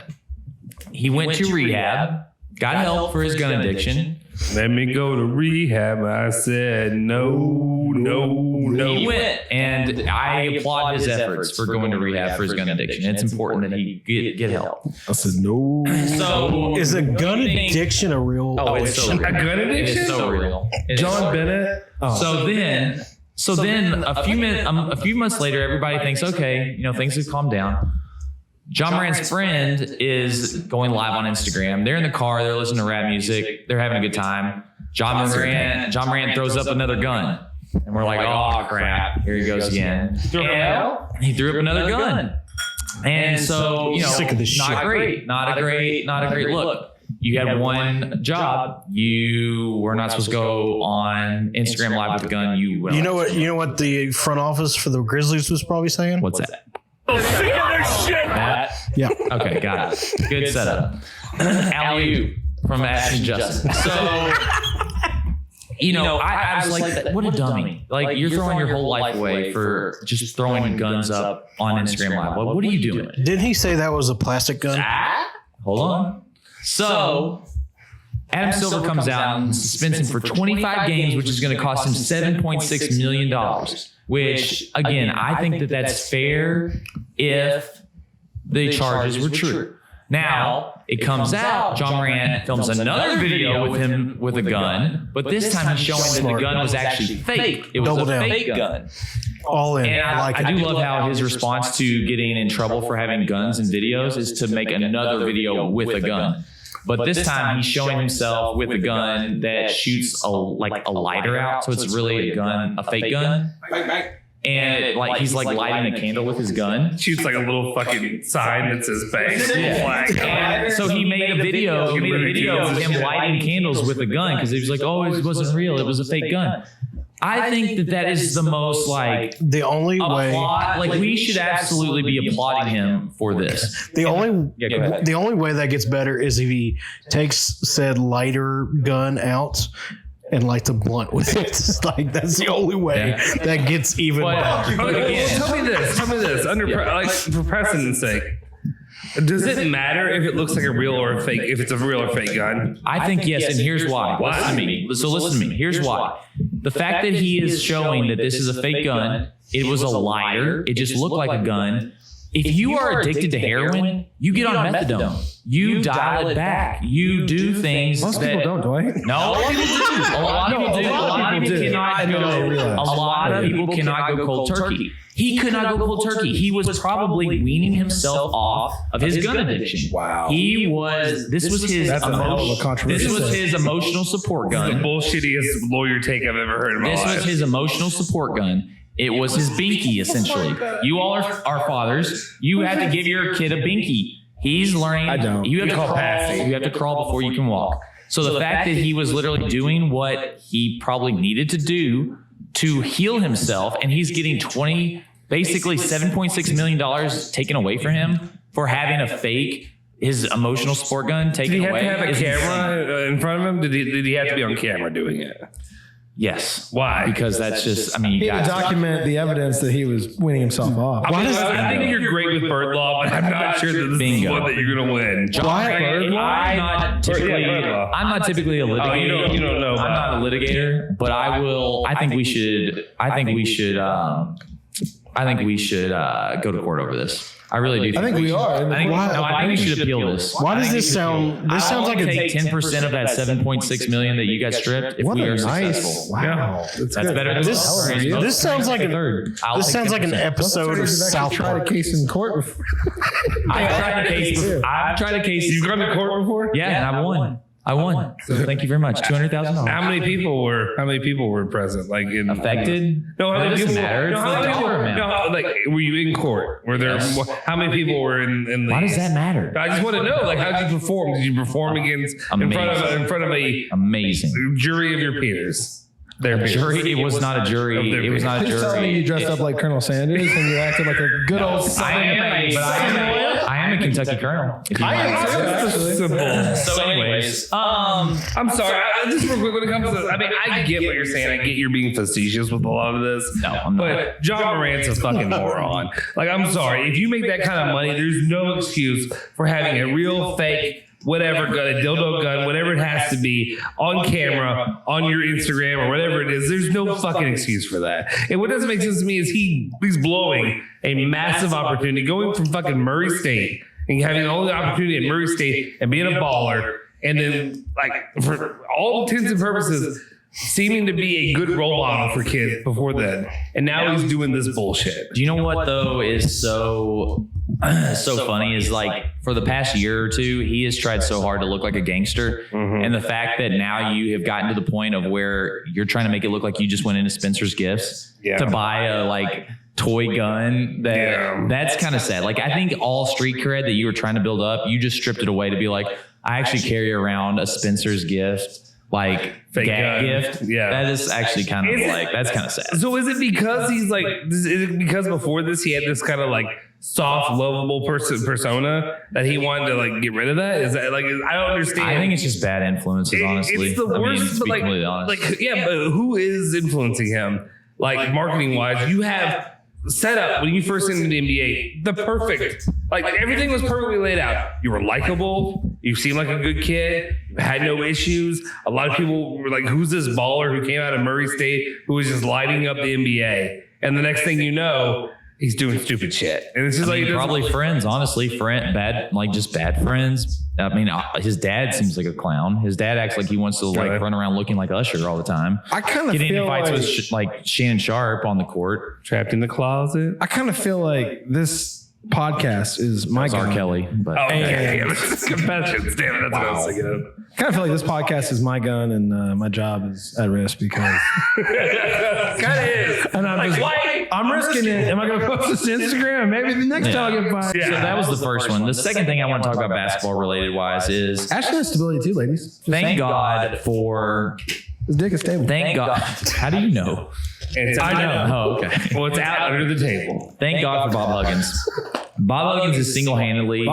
He went to rehab, got help for his gun addiction. Let me go to rehab. I said, no. He went, and I applaud his efforts for going to rehab for his gun addiction. It's important that he get help. I said, no. So is a gun addiction a real? Oh, it's so real. A gun addiction? It's so real. John Bennett. So then a few months later, everybody thinks, okay, things have calmed down. John Morant's friend is going live on Instagram. They're in the car. They're listening to rap music. They're having a good time. John Morant throws up another gun. And we're like, oh, crap. Here he goes again. And he threw up another gun. And so, sick of this shit. Not a great look. You had one job. You were not supposed to go on Instagram Live with a gun. You know what the front office for the Grizzlies was probably saying? What's that? That? Yeah. Okay, got it. Good setup. Alley-oop from Ashton Justin. So, I was like, what a dummy. Like, you're throwing your whole life away for just throwing guns up on Instagram Live. What are you doing? Didn't he say that was a plastic gun? Hold on. So, Adam Silver comes out and suspends him for 25 games, which is going to cost him $7.6 million. Which, again, I think that that's fair if the charges were true. Now, it comes out, John Morant films another video with him with a gun, but this time he's showing that the gun was actually fake. It was a fake gun. All in. And I do love how his response to getting in trouble for having guns in videos is to make another video with a gun. But this time he's showing himself with a gun that shoots a lighter out. So it's really a fake gun. And he's lighting a candle with his gun. Shoots like a little fucking sign that says bang. And so he made a video of him lighting candles with a gun because he was like, oh, it wasn't real. It was a fake gun. I think that is the most the only way. We should absolutely be applauding him for this. The only way that gets better is if he takes said lighter gun out and lights a blunt with it. That's the only way that gets even better. Tell me this. For precedent's sake. Does it matter if it looks like a real or a fake, if it's a real or fake gun? I think yes, and here's why. Listen to me. Here's why. The fact that he is showing that this is a fake gun, it was a lighter, it just looked like a gun. if you are addicted to heroin, you get on methadone. You dial it back. You do things. Most people don't, do I? No, a lot of people do. A lot of people cannot go cold turkey. He could not go cold turkey. He was probably weaning himself off of his gun addiction. Wow. This was his emotional support gun. The bullshittiest lawyer take I've ever heard in my life. This was his emotional support gun. It was his binky, essentially. You all are fathers. You have to give your kid a binky. He's learning. I don't. You have to crawl. You have to crawl before you can walk. So the fact that he was literally doing what he probably needed to do to heal himself, and he's getting basically $7.6 million taken away from him for having his emotional support gun taken away. Did he have to have a camera in front of him? Did he have to be on camera doing it? Yes. Why? Because that's just, you He had got to document the evidence that he was winning himself off. I think you're great with bird law, but I'm not sure that this is one that you're going to win. I'm not typically a litigator. You don't know. I'm not a litigator, but I will. I think we should go to court over this. I really do. I think we are. I think we should appeal this. Why does this sound? This sounds like take 10% of that 7.6 million that you got stripped. If What we a are nice. successful, Wow. that's better than this sounds like an episode of South Tried a Park. case in court before. I've tried a case. You've gone to court before? Yeah, and I won. So thank you very much. $200,000. How many people were present? Like Affected? No, how That many doesn't people? matter. It's No, how the many people? dollar amount. No, like were you in court? Were there? Yes. How many people were in the? Why does that matter? I just want to know. Like, how did you perform? Did you perform in front of a Amazing. jury of your peers? Jury? It was not a jury. It was not a Please tell me you jury. dressed up like Colonel Sanders and you acted like a good old I am a Kentucky Colonel. If you mind. So anyways, I'm sorry. Just real quick, when it comes to, I get what you're saying. I get you're being facetious with a lot of this. No, I'm not. But John Morant's a fucking moron. Like, I'm sorry. If you make that kind of money, there's no excuse for having a real fake whatever gun, a dildo gun, whatever it has to be, on camera, on your Instagram or whatever it is. There's no fucking excuse for that. And what doesn't make sense to me is he's blowing a massive opportunity, going from fucking Murray State and having all the opportunity at Murray State and being a baller, and then, like, for all intents and purposes, seeming to be a good role model for kids before then. And now he's doing this bullshit. Do you know what though is so funny is, like, for the past year or two, he has tried so hard to look like a gangster. Mm-hmm. And the fact that now you have gotten to the point of where you're trying to make it look like you just went into Spencer's Gifts to buy a toy gun, that's kind of sad. Like, I think all street cred that you were trying to build up, you just stripped it away to be like, I actually carry around a Spencer's Gift Fake gag gun. gift. Yeah. That is actually kind of that's kind of sad. So is it because is it because before this he had this kind of like soft, lovable persona that he wanted to get rid of that? Is that I don't understand. I think it's just bad influences, honestly. It's the worst, but but who is influencing him? Like, marketing wise, you have set up when you first entered the NBA, the perfect, everything was perfectly laid out. You were likable. You seemed like a good kid. You had no issues. A lot of people were like, who's this baller who came out of Murray State who was just lighting up the NBA? And the next thing you know, he's doing stupid shit. And it's just probably friends, honestly, just bad friends. His dad seems like a clown. His dad acts like he wants to run around looking like Usher all the time. I kind of getting into feel fights with Shannon Sharp on the court, trapped in the closet. I kind of feel like this podcast is my R. gun. Kelly, but confessions. Damn it, that's what I was thinking of. I kind of feel like this podcast is my gun and my job is at risk because kind of is. And I'm risking it. Am I going to post this to Instagram? Maybe the next time I get fired. So that was the first one. The second thing I want to talk about basketball related wise is Ashton has stability too, ladies. Thank God for his dick is stable. Thank God. How do you know? I know. Oh, okay. Well, it's out under the table. Thank God for Bob Huggins. Bob Huggins is single-handedly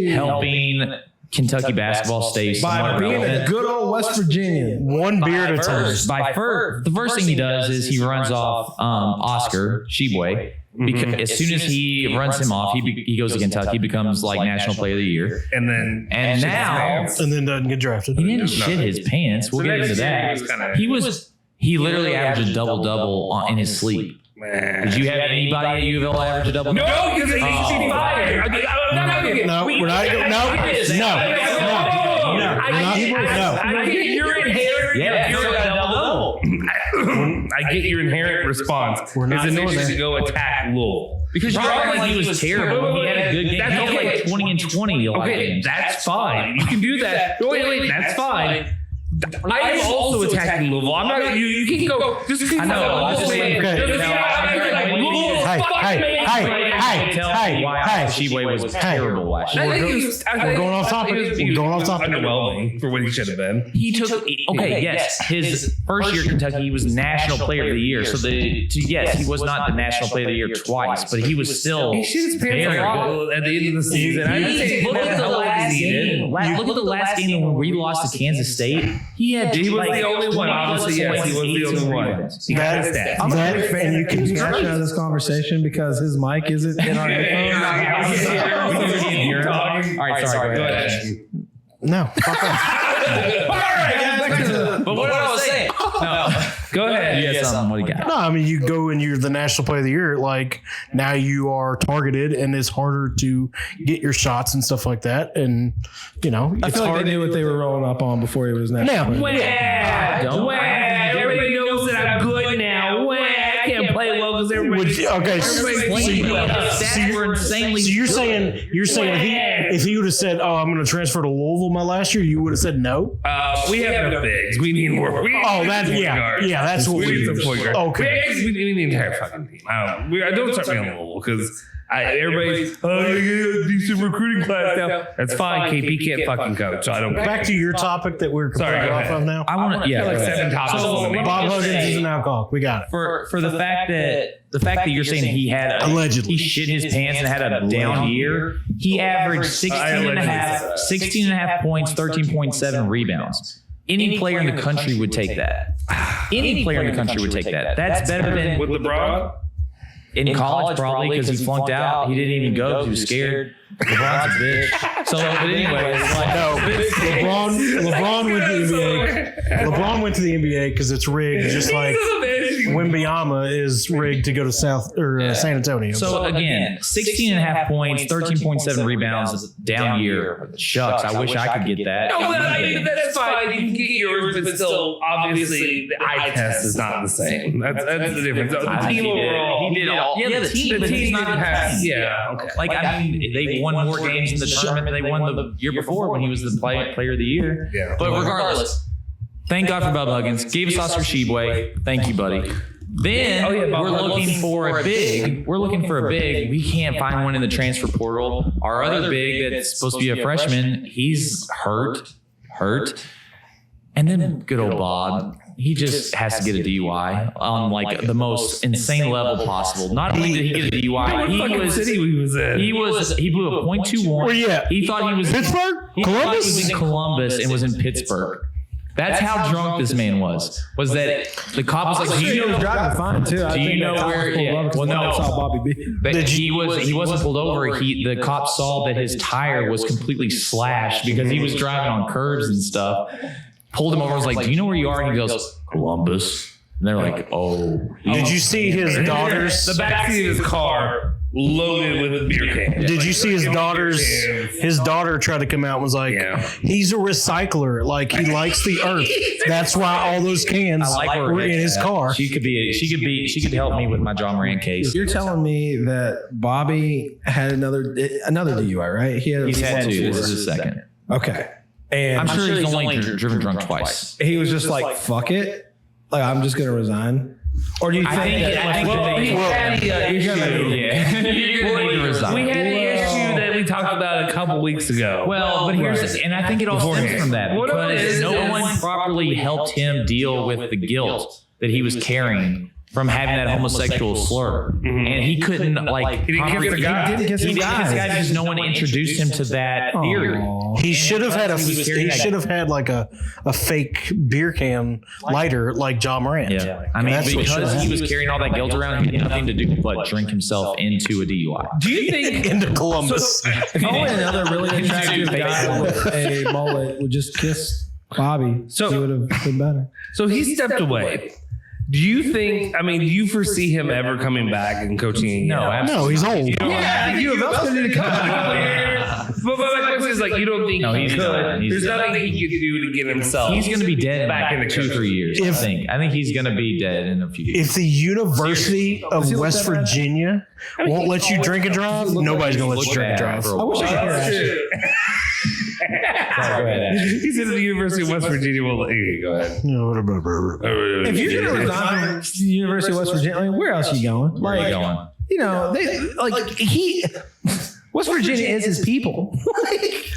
helping Kentucky basketball stay by being a good old West Virginian. One beer at a time. The first thing he does is he runs off Oscar Sheboy. Because as soon as he runs him off, he goes to Kentucky, becomes national player of the year, and then doesn't get drafted. He didn't shit his pants. We'll get into that. He literally averaged a double-double in his sleep. Did you have anybody at U of L average a double? No, because he's fired. No, we're not. I get your inherent. Yeah, you're a double. I get your inherent response. We're not is doing to that. go attack Lowell. Because you're acting like he was terrible. He had a good game. That's He had okay. like 20 and 20. Okay, that's fine. You can do that. Wait, that's fine. I'm also attacking Louisville. I'm not. You can go. Just I know. I'm just saying. Hey. Sheboy was terrible last year. We're going off topic. We're going off topic. Underwhelming for what he should have been. He took his first year at Kentucky, he was National Player of the Year. So yes, he was not the National Player of the Year twice, but he was still He shit his pants very good at the end of the season. Look at the last game. Look at the last game when we lost to Kansas State. He was the only one. Obviously, yes, he was the only one. He got his stats. And you can scratch out of this conversation because his mic isn't in our headphones. All right, sorry. Go ahead. No, fuck off. But what I was saying. No. Go ahead. You got something. What do you got? No, I mean, you go and you're the National Player of the Year. Like, now you are targeted and it's harder to get your shots and stuff like that. And, you know, I it's feel like hard. they knew what they were rolling up on before he was national. Now, Everybody knows that I'm good now. I can't play well because everybody. okay, So you're saying if he would have said, "Oh, I'm going to transfer to Louisville my last year," you would have said no. We have no bigs. We need more. That's what we need some point guard. Okay. Bigs, we need the entire fucking team. I don't start me on Louisville because everybody's you got a decent recruiting class now. That's fine. KP can't fucking coach, so I don't. Back to your topic that we're Sorry, go off ahead. of now. I want to, like 7 topics. Bob Huggins is an alcoholic. We got it. for the fact that you're saying he had Allegedly. he shit his pants and had a down year. He averaged 16 and a half points, 13.7 rebounds. Any player in the country would take that. Any player in the country would take that. That's better than With LeBron? in college probably because he flunked out. He didn't even go. He was scared. LeBron's a bitch. So, but anyway, it's like, LeBron went to the NBA. LeBron went to the NBA because it's rigged, just like Wembanyama is rigged to go to San Antonio. So again, 16 and a half points, 13.7 rebounds, down year. Shucks, I wish I could get that. No, that's fine. You can get yours, but still, obviously, the eye test is not the same. That's the difference. The team overall, he did all. Yeah, the team didn't not pass. Yeah, okay. Like, I mean, they won more games in the tournament than they won the year before when he was the player of the year. Yeah. But regardless, thank God for Bob Huggins. Gave us Oscar Sheboy. Thank you, buddy. Then we're looking for a big. We can't find one in the transfer portal. Our other big that's supposed to be a freshman, he's hurt. And then good old Bob. He just has to get a DUI on like the most insane level possible. Not only did he get a DUI, he blew a .21. Where you at? He thought he was Pittsburgh? He thought he Columbus? was in Columbus and was in Pittsburgh. That's how drunk this man was. Was that the cop was like, "Do you know driving fine too. Do you know where? Yeah. Well, no. saw Bobby B. But he wasn't pulled over. The cop saw that his tire was completely slashed because he was driving on curves and stuff. Pulled him over. Was like, "Do you know where you are?" And he goes, "Columbus." And they're like, "Oh." Did you see his daughter's? The backseat of his car loaded with beer cans. Did you see his daughter's? His daughter tried to come out and was like, "He's a recycler. Like he likes the earth. That's why all those cans were in his car." She could help me with my John Moran case. You're telling me that Bobby had another DUI, right? He's had two. This is his second. Okay. And I'm sure he's only driven drunk twice. he was just like, fuck it. Like, I'm just going to resign. Or do you think We had an issue that we talked about a couple weeks ago. Well, but and I think it all stems from that because no one properly helped him deal with the guilt that he was carrying from having that homosexual slur, and he couldn't He didn't kiss the guy. Because no one introduced him to that theory. He should have had like a fake beer can lighter like John Morant. Yeah, I mean, because he was carrying all that guilt around, he had nothing to do but drink himself into a DUI. Do you think into Columbus? if only another really attractive guy with a mullet would just kiss Bobby, he would have been better. so? He stepped away. Do you think? I mean, do you foresee him ever coming back and coaching? No, absolutely. No, he's old. Yeah, you have to come back. But my question is like, you don't think he's done. There's nothing he could do to get himself. He's going to be dead back in the 2-3 years. I think he's going to be dead in a few years. If the University of West Virginia won't let you drink and drive, nobody's going to let you drink and drive. I wish I could hear He said at the University of West Virginia. Well, go ahead. If you're going to resign from the University of West Virginia, I mean, where else are you going? Where are you going? You know, West Virginia is his people.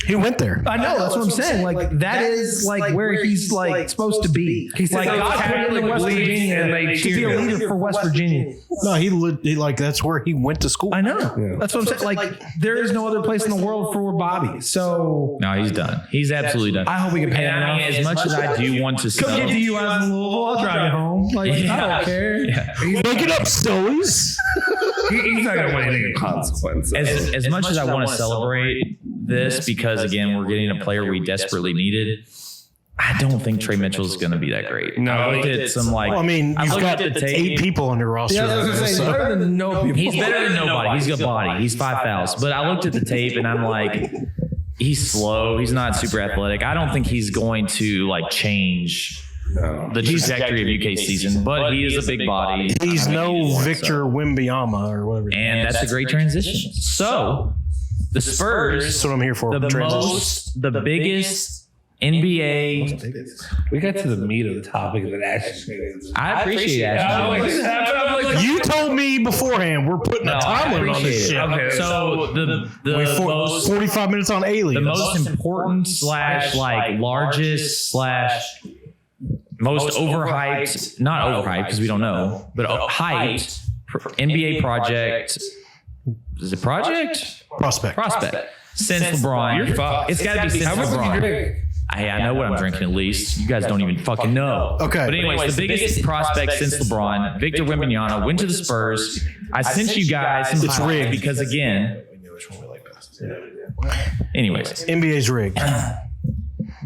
He went there. I know, that's what I'm saying. Like that is like where he's like supposed to be. He's like God put him in West Virginia and they to be a leader for West Virginia. No, he like that's where he went to school. I know. Yeah. That's what I'm saying. Like there is no other place in the world for Bobby. So no, he's done. He's absolutely done. I hope we can pay him enough. As much as I do want to come get to you out in Louisville, I'll drive you home. Like I don't care. Make it up, Stories. He's not going to want anything of consequence. As much as I want to celebrate this, because again, we're getting a player we desperately needed, I don't think Trey Mitchell is going to be that great. No, I looked at some like. Well, I mean, you've got the 8 people on your roster. Yeah, I was going to say, better than no people. He's better than nobody. He's got body. He's 5 fouls. But I looked at the tape and I'm like, he's slow. He's not super athletic. I don't think he's going to like change the trajectory of UK season, but he is a big body. He's no Victor Wembanyama or whatever. And that's a great transition. So the Spurs, that's what I'm here for. the biggest NBA. We got to the meat of the topic that Ashton. I appreciate Ashton. You told me beforehand we're putting a time limit on this shit. Okay, so the most 45 minutes on aliens. The most important / like largest / most overhyped, not overhyped because we don't know, but hyped NBA project. Is it project? Prospect. Since LeBron. You're fucked. It's got to be since LeBron. I know what I'm drinking at least. You guys don't even fucking know. Okay. But anyways, the biggest prospect since LeBron, Victor Wembanyama, went to the Spurs. I sent you guys some It's rigged. because again. Anyways. NBA's rigged.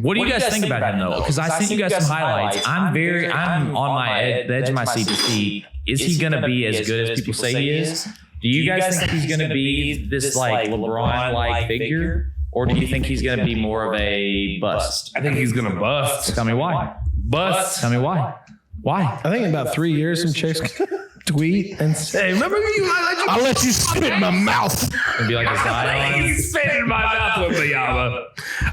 What do you guys think about him though? Because I sent you guys some highlights. I'm on the edge of my seat to see, is he going to be as good as people say he is? Do you guys think he's going to be this like LeBron-like figure? Or do you think he's going to be more of a bust? I think he's going to bust. Tell me why. Bust. Tell me why. Why? I think in about 3 years, some chicks tweet and say, "Remember you? I'll let you spit in my mouth." It'd be like a Zion. He's spitting in my mouth with Yama.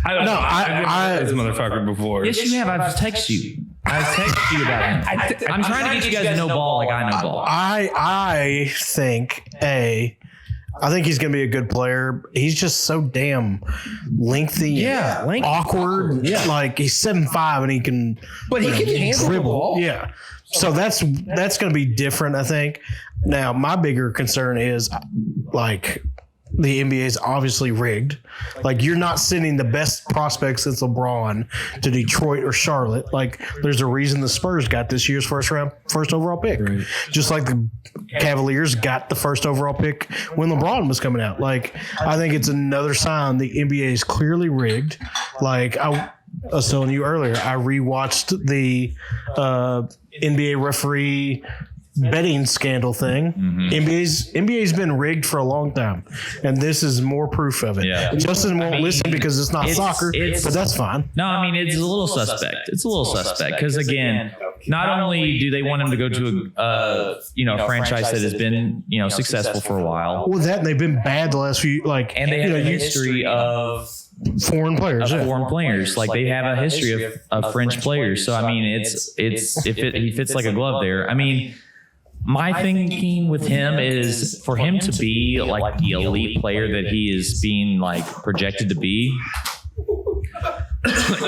I've this motherfucker before. Yes, you have. I've texted you. I've texted you about him. I'm trying to get you guys to know ball like I know ball. I think he's going to be a good player. He's just so damn lengthy, awkward. Yeah. Like he's 7'5" and he can, but he can handle the ball. Yeah. So that's going to be different, I think. Now, my bigger concern is like the NBA is obviously rigged. Like you're not sending the best prospects since LeBron to Detroit or Charlotte. Like there's a reason the Spurs got this year's first overall pick. Right. Just like the Cavaliers got the first overall pick when LeBron was coming out. Like I think it's another sign the NBA is clearly rigged. Like I was telling you earlier, I rewatched the NBA referee betting scandal thing. Mm-hmm. NBA's been rigged for a long time, and this is more proof of it. Yeah. Justin won't listen because it's not soccer, but that's fine. No, I mean it's a little suspect. It's a little suspect because again, not only do they want him to go to a franchise that has been successful for a while. Well, that and they've been bad the last few and they have a history of foreign players. Like they have a history of French players. So I mean, he fits like a glove there. I mean. My thinking with him is for him to be like the elite player that he is being like projected to be.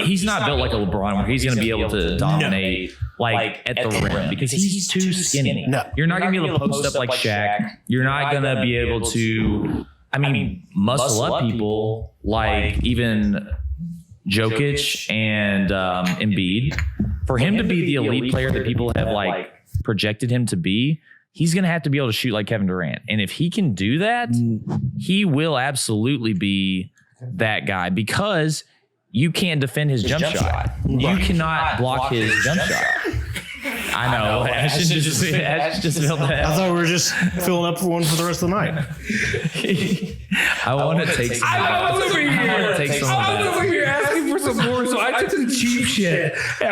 He's not built like a LeBron where he's going to be able to dominate like at the rim because he's too skinny. No. You're not going to be able to post up like Shaq. You're not going to be able to, muscle up people like even Jokic and Embiid. For him to be the elite player that people have like projected him to be, he's going to have to be able to shoot like Kevin Durant. And if he can do that, he will absolutely be that guy because you can't defend his jump shot. You cannot block his jump shot. I know. Ashton just filled that. I thought we were just filling up for one for the rest of the night. I want to take some. I was over here. I want to take some of I was that. over here asking for some more, so I took the cheap shit. He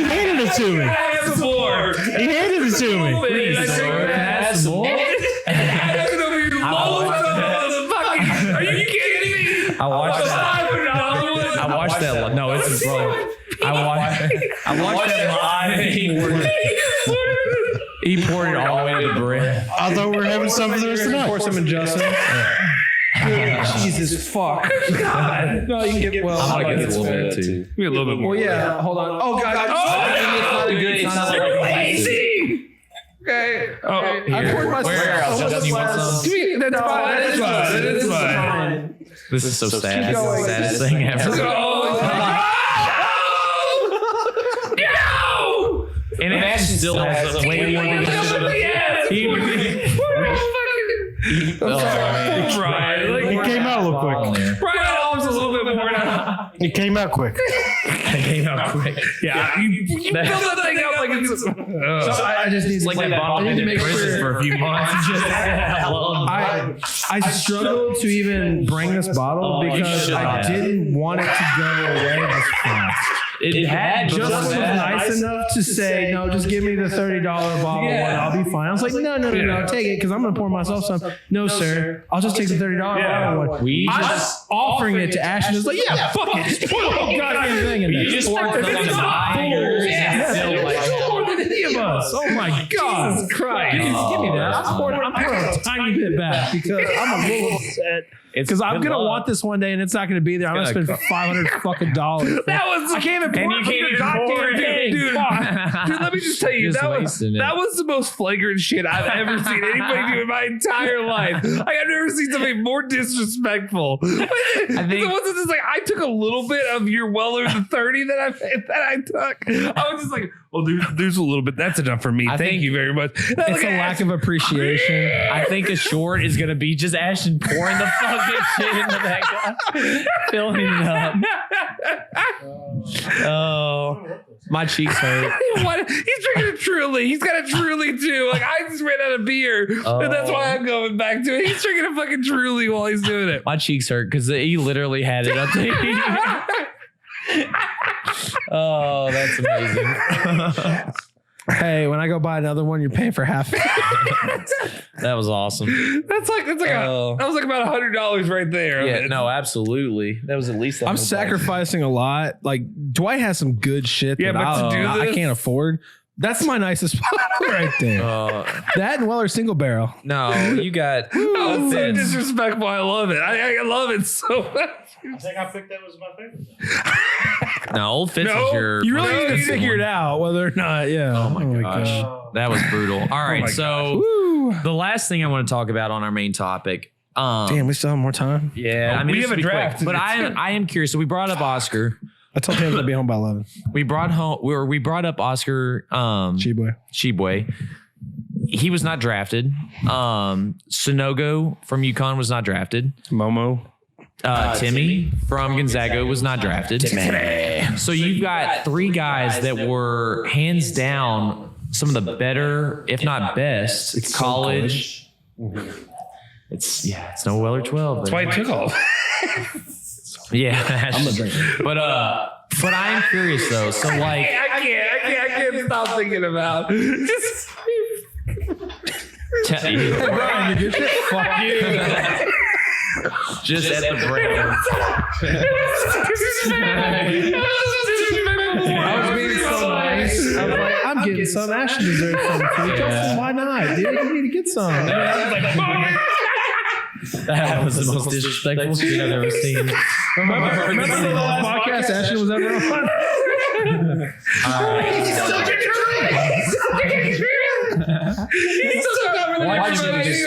handed it to me. I had some more. He handed it to me. Have some more. Are you kidding me? I watched that. I watched that. No, it's bro. I watched that live. He poured it all the way to the brim. I thought we were having some for the rest of the night. Pour some in Justin. Jesus fuck. God. No, you can get well. I'm gonna get a little bit too. Give me a little bit more. Well, yeah. Hold on. Oh God. You're lazy. Okay. Oh, I poured myself. Where? Justin, you want some? That's fine. That's fine. That is fine. This is so sad. This is the saddest thing ever. No! And Ashton still has way more than It came out a little quick. Brian Holmes a little bit more now. It came out quick. Yeah, you fill that thing out like it's. So I just need like that bottle in prison for a few months. I struggled to even bring this bottle because I didn't want it to go away this fast. It had Justin was nice enough to say, no, just give me the $30 bottle and I'll be fine. I was like, no, take it because I'm going to pour myself some. No, sir. I'll just take the $30 bottle one. I was offering it to Ashton. It's like, yeah, fuck it. Just pour the whole goddamn thing in there. You just poured it on the buyers. More than any of us. Oh my God. Jesus Christ. Give me that. I'm pouring a tiny bit back because I'm a little upset. Because I'm gonna want this one day and it's not gonna be there. I'm gonna spend $500 fucking dollars. That was I can't even pour it. Dude, let me just tell you, that was the most flagrant shit I've ever seen anybody do in my entire life. Like, I've never seen something more disrespectful. I think wasn't this like I took a little bit of your Weller the 30 that I took. I was just like, well, there's a little bit. That's enough for me. Thank you very much. It's a lack of appreciation. I think a short is gonna be just Ashton pouring the fucking shit into that guy, filling it up. Oh, my cheeks hurt. What? He's drinking a Truly. He's got a Truly too. Like I just ran out of beer, and that's why I'm going back to it. He's drinking a fucking Truly while he's doing it. My cheeks hurt because he literally had it up there. Oh, that's amazing. Hey, when I go buy another one, you're paying for half. That was awesome. That was like about $100 right there. Yeah, no, absolutely. That was at least. I'm sacrificing a lot. Like Dwight has some good shit that I can't afford. That's my nicest bottle right there. That and Weller single barrel. No, you got. Oh, so disrespectful. I love it. I love it so much. I think I picked that was my favorite. No, Old Fitz is your. You really need to figure it out whether or not. Yeah. Oh my gosh, that was brutal. All right, so the last thing I want to talk about on our main topic. Damn, we still have more time. Yeah, I mean we have a draft, quick, but I am curious. So we brought up Oscar. I told him to be home by 11. We brought up Oscar Sheboy. He was not drafted. Sonogo from UConn was not drafted. Momo. Timmy from Gonzaga was not drafted. So you've got three guys that were hands down some of the better, if not best, it's college. It's no Weller 12. That's why he took off. Yeah, but I'm curious though. So like, I can't stop thinking about just. Brian, you get shit? Fuck you. Just at the brain. I was being so nice. I was like, I'm getting some. Ashton deserves some. Why not, dude? You need to get some. That was the most disrespectful shit I've ever seen. Remember the last podcast Ashton was ever on? Why did you just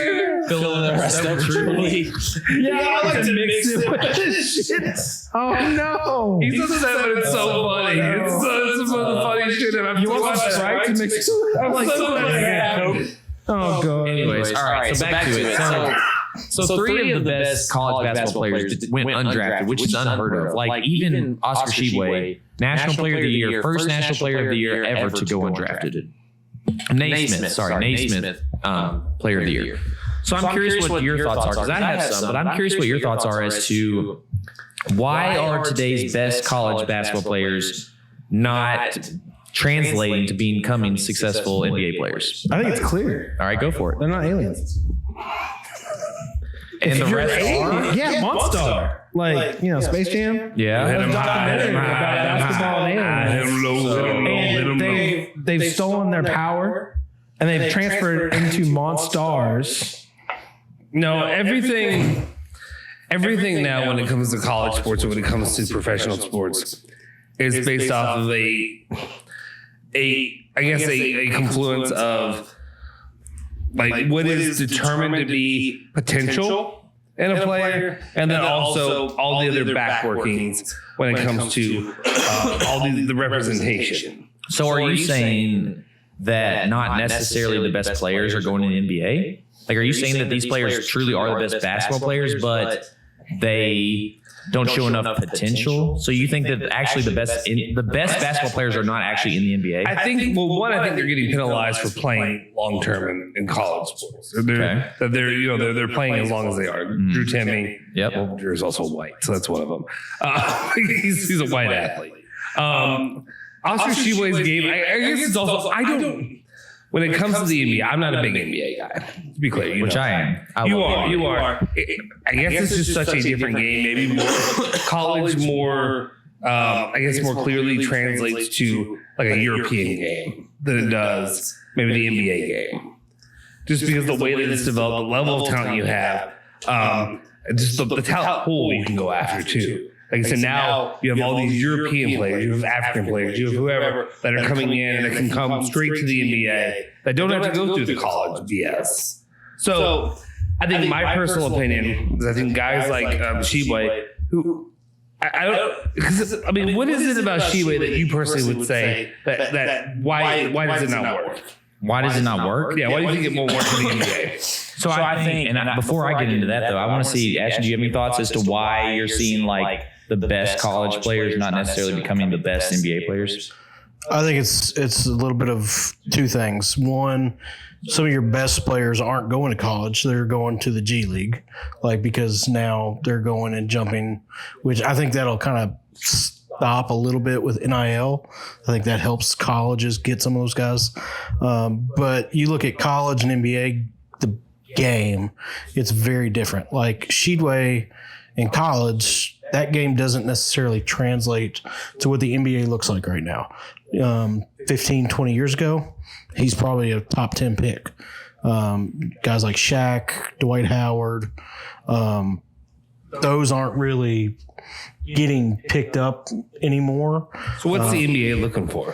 fill in the rest of Truly? Yeah, I like to mix it with this shit. Oh no! He's upset, but it's so funny. It's some of the funny shit. You want some Sprite to mix? I'm like, so glad I got Coke. oh god. Anyways, all right. So back to it. So So three of the best college basketball players went undrafted, which is unheard of. Like even Oscar Tshiebwe, National Player of the Year, first National Player of the Year ever to go undrafted. Naismith, Player of the Year. So I'm curious what your thoughts are, because I have some, but I'm curious what your thoughts are as to why are today's best college basketball players not translating to becoming successful NBA players? I think it's clear. All right, go for it. They're not aliens. And the rest are? Yeah, Monster. Like, Space Jam. Yeah. There's a documentary about basketball and aliens. And they've stolen their power and they've transferred it into Monstars. No, everything now when it comes to college sports or when it comes to professional sports is based off of a confluence of like what is determined to be potential in a player, and then also all the other back workings when it comes to all the representation. So are you saying that not necessarily the best players are going in the NBA? Like, are you saying that these players truly are the best basketball players, but they don't show enough potential? So you think that actually the best basketball players are not actually in the NBA? I think they're getting penalized for playing long term in college sports. They're playing as long as they are. Drew Timme, well, Drew's also white, so that's one of them. He's a white athlete. Oscar Tshiebwe's game, I guess it's also when it comes to the NBA, I'm not a big NBA guy. To be clear, I am. You are. I guess it's just such a different game. Maybe more college, more clearly translates to like a European game than it does maybe the NBA game. Just because the way that it's developed, the level of talent you have, just the talent pool you can go after too. Like I said, now you have all these European players, you have African players, you have whoever that are coming in and that can come straight to the NBA that don't have to go through the college BS. So I think my personal opinion is I think guys like Tshiebwe, who I mean, what is it about Tshiebwe that you personally would say that why does it not work? Why does it not work? Yeah, why do you think it won't work for the NBA? So I think, and before I get into that though, I want to see, Ashton, do you have any thoughts as to why you're seeing like the best college players not necessarily becoming the best NBA players? I think it's a little bit of two things. One, some of your best players aren't going to college; they're going to the G League, because now they're going and jumping, which I think that'll kind of stop a little bit with NIL. I think that helps colleges get some of those guys. But you look at college and NBA, the game, it's very different. Like Tshiebwe in college, that game doesn't necessarily translate to what the NBA looks like right now. 15, 20 years ago, he's probably a top 10 pick. Guys like Shaq, Dwight Howard, those aren't really getting picked up anymore. So what's the NBA looking for?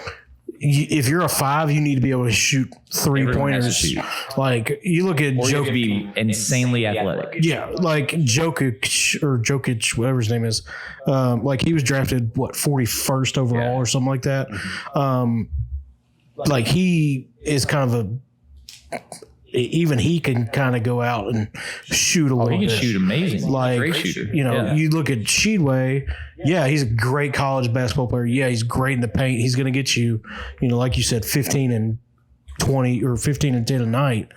If you're a 5, you need to be able to shoot 3-pointers. Like you look at Jokic, be insanely athletic. Yeah, like Jokic, whatever his name is. Like he was drafted 41st overall or something like that. Like he is kind of even he can kind of go out and shoot a little bit. He can shoot amazing. Like, great shooter. You look at Tshiebwe, he's a great college basketball player. Yeah, he's great in the paint. He's going to get you, like you said, 15 and 20 or 15 and 10 a night.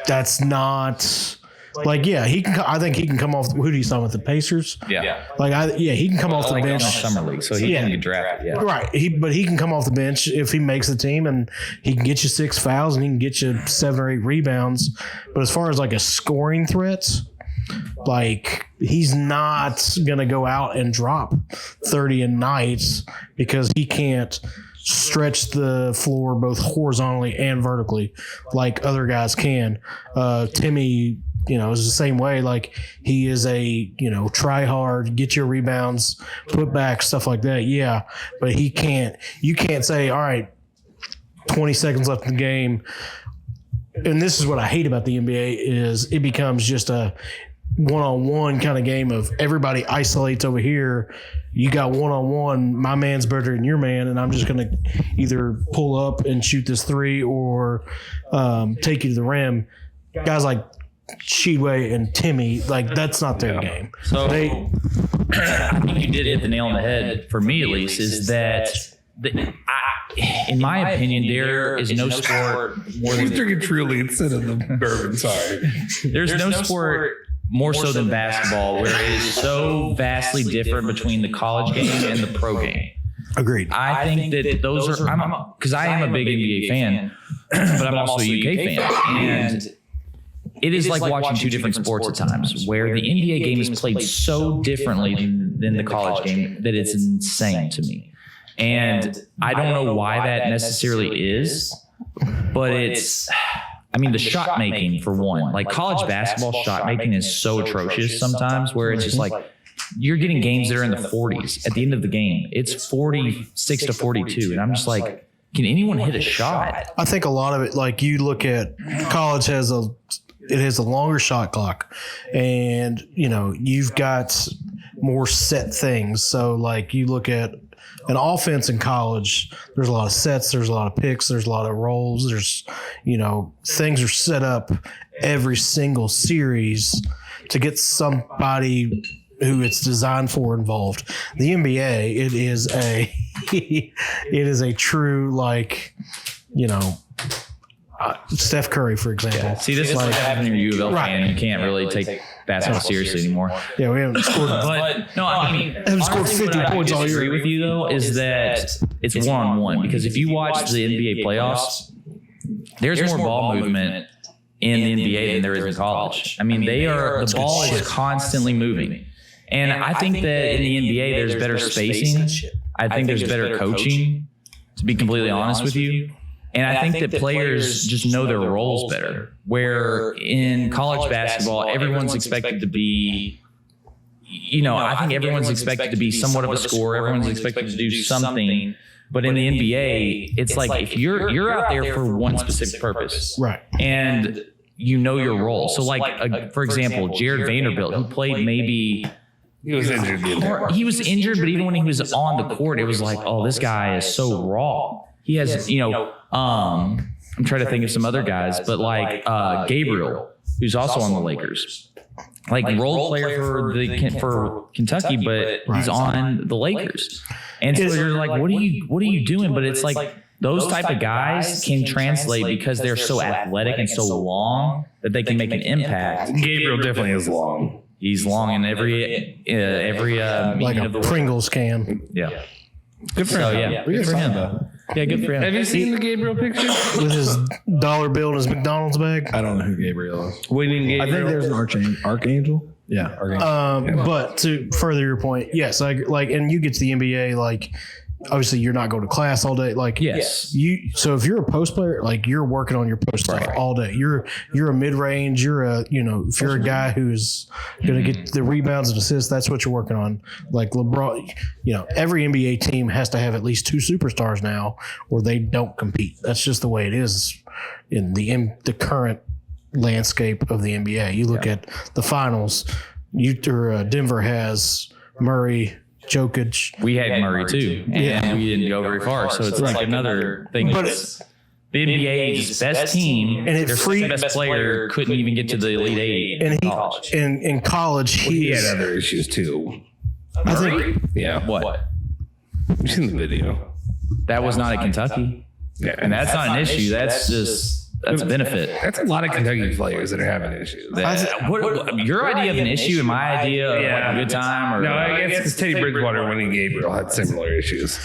That's not he can. I think he can come off. Who do you sign with the Pacers? Yeah. He can come off the bench. Summer league, so he can get drafted. Yeah. Right. But he can come off the bench if he makes the team, and he can get you 6 fouls and he can get you 7 or 8 rebounds. But as far as a scoring threats, he's not gonna go out and drop 30 a night because he can't stretch the floor both horizontally and vertically like other guys can. Timme, is the same way. Like he is a, try hard, get your rebounds, put back, stuff like that. Yeah. But you can't say, all right, 20 seconds left in the game. And this is what I hate about the NBA is it becomes just a one-on-one kind of game of everybody isolates over here. You got one-on-one, my man's better than your man, and I'm just going to either pull up and shoot this 3 or take you to the rim. Guys like Sheedway and Timmy, like that's not their game. So I think you did hit the nail on the head for me, at least, is that in my opinion, there is no sport more than drinking Truly instead of the bourbon. Sorry. There's no sport more so than basketball where it is so vastly different between the college game and the pro game. Agreed. I think that those are, because I am a big NBA fan, but I'm also a UK fan. And it is like watching two different sports at times where the NBA game is played so differently than the college game that it's insane to me. And I don't know why that necessarily is, but it's, I mean, the shot making for one, like college basketball shot making is so atrocious sometimes where it's just like, you're getting games that are in the 40s at the end of the game. It's 46 to 42. And I'm just like, can anyone hit a shot? I think a lot of it, like you look at college has a longer shot clock and, you know, you've got more set things. So like you look at an offense in college, there's a lot of sets, there's a lot of picks, there's a lot of rolls. There's, you know, things are set up every single series to get somebody who it's designed for involved. The NBA, it is a true, like, you know, Steph Curry, for example. See, this is like having your U of L fan. You can't really take basketball seriously anymore. Yeah, we haven't scored. But no, I mean, haven't scored 50 points all year. I agree with you though, is that it's one-on-one because if you watch the NBA playoffs, there's more ball movement in the NBA than there is in college. I mean, the ball is constantly moving. And I think that in the NBA, there's better spacing. I think there's better coaching, to be completely honest with you. And I think that players just know their roles better. Where in college basketball, everyone's expected to be, you know, I think everyone's expected to be somewhat of a scorer. Everyone's expected to do something. But in the NBA, it's like if you're out there for one specific purpose. Right. And you know your role. So like, for example, Jared Vanderbilt, who played maybe... He was injured. He was injured, but even when he was on the court, it was like, oh, this guy is so raw. He has, you know, I'm trying to think of some other guys, but like Gabriel, who's also on the Lakers, like role player for Kentucky, but he's on the Lakers. And so you're like, what are you doing? But it's like those type of guys can translate because they're so athletic and so long that they can make an impact. Gabriel definitely is long. He's long in every like a Pringles can. Yeah. Good for him. Yeah, good for him. Yeah, good for him. Have you seen the Gabriel picture? With his dollar bill in his McDonald's bag. I don't know who Gabriel is. Winning Gabriel. I think there's an archangel. Yeah, archangel. But to further your point, yes, and you get to the NBA, like, obviously you're not going to class all day. Like, yes, so if you're a post player, like you're working on your post stuff all day. You're a mid range. If you're a guy who's going to get the rebounds and assists, that's what you're working on. Like LeBron, every NBA team has to have at least two superstars now, or they don't compete. That's just the way it is in the current landscape of the NBA. You look at the finals. Denver has Murray, Jokic. We had Murray too, and we didn't go very far. So it's like another thing. But the NBA's best team and their best player couldn't even get to the Elite Eight in college. In college, he had other issues too. I think. Yeah. What? You've seen the video. That was not at Kentucky. Yeah, and that's not an issue. That's a benefit. That's a lot of Kentucky players that are having issues. Your idea of an issue and my idea of like a good time? Or no, I guess because Teddy Bridgewater winning Gabriel had similar issues.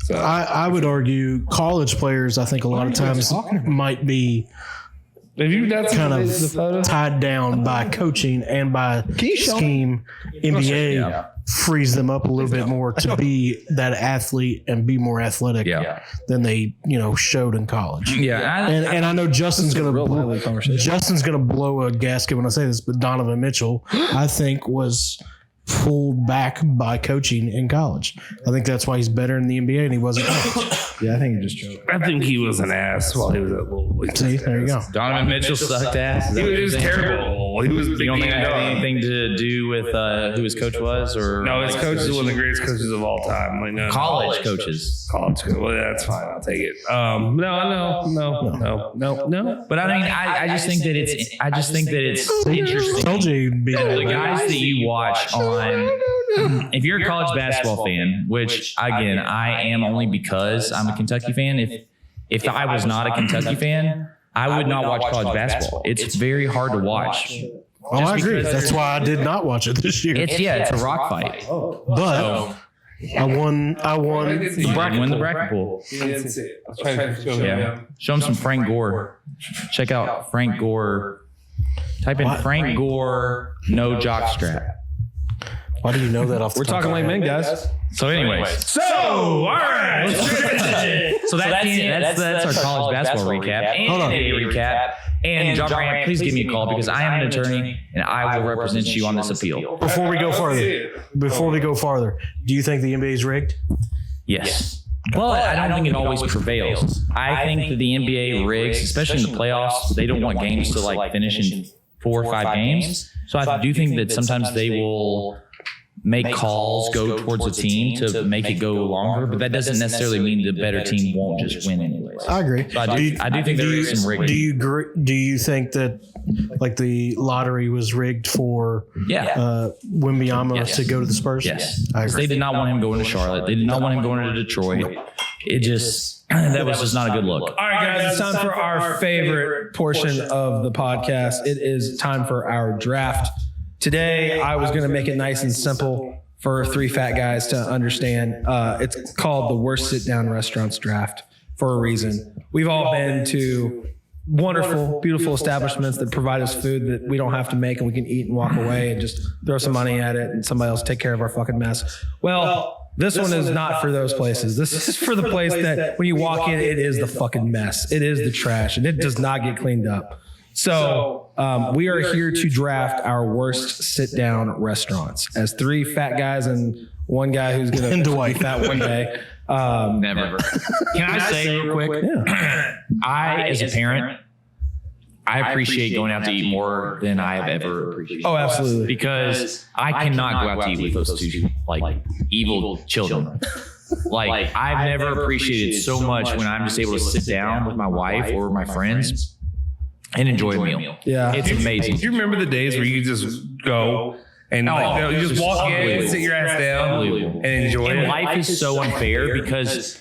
So I would argue college players, I think a lot of times might be kind of tied down by coaching and by scheme. NBA frees them up a little bit more to be that athlete and be more athletic than they showed in college. Yeah, and I know Justin's gonna blow a gasket when I say this, but Donovan Mitchell I think was pulled back by coaching in college. I think that's why he's better in the NBA and he wasn't. Yeah, I think he just choked. I think he was an ass while he was at Louisville. See, there you go. Donovan Mitchell sucked ass. He was terrible. He was. You don't think that had anything to do with who his coach was, or No, his coach is one of the greatest coaches of all time. Like no, college coaches? College coach. Well, that's fine. I'll take it. No. But I mean, I just think that it's interesting. Told you you'd be The guys that you watch on, if you're a college basketball fan, which again I am only because I'm a Kentucky fan. If I was not a Kentucky fan, I would not watch college basketball. It's very hard to watch. Oh, I agree. That's why I did not watch it this year. It's a rock fight. But I won. Win the bracket pool. Yeah. Show him some Frank Gore. Check out Frank Gore. Type in Frank Gore, no jock strap. Why do you know that off the We're top talking of like your men, head? guys. So anyways. So, all right. So that's our college basketball recap and Hold on. NBA recap. And John Morant, please give me a call because I am an attorney and I will represent you on this appeal. Before we go farther, do you think the NBA is rigged? Yes. But I don't think it always prevails. I think that the NBA rigs, especially in the playoffs, they don't want games to like finish in 4 or 5 games. So I do think that sometimes they will make calls go towards a team to make it go longer, but that doesn't necessarily mean the better team won't just win anyways. I agree. So I do think there is some rigging. Do you think that like the lottery was rigged for Wembanyama to go to the Spurs? Yes. I agree. They did not want him going to Charlotte. They did not want him going to Detroit. It just, that was just not a good look. All right, guys, it's time for our favorite portion of the podcast. It is time for our draft. Today, I was going to make it nice and simple for 3 fat guys to understand. It's called the worst sit-down restaurants draft for a reason. We've all been to wonderful, beautiful establishments that provide us food that we don't have to make and we can eat and walk away and just throw some money at it and somebody else take care of our fucking mess. Well, this one is not for those places. This is for the place that when you walk in, it is the fucking mess. It is the trash and it does not get cleaned up. So we are here to draft our worst sit-down restaurants as 3 fat guys and one guy who's going to be fat one day. Never. Can I say real quick? Yeah. I, as a parent, I appreciate going out to eat more than I have ever appreciated. Oh, absolutely. Because I cannot go out to eat with those 2 like evil children. Like I've never appreciated so much when I'm just able to sit down with my wife or my friends and enjoy a meal. Yeah. It's amazing. Do you remember the days where you just go and you just walk in, sit your ass down, and enjoy And it? life is so unfair because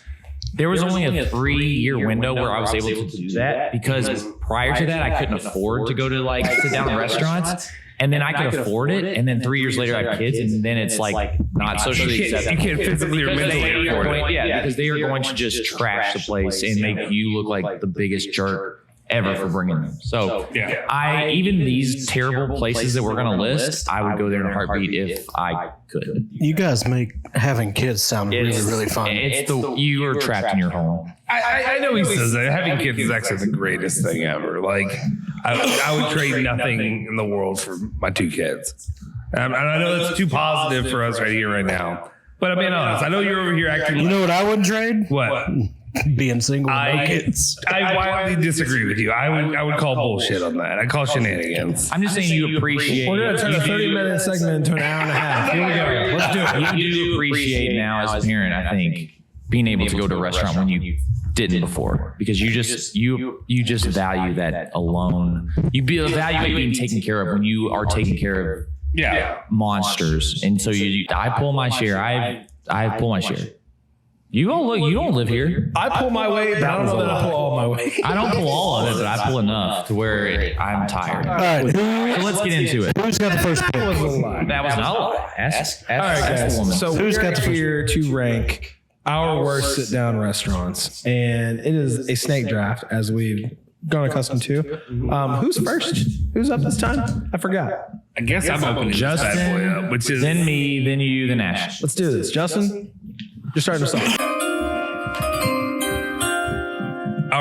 there was only a 3-year window where I was able to do that because prior to that I couldn't afford to go to like sit down restaurants. And then I could afford it. And then 3 years later I have kids and then it's like not socially acceptable. You can't physically or mentally afford it. Because they are going to just trash the place and make you look like the biggest jerk ever for bringing them. So even these terrible places that we're going to list, I would go there in a heartbeat if I could. You guys make having kids sound really fun. You are trapped in your home. I know he says that. Having kids is actually the greatest thing ever. Like, I would trade nothing in the world for my 2 kids. And I know that's too positive for us right here, right now. But I'm being honest. I know you're over here acting. You know what I wouldn't trade? What? Being single with no kids. I wildly disagree with you. I would call bullshit on that. I call shenanigans. I'm just saying you appreciate. We're going to turn a 30-minute segment into an hour and a half. Here we go. Let's do it. You do appreciate now as a parent, I think, being able to go to a restaurant when you didn't before because you just value that alone. You value being taken care of when you are taking care of monsters. And so I pull my share. I pull my share. You don't live here. I pull my weight, but I don't know that I pull all my weight. I don't pull all of it, but I pull enough to where I'm tired. All right. So let's get into it. Who's got the first pick? That was not a lie. Ask All right, guys. the woman. So Who's we're got the first here to rank our worst sit-down restaurants, and it is a snake draft as we've grown accustomed to. Who's first? Who's up this time? I forgot. I guess I'm opening Justin, this bad boy up, which is then me, then you, then Ash. Let's do this. Justin, you're starting us off.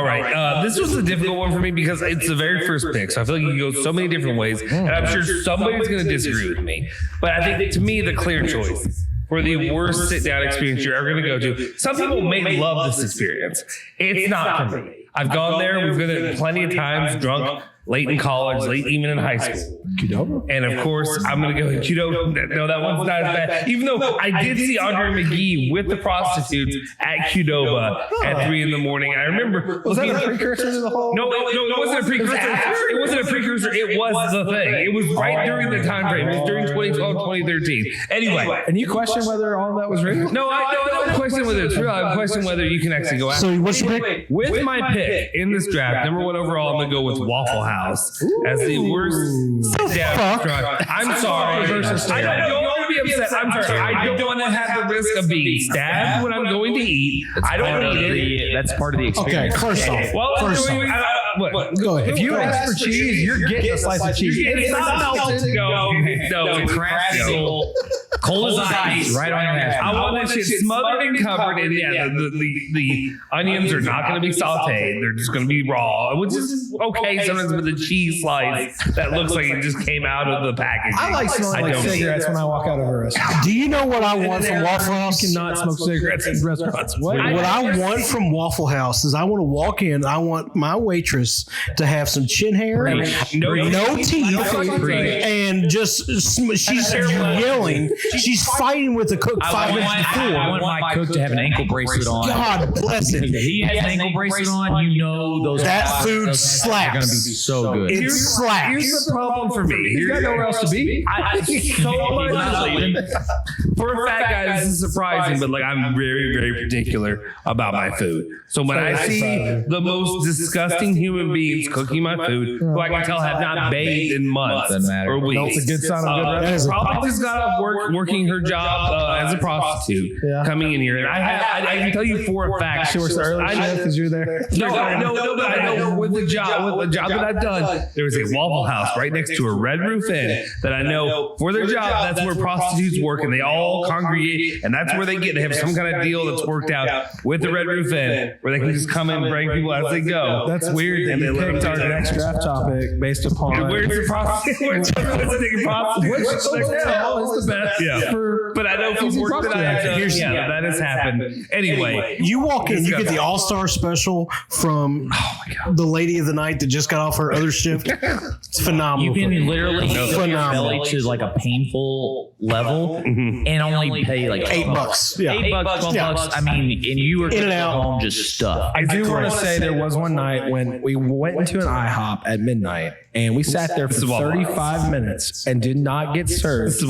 all right. This was a difficult one for me because it's the very first pick, so I feel like you can go so many different ways, and I'm sure somebody's going to disagree with me. But I think to me the clear choice for the worst sit down experience you're ever going to go to. Some people may love this experience. It's not for me. I've gone there. We've been there plenty of times, drunk, late in college, late even in high school. Qdoba? And of course, I'm going to go with Qdoba. No, that one's not as bad. Even though I did see Andre McGee with the prostitutes at Qdoba at 3 in the morning. I remember. Was that a precursor to the whole? No, it wasn't a precursor. It wasn't a precursor. It was the thing. It was right during the time frame. It was during 2012, 2013. Anyway. And you question whether all that was real? No, I don't question whether it's real. I question whether you can actually go after. So what's your pick? With my pick in this draft, number 1 overall, I'm going to go with Waffle House as the worst sit-down restaurant. I'm sorry. I don't want to be upset. I'm sorry. I don't want to have the risk of being stabbed when I'm going to eat. I don't need it. That's part of the experience. Okay, first off. Well, Go ahead. If you ask for cheese, you're getting a slice of cheese. It's not melted. No, It's a crackle. Cold as ice, right on your ass. I want that shit smothered and covered in. Yeah, the onions are not going to be sauteed. They're just going to be raw, which is okay sometimes with a cheese slice that looks like it just came out of the package. I like smelling like cigarettes when I walk out of a restaurant. Do you know what I want from Waffle House? You cannot smoke cigarettes in restaurants. What? What I want from Waffle House is I want to walk in. I want my waitress to have some chin hair, no teeth, and just she's yelling. She's fighting with the cook 5 minutes before. I want my cook to have an ankle bracelet on. God bless him. If he has an ankle bracelet on, you know that food slaps. Are going to be so good. It slaps. Here's the problem for me. He's got nowhere else to be. For a fat guy, this is surprising, but like I'm very, very particular about my food. So when I see the most disgusting human beings cooking my food, who I can tell have not bathed in months or weeks, That's a good sign of good restaurant. probably just got off work working her job as a prostitute, coming in here. And I can tell you for a fact, She works the early shift because you're there. no, but I know with the job that I've done, there was a Waffle House right next to a Red Roof Inn that I know for their job, that's where prostitutes work, and they all congregate, and that's where they have some kind of deal that's worked out with the Red Roof Inn, where they can just come and bring people as they go. That's weird. And You they let picked them our do that. next draft topic based upon. Where's the prostitute? Where's the hotel is the best. Yeah. But I know from work that I have done, that has happened. Anyway, you walk in, you get the All-Star special from the lady of the night that just got off her other shift. It's phenomenal. You can literally Phenomenal. fill your belly to like a painful level and only pay like $8. Yeah. $8, $12. I mean, and you were In and going out. home just stuffed. I do want to say there was one night when we went into an IHOP at midnight and we sat there for 35 minutes and did not get served.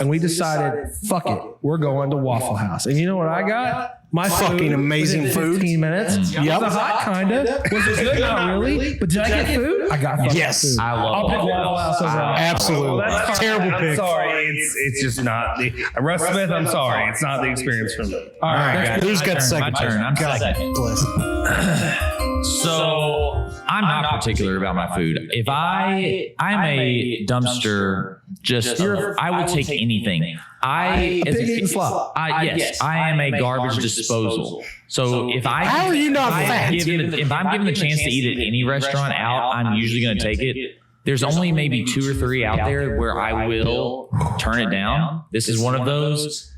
And we decided, fuck it, we're going to Waffle House. And you know what I got? My Fucking amazing within food. 15 minutes. Yep. It was hot, kind of. Was it good? Not really. But did I get food? I got fucking Yes. food. I love I'll pick Waffle House over Absolutely. Terrible I'm pick. sorry. It's just not the Russ Smith. I'm sorry. It's not the experience for me. All right, guys. Who's got second? My turn. I'm second. Bless. So I'm not particular about my food. If I'm a dumpster, I will take anything. Yes, I am a garbage disposal. So if How are you not fat? if I'm given the chance to eat at any restaurant out, I'm usually going to take it. There's only maybe 2 or 3 out there where I will turn it down. This is one of those.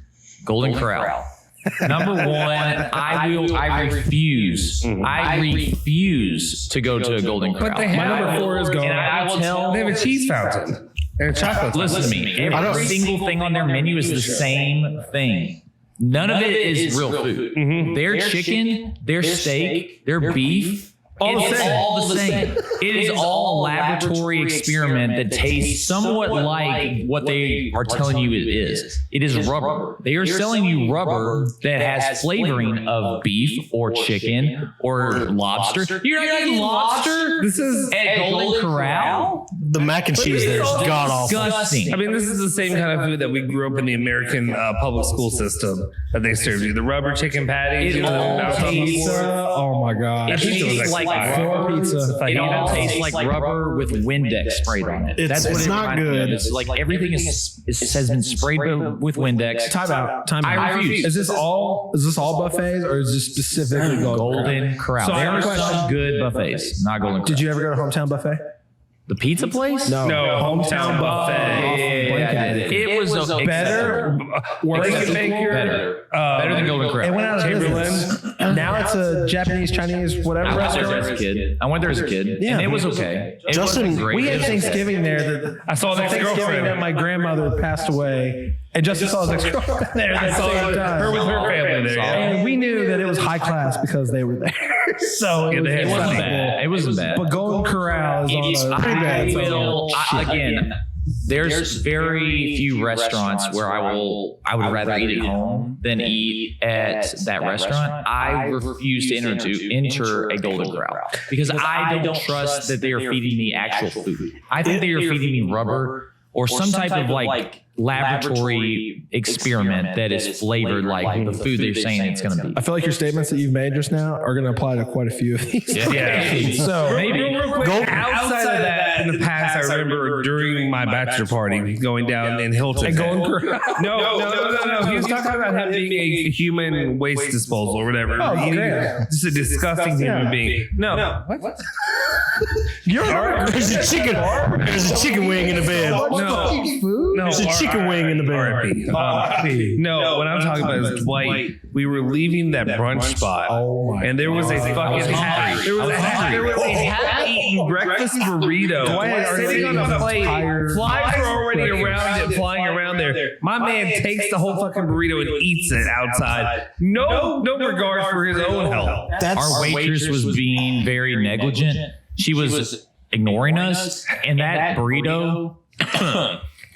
Golden Corral. Number 1, I refuse to go to a Golden Corral. But they have, My number 4 is going. And I will tell. They have a cheese fountain and a chocolate. Listen to me. Every single thing on their menu is the same thing. None of it is real food. Mm-hmm. Their chicken, their steak, their beef. It's all the same. It is all a laboratory experiment that tastes somewhat like what they are telling you it is. It is rubber. They are selling you rubber that has flavoring of beef or chicken or lobster. You're not getting lobster? This is At Golden Corral? The mac and cheese there is god awful. Disgusting. I mean, this is the same kind of food that we grew up in the American public school system that they served you. The rubber chicken patties. It all tastes. Oh my god. It tastes like Floor pizza. It all tastes like rubber with Windex sprayed on it. It's what it not reminds me of. good. It's like everything has been sprayed with Windex. Time out. I refuse. Is this all buffets or is this specifically Golden Corral. So I There have a are question. some good buffets, not Golden Corral. Did you ever go to Hometown Buffet? The pizza place? No. hometown buffet. Yeah, I did. It was better. Better than Golden Corral. It went out of business. Now it's a Japanese, Chinese, whatever I went there restaurant. as a kid. And it was okay. It Justin, wasn't great. We had Thanksgiving there. I saw that Thanksgiving that my grandmother passed away, and Justin saw his ex-girlfriend there at the same time. Her with her family there. Yeah. And we knew that it was high class because they were there. So it wasn't bad. It wasn't bad. But Golden Corral is on a pretty bad. Again, there's very few restaurants where I would rather eat at home than eat at that restaurant. I refuse to enter a Golden Corral because I don't trust that they are feeding me actual food. I think they are feeding me rubber or some type of like laboratory experiment that is flavored like the food they're saying it's going to be. I feel like your statements that you've made just now are going to apply to quite a few of these. Yeah. So Maybe real quick, outside of that, in the past, I remember during my bachelor party going down in Hilton. And Golden Corral. No. He was talking about him being a human waste disposal or whatever. Oh, Eating- okay. Just a disgusting human being. No. What? there's a chicken wing in the bed. No. There's a chicken wing in the bed. RIP. No, what I'm talking about is Dwight. We were leaving that brunch spot, and there was a fucking half-eaten breakfast burrito sitting on a plate. Flies were already around it, flying around there. My man takes the whole fucking burrito and eats it outside. No regard for his own health. Our waitress was being very negligent. She was ignoring us, and that burrito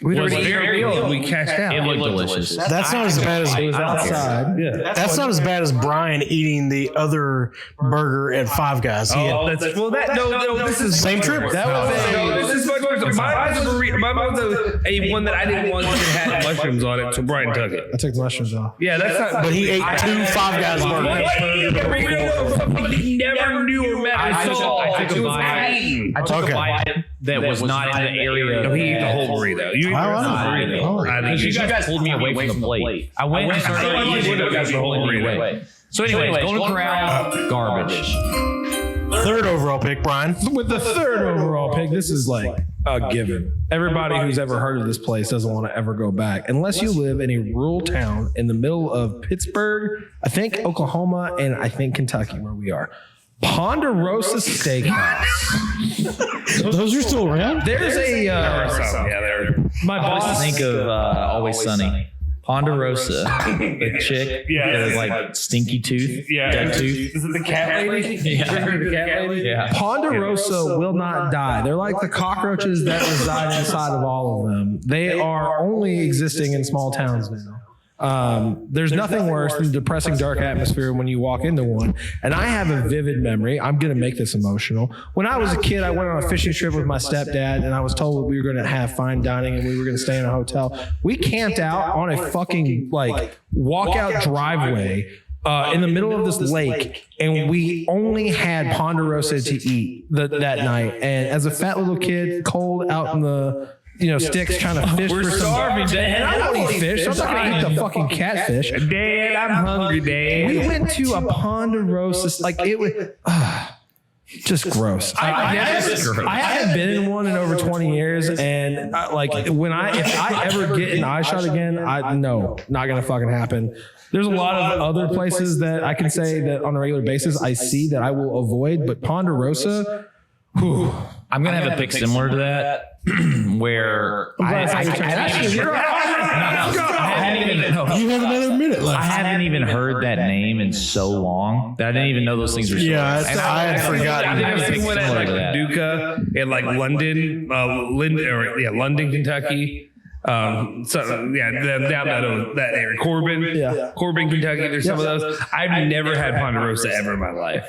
We was already very ate good. We cashed out. It looked delicious. That's not as bad as Outside. Yeah. that's not as bad as Brian eating the other burger at Five Guys. He had- This is Same trip. That was this is much worse. Mine was a burrito. Mine was a one that I didn't want that had mushrooms on it, so Brian took it. I took the mushrooms off. Yeah, that's not. but he ate two Five Guys burgers. He never knew or met I his soul. took a It was bite. eaten. I took a bite that was not in the area. No, he ate the whole burrito. You ate the rest of the burrito. I think You guys pulled me away from the plate. I went and started eating it. got the whole burrito. So anyways, Golden Corral, garbage. Third overall pick, Brian. With the third overall pick, this is like a given. Everybody who's ever heard of this place doesn't want to ever go back unless you live in a rural town in the middle of Pittsburgh, I think Oklahoma, and I think Kentucky, where we are. Ponderosa Steakhouse. Those are still around? There's a my boss. Think of Always Sunny. Ponderosa, the chick, with like stinky tooth, dead tooth. Is it the cat lady? The cat lady? Yeah. Ponderosa will not die. They're like the cockroaches that reside inside of all of them. They are only existing in small towns now. There's nothing worse than depressing dark atmosphere when you walk into one. And I have a vivid memory. I'm going to make this emotional. When I was a kid, I went on a fishing trip with my stepdad, and I was told we were going to have fine dining and we were going to stay in a hotel. We camped out on a fucking like walkout driveway in the middle of this lake, and we only had Ponderosa to eat that night. And as a fat little kid, cold out in the sticks trying to fish for some. Starving, Dad. And I don't eat fish. So I'm not going to eat the fucking catfish. Dad, I'm hungry, Dad. We went to a Ponderosa, like it was just gross. I haven't been in one in over 20 years, and if I ever get an eye shot again, no, not gonna fucking happen. There's a lot of other places that I can say that on a regular basis I see that I will avoid, but Ponderosa, whew. I'm gonna have a pick similar to that, where You have another minute left. I haven't even heard that name in so long that I didn't even know those things were. Yeah, And I had forgotten. I've pick seen one at similar like to that. Paducah in like London, London, Kentucky. Down that area, Corbin, Kentucky. There's some of those. I've never had Ponderosa ever in my life.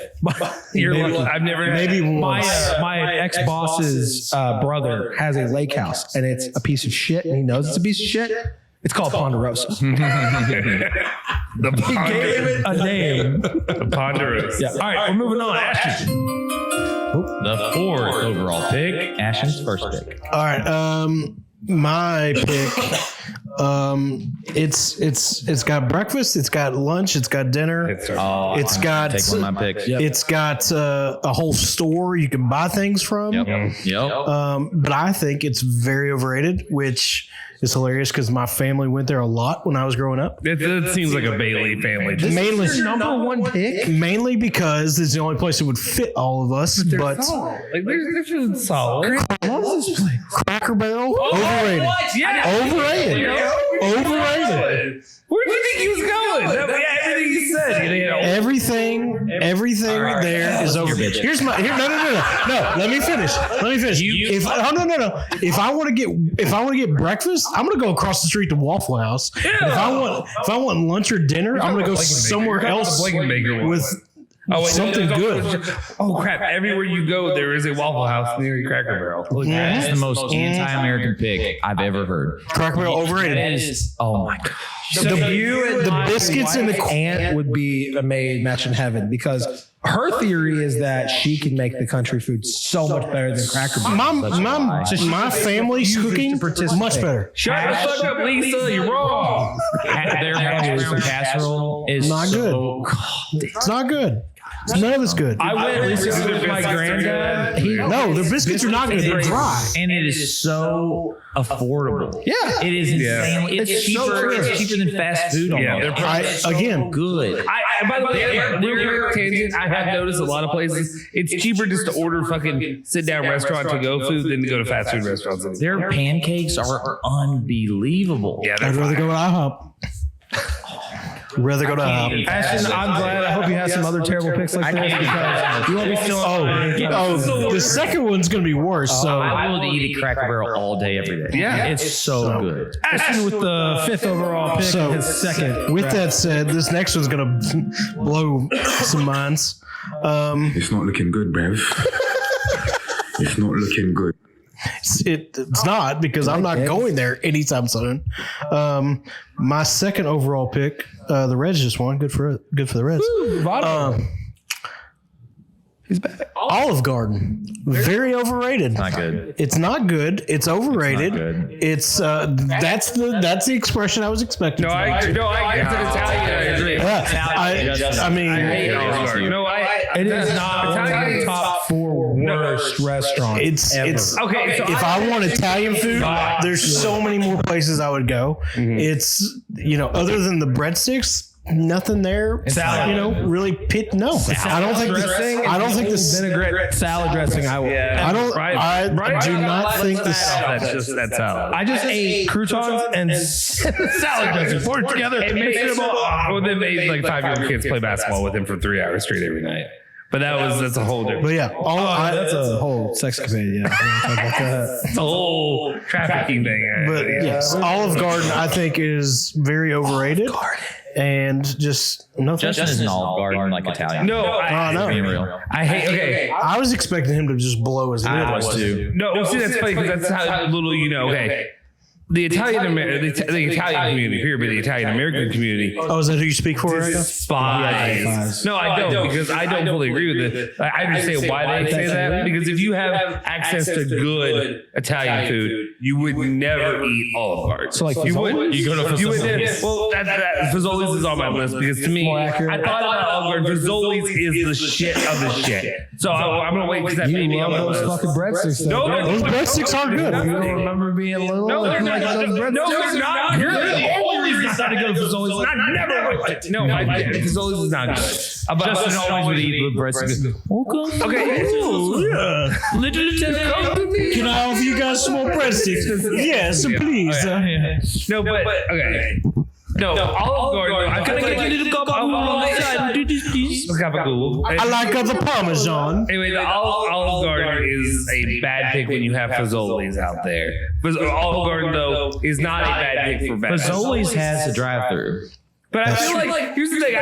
You're lucky. I've never Maybe had. once. My ex-boss's brother has a lake house, and it's a piece of shit, and he knows it's a piece of shit. It's called Ponderosa. He gave it a name. The Ponderosa. Yeah. All right, we're moving on. Ashton. The fourth overall pick, Ashton's first pick. All right. My pick. It's got breakfast. It's got lunch. It's got dinner. It's got. Take one of my picks. It's got a whole store you can buy things from. Yep. But I think it's very overrated, which is hilarious because my family went there a lot when I was growing up. It seems like a Bailey family. Mainly, number one pick. mainly because it's the only place that would fit all of us. But Like there's food solid. Cracker Barrel, overrated. Yeah. Overrated. Where do you think he was going? Everything you said. Everything there is over. Here's my no. Let me finish. If I want to get breakfast, I'm gonna go across the street to Waffle House. And if I want lunch or dinner, I'm gonna go somewhere else with something good. Oh crap! Everywhere you go, there is a Waffle House near a Cracker Barrel. That's the most anti-American pick I've ever heard. Cracker Barrel overrated. That is, oh my god. The biscuits and the aunt would be a match in heaven because her theory is that she can make the country food so much better than Cracker Barrel. my family's cooking much better. Shut the fuck up, Lisa. You're wrong. Their casserole is Not good. It's not good. None of it's good. I went recently with my granddad. No, their biscuits are not good. They're dry. and it is so affordable. Yeah. It is insane. It's It's cheaper. so true. It's cheaper than fast food. Yeah, Almost. they're Again, Good. By the way, we're tangent. I have noticed a lot of places it's cheaper just to order fucking sit down restaurant to go food than to go to fast food restaurants. Their pancakes are unbelievable. Yeah, I'd rather go to IHOP. Rather go to Ashton, I'm glad. I hope you have some other terrible picks like this because you won't be still. Oh, the second one's gonna be worse. So I will eat a Cracker Barrel all day, every day. Yeah. It's so good. Ashton with the 5th overall pick So, and his second. with that said, this next one's gonna blow some minds. It's not looking good, bruv. It's not looking good. It's not because I'm not going there anytime soon. My second overall pick, the Reds just won. Good for the Reds. He's back. Olive Garden, very overrated. Not good. It's not good. It's overrated. It's not good. It's that's the expression I was expecting. No, I it's an Italian. I agree. Yeah, I mean, It is not one of the top 4 worst restaurants. it's Okay, so if I want Italian food, there's so many more places I would go. It's other than the breadsticks, nothing there. Really pit. No, I don't think the vinaigrette salad dressing. I will. I don't. I do not think that's salad. I just ate croutons and salad dressing poured together. It makes it well, they made like 5-year-old kids play basketball with him for 3 hours straight every night. But that's a whole different. But yeah, That's a whole sexcapade. Yeah, It's a whole trafficking thing. But yes, Olive Garden I think is very overrated. And just no. Justin is an Olive Garden like Italian. No, no. Being real. I hate. Okay, I was expecting him to just blow his lid. I was too. no. See, that's funny because that's how little you know. Okay, the Italian community here, but the Italian American community. Oh, is that who you speak for right now? Spies. No, I don't because I don't fully agree with it. I understand why they say that because if you have access to good Italian food, you would never eat Olive Garden. So like you would. Fazoli's? You go to Fazoli's. Well, Fazoli's is on my list because to me, I thought about Olive Garden. Fazoli's is the shit of the shit. So I'm gonna wait because that made me on my list. fucking breadsticks. No, Those breadsticks are good. You don't remember being little? No, they're not. No, they're not. You're the only reason not to go to Fazoli's. I never went. No, Fazoli's is not good. Justin always would eat with breadsticks. Okay. Can I offer you guys some more breadsticks? Yes, please. No, but okay. No, Olive Garden. Can I get you a little gabagool? I like the Parmesan. Anyway, the Olive Garden is a bad pick when you have Fazoli's out there. Olive Garden, though, is not a bad pick for bad. Fazoli's has a drive-through. But I feel like, here's the thing.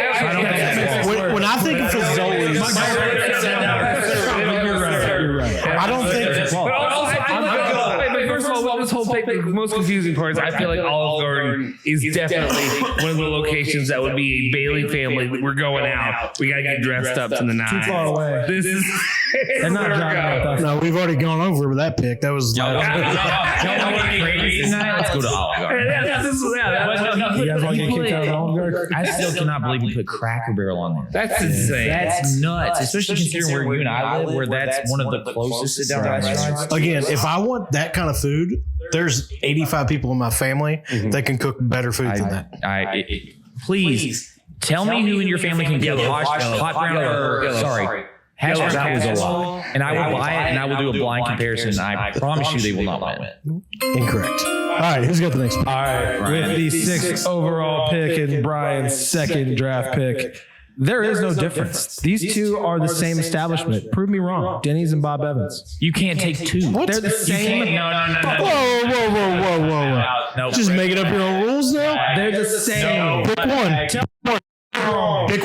When I think of Fazoli's, I don't think. First of all, this whole thing, the most confusing part is I feel like Olive Garden is definitely one of the locations that would be a Bailey family. We're going out. We got to get dressed up to the nines. Too far away. This is. They're not driving with us. No, we've already gone over that pick. That was. Let's go to Olive Garden. You guys want to get kicked out of the Olive Garden? I still cannot believe you put Cracker Barrel on there. That's insane. That's nuts, especially considering where you and I live, where that's one of the closest sit-down restaurants. Again, if I want that kind of food, there's 85 people in my family that can cook better food than that. Please tell me who in your family can cook hot brown or hash brown casserole, and I will buy it and I will do a blind comparison. I promise you they will not win. Incorrect. All right, who's got the next one? All right, with the 6th overall pick and Brian's 2nd draft pick, there is no difference. These two are the same establishment. Prove me wrong. Denny's and Bob Evans. You can't take two. What? They're the same. No. Whoa. No. Just making up your own rules now? They're the same. Pick one. Pick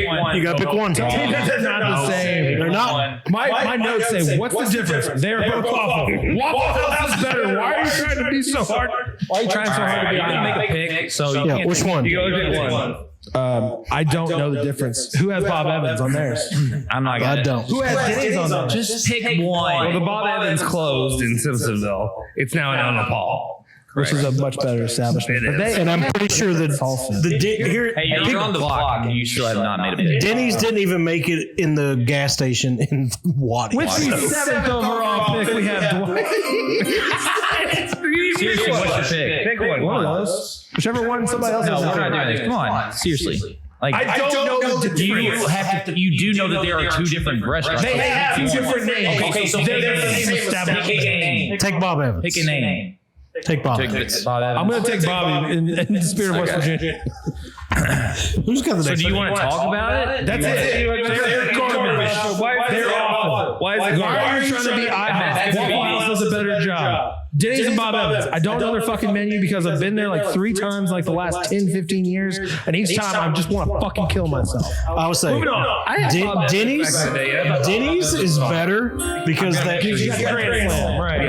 one. You got to pick one. They're not the same. They're not. My notes say, what's the difference? They're both awful. Waffle House is better. Why are you trying to be so hard? Why are you trying so hard to be You're honest? gonna make a pick. So Yeah, which one? You go pick one. I don't know the difference. Who has Bob Evans on theirs? I'm not I gonna. don't. Who has Denny's on theirs? Just pick one. Well, the Bob Evans closed in Simpsonville. It's now in Nepal. Which is a much better establishment. It But is. they, And I'm pretty sure that here, Hey, you're on the clock and you still have not made a pick. Denny's didn't even make it in the gas station in Waddy. with the 7th overall pick, we have Dwight. Seriously, what's your pick? Pick one. One of those. Whichever one somebody else No, has. we're not doing this. Come on, seriously. Like, I don't know the you difference. have to. You do know that there are two different restaurants. They have two different names. Okay, so They're pick the a same name. establishment. Pick a name. Take Bob Evans. Pick a name. Take Bob Evans. Bob Evans. I'm going to take Bobby in the spirit of West Virginia. Who's got the So next do you one? want to talk about it? That's it. They're garbage. Why is They're it awful. Why is it Why are you garbage? trying to be That's Waffle gonna be- House does a better job. Denny's and Bob Evans. I don't know their fucking menu because I've been there like 3 times like the last 10, 15 years. And each time I just want to fucking kill myself. I would say I had Bob Evans Denny's. back in the day. Denny's is better because that. You got the Grand Slam, right?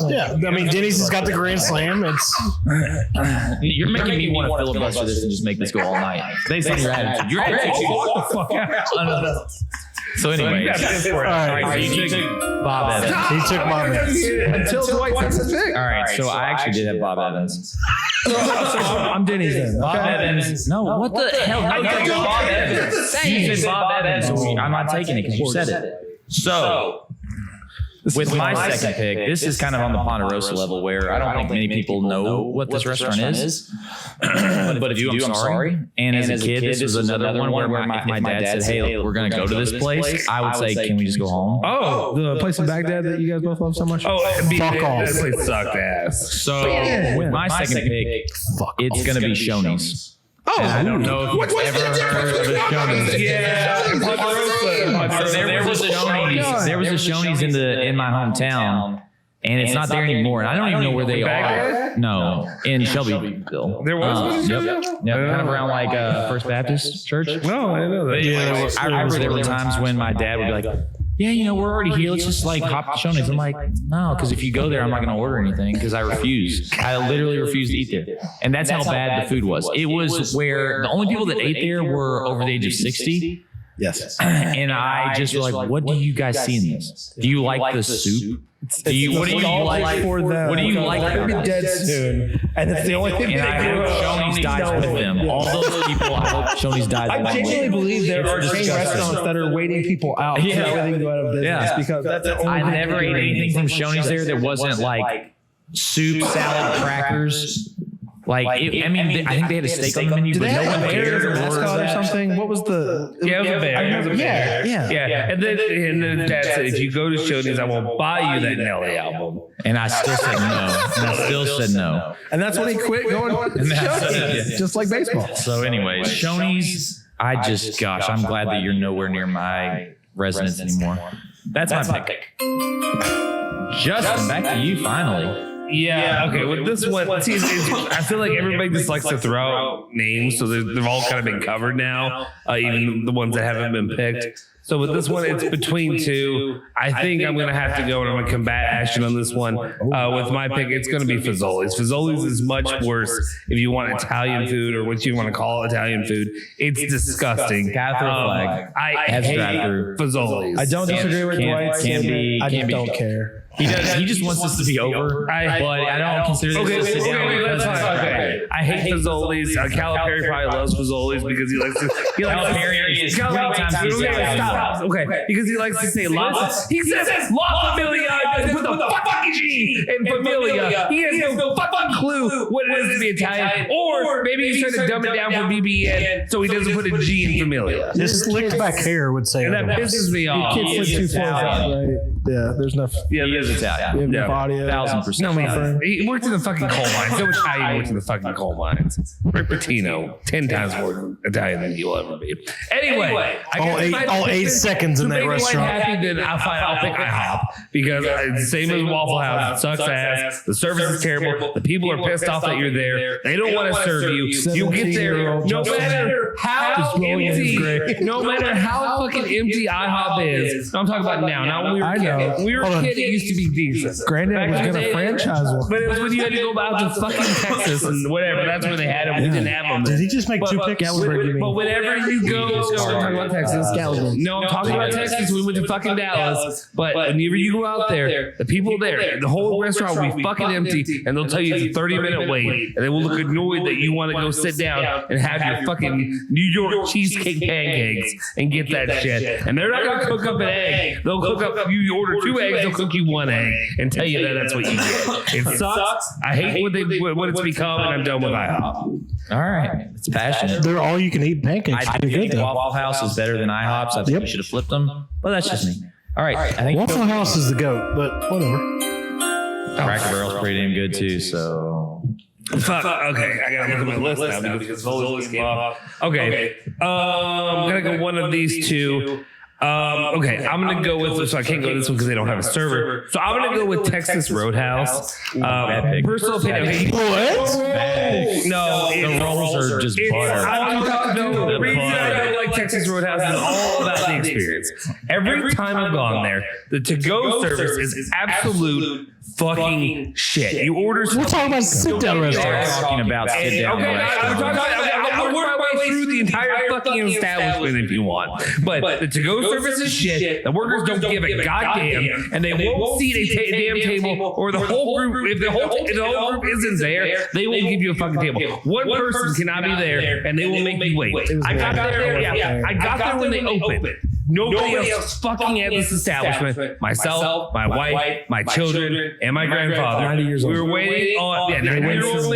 Yeah, I mean Denny's has got the Grand Slam. It's You're making me want to filibuster this and just make this go all night. Based on your attitude. Your attitude. What the fuck out. So anyway, all right. you took Bob Evans. He took Bob Evans. Until Dwight takes his pick. All right, so I actually did have Bob Evans. I'm Denny's then. Bob Okay. Evans. No, what the hell? No, you said Bob Evans. You said Bob Evans. So I'm not taking it because you said it. So with my second pick, this is kind of on the Ponderosa level where I don't think many people know what this restaurant is. But if you do, I'm sorry. And as a kid, this was another one where if my dad said, hey, we're going to go to this place, I would say, can we just go home? Oh, the place in Baghdad that you guys both love so much? Oh, Fuck off. That place sucked ass. So with my second pick, it's going to be Shoney's. Oh, And I don't know if you've ever heard of a Shoney's. Yeah. So there was a Shoney's. There was a Shoney's in my hometown, and it's not there anymore. And I don't even know where they are. No, in Shelbyville. There was one in Yep. Kind of around like First Baptist Church. No, I didn't know that. Yeah, I remember there were times when my dad would be like, yeah, you know, we're already here. Let's just like hop to Shoney's. I'm like, no, because if you go there, I'm not going to order anything because I refuse. I literally refuse to eat there. And that's how bad the food was. It was where the only people that ate there were over the age of 60. yes. And I just was like, what do you guys see in this? Do you like the soup? What do you like for them? What do you like? They're gonna be dead soon, and it's the only thing And they I do. hope Shoney's dies with them. All those people, I hope Shoney's dies with them. I genuinely believe there are chain disgusting. restaurants that are waiting people out to everything go out of business Yeah. because that's the only I thing never they ate do. anything from Shoney's there that wasn't like soup, salad, crackers. Like, I think they had a steak on the menu, Did but they no have one a bear cared. as a mascot or something? What was the? Yeah, it was a bear. I remember- It was a bear. Yeah. And then Dad said, if you go to Shoney's, I will buy you that Nelly album. And I still said no. And that's when he quit going on that's- just like baseball. So anyways, Shoney's, gosh, I'm glad that you're nowhere near my residence anymore. That's my pick. Justin, back to you finally. Yeah, okay. With this one, see, I feel like everybody just likes to throw out names, so they've all kind of been covered now, even the ones that haven't been picked. So with this one, it's between two. I think I'm going to have to go, and I'm going to combat Ashton on this one. With my pick, it's going to be Fazoli's. Fazoli's is much worse if you want Italian food or what you want to call Italian food. It's disgusting. Gotta throw a flag. I Has hate drive-thru. Fazoli's. I don't disagree with Dwight. I Can just be. don't care. He does. He just wants this to be over. But I don't consider this to sit down because that's fine. Okay. I hate Fazoli's. Calipari probably loves Fazoli's because he likes to. Calipari is 20 times he says stop. Okay, because he likes to say lots. He says lots of million. Put the fucking G in Familia. He has no fucking clue what it is to be Italian. Or maybe he's trying to dumb it down for BBN so he doesn't put a G in Familia. This slicked back hair would say And that otherwise. pisses me off. Kids flip too far out, right? Yeah, there's enough. Yeah, He is Italian. We have enough audio. 1000%. No, man. He worked in the fucking coal mines. So Italian worked in the fucking coal mines. Rick Pitino, 10 times more Italian than you'll ever be. Anyway, all 8 seconds in that to make restaurant. life happy, then I'll pick IHOP because it's the same as Waffle House. It sucks ass. The service is terrible. The people are pissed off that you're there. They don't want to serve you. You get there, no matter how empty, no matter how fucking empty IHOP is. I'm talking about now, not when we were kids. When we were kids, it used to be decent. Granddad was going to franchise one. But it was when you had to go out to fucking Texas and whatever. That's where they had them. We didn't have them. Did he just make two picks? But whenever you go, I'm talking about Texas. No, I'm talking about Texas. We went to fucking Dallas. But whenever you go out there, the people there, the whole restaurant will be fucking empty, and they'll tell you it's a 30-minute wait, and they will look annoyed that you want to go sit down and have your fucking New York cheesecake pancakes and get that shit. And they're not gonna cook up an egg. They'll cook up. You order 2 eggs, they'll cook you 1 egg and tell you that that's what you get. It sucks. I hate what it's become, and I'm done with IHOP. All right. It's passionate. They're all you can eat pancakes. I do think Waffle House is better than IHOP's. I think you should have flipped them. But that's just me. All right. I think Waffle House is the GOAT, but whatever. Cracker Barrel's pretty damn good too. So Fuck. Okay, I gotta look at my list now because Zola's came off. Okay, I'm gonna go one of these two. Okay, I'm gonna go with. So I can't go with this one because they don't have a server. So I'm gonna go with Texas Roadhouse. Personal opinion. What? No, the rolls are just butter. The reason I don't like Texas Roadhouse is all about the experience. Every time I've gone there, the to-go service is absolute fucking shit. You order. We're talking about sit-down restaurants. Talking about sit down. I'll work my way through the entire fucking establishment if you want. But the to-go service is shit. The workers don't give a goddamn, and they won't seat a damn table, or the whole group. If the whole group isn't there, they won't give you a fucking table. One person cannot be there, and they will make you wait. I got there. Yeah, I got there when they opened. Nobody else fucking at this establishment. Myself, my wife, my children, and my grandfather. 90 years old. We were waiting on a 9-year-old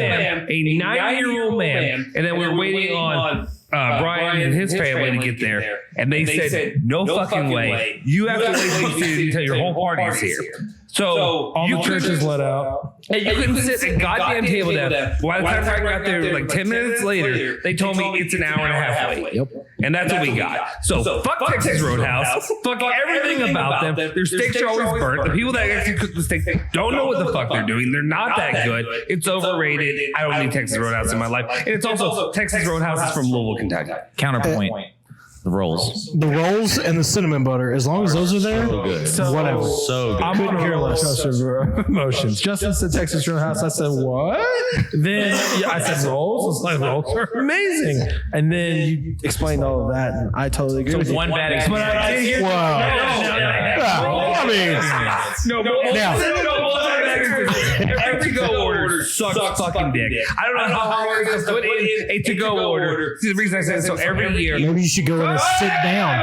man, and then we were waiting on Brian and his family to get there. And they said, no fucking way. You have to wait until your whole party's here. So all the churches let out. And you couldn't sit at a goddamn table down. By the time I got there, like 10 minutes later, they told me it's an hour and a half late. Yep. And that's what we got. So fuck Texas Roadhouse. Fuck everything about them. Their steaks are always burnt. The people that actually cook the steaks don't know what the fuck they're doing. They're not that good. It's overrated. I don't need Texas Roadhouse in my life. And it's also Texas Roadhouse is from Louisville, Kentucky. Counterpoint. The rolls. The rolls and the cinnamon butter, as long as those are there, whatever. So good. I'm on a roller coaster of emotions. Justin said Texas Roadhouse. I said, what? Then I said rolls. It's like rolls are amazing. And then you explained all of that, and I totally agree with you. One bad experience. But I did hear Every to-go order sucks fucking dick. I don't know how hard it is to put in a to-go order. See, the reason I say so every year. Maybe you should go in and sit down.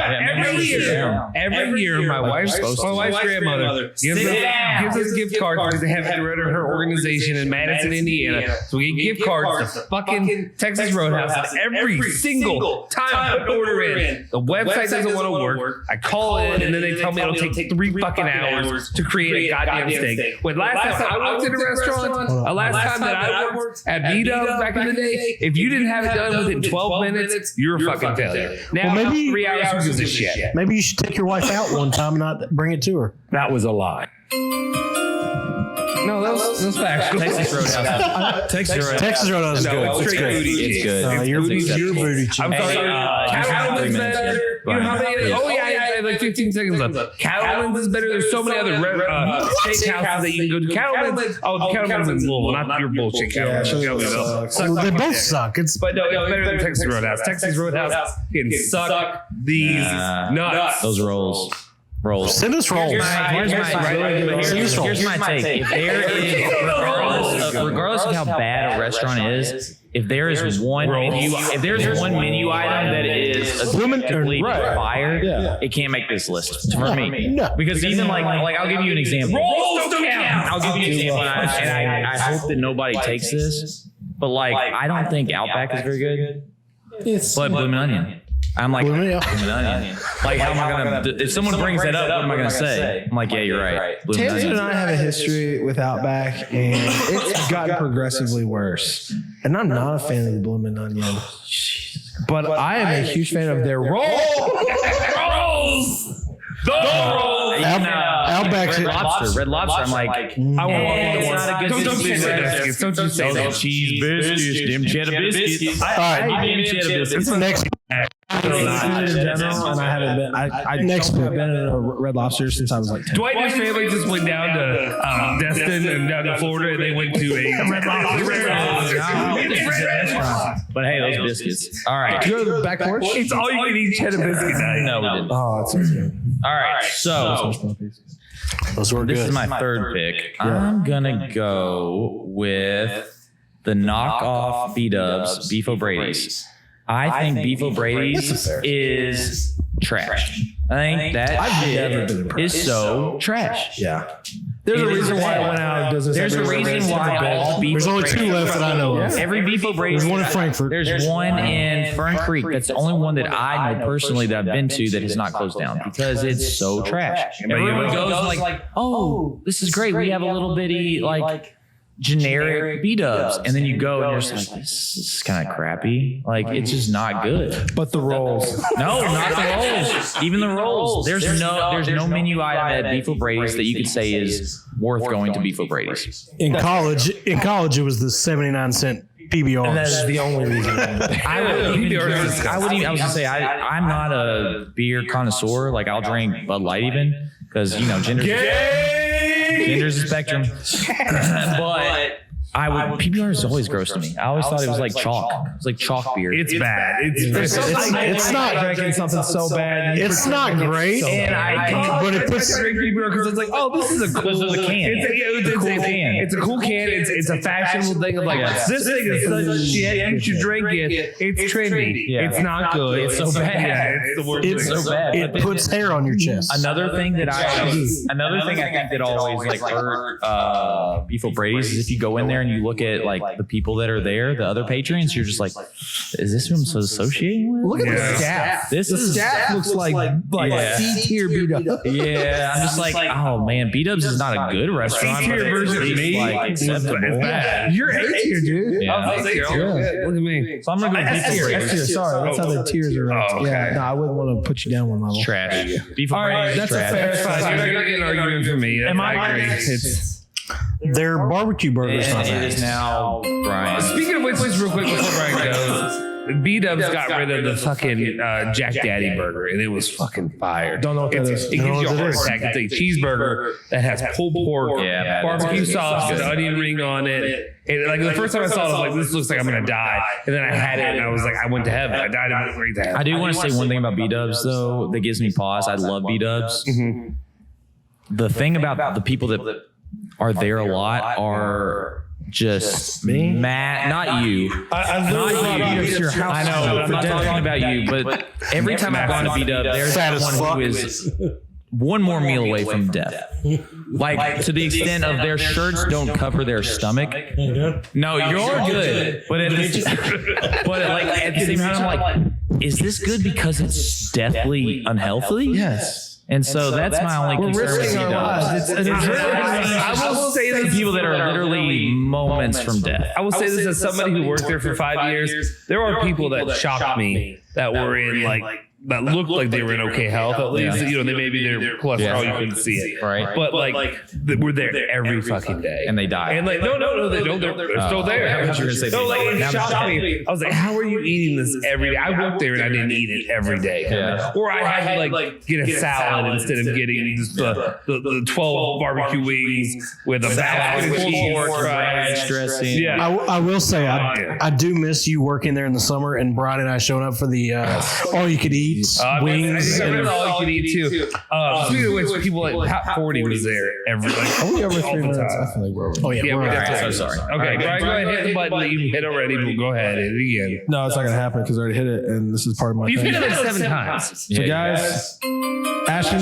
Every year, my wife's grandmother gives us gift cards because they have to run her organization in Madison, Indiana. So we get gift cards to fucking Texas Roadhouse. And every single time I put an order in, the website doesn't want to work. I call in, and then they tell me it'll take 3 fucking hours to create a goddamn steak. When last time I worked in a restaurant, last time that I worked at B-Dubs back in the day, if you didn't have it done within 12 minutes, you're a fucking failure. Now, maybe 3 hours is a shit. Maybe you should take your wife out one time and not bring it to her. That was a lie. No, that was factual. Texas Roadhouse. Texas Roadhouse is good. It's great. It's good. Your booty cheek. I'm sorry. Cattleman's better. You know how many? Oh yeah, I have like 15 seconds left. Cattleman's is better. There's so many other steakhouses that you can go to. Cattleman's. Oh, Cattleman's in Louisville, not your bullshit Cattleman's. They both suck. But no, it's better than Texas Roadhouse. Texas Roadhouse can suck these nuts. Those rolls. Send us rolls. Here's my take. If there is, regardless of how bad a restaurant is, if there is one menu item that is objectively fire, it can't make this list for me. No. Because even like I'll give you an example. Rolls don't count. I'll give you an example, and I hope that nobody takes this, but like I don't think Outback is very good. But Bloomin' Onion. I'm like, Bloomin' Onion. Like, how am I gonna? If someone brings that up, what am I gonna say? I'm like, yeah, you're right. Tamsin and I have a history with Outback, and it's gotten progressively worse. And I'm not a fan of the Bloomin' Onion, but I am a huge fan of their rolls. Outback's Red Lobster. I'm like, I want to walk into one. Don't say biscuits. Don't you say that. Cheese biscuits, them cheddar biscuits. all right. Next. In general, and I haven't been. I have been in a Red Lobster since I was like 10. Dwight and his family just went down to Destin and down to Florida, and they went to a Red Lobster. But hey, those biscuits. All right. Did you go to the back porch? It's all you can eat cheddar biscuits. No, we didn't. Oh, it's so good. All right. So Those were this good. is my third pick. I'm gonna go with the knockoff B-Dubs Beef O'Brady's. I think Beef O'Brady's is trash. I think that shit is so trash. Yeah. There's a reason why I went out of business. There's a reason why all beef. There's only 2 left that I know of. Every Beef O'Brady's. There's one in Frankfurt. There's one in Fern Creek. That's the only one that I know personally that I've been to that has not closed down because it's so trash. Everyone goes like, oh, this is great. We have a little bitty like generic B-Dubs, and then you go and you're just like, this is kind of crappy. Like it's just not good. But the rolls. No, not the rolls. Even the rolls. There's no menu item at Beef O'Brady's that you could say is worth going to Beef O'Brady's. In college, it was the 79-cent PBRs. And that is the only reason. I was gonna say I'm not a beer connoisseur. Like I'll drink Bud Light even because gender's a spectrum. But PBR is always gross to me. I always thought it was like chalk. It's like chalk beer. It's bad. It's not drinking something so bad. It's not great, but it puts. Because it's like, oh, this is a cool can. It's a cool can. It's a fashionable thing of like, this thing is such shit. You should drink it. It's trendy. Yeah. It's not good. It's so bad. Yeah, it's the worst. It's thing. so bad. It puts hair on your chest. Another thing I think that always like hurt Beef O'Brady's is if you go in there and you look at like the people that are there, the other patrons, you're just like, is this who I'm associating with? Look at the staff. The staff looks like C-tier B-Dubs. Yeah, I'm just like, oh man, B-Dubs is not a good restaurant. C-tier version of me. Like acceptable. It's bad. You're A-tier, dude. Yeah. I was A-tier. Look at me. So I'm gonna go Beef S-tier. O'Brady's. Sorry, that's how the tiers are. Oh, okay. Yeah, no, I wouldn't want to put you down one level. Trash. Beef All right, O'Brady's that's a trash. fair- That's fine. You're not gonna get an argument from me. Am I agree. next? It's Their barbecue burgers. And it is now Brian. Speaking of which, just real quick before Brian goes, B-Dubs got rid of the fucking Jack Daddy burger, and it was fucking fire. Don't know what that is. It gives you a heart attack. It's a cheeseburger that has pulled pork, barbecue sauce, with onion ring on it. And like the first time I saw it, I was like, "This looks like I'm gonna die." And then I had it, and I was like, "I went to heaven. I died. I went right to heaven." I do want to say one thing about B-Dubs though that gives me pause. I love B-Dubs. The thing about the people that are there a lot are just mad. Not you. I Not you. I know. I'm not talking about you, but every time I've gone to B-Dub, there's someone who is one more meal away from death. Like to the extent of their shirts don't cover their stomach. No, you're good. But at the same time, I'm like, is this good because it's deathly unhealthy? Yes. And so that's my only concern with B-Dubs. I will say this: People that are literally moments from death. I will say this as somebody who worked there for 5 years. There are people that shocked me that were in like that looked like they were in okay health. At least they maybe their cholesterol you couldn't see it, right? But like we're there every fucking day, and they die. And like no, they don't. They're still there. No, like it shocked me. I was like, how are you eating this every day? I worked there and I didn't eat it every day. Or I had to like get a salad instead of getting just the 12 barbecue wings with a salad and cheese ranch dressing. Yeah, I will say I do miss you working there in the summer and Brian and I showing up for the all you could eat. eats I wings. think that's all you can eat too. Speaking of which, people like Top 40 was there every Are we over 3 minutes? I feel like we're over. Oh yeah, Yeah, we're we all got right. to. So sorry. Okay, Brian, go ahead, hit the button that you hit already. But go ahead, hit it again. No, it's not gonna happen because I already hit it, and this is part of my You've thing. hit it like 7 times. So guys, Ashton,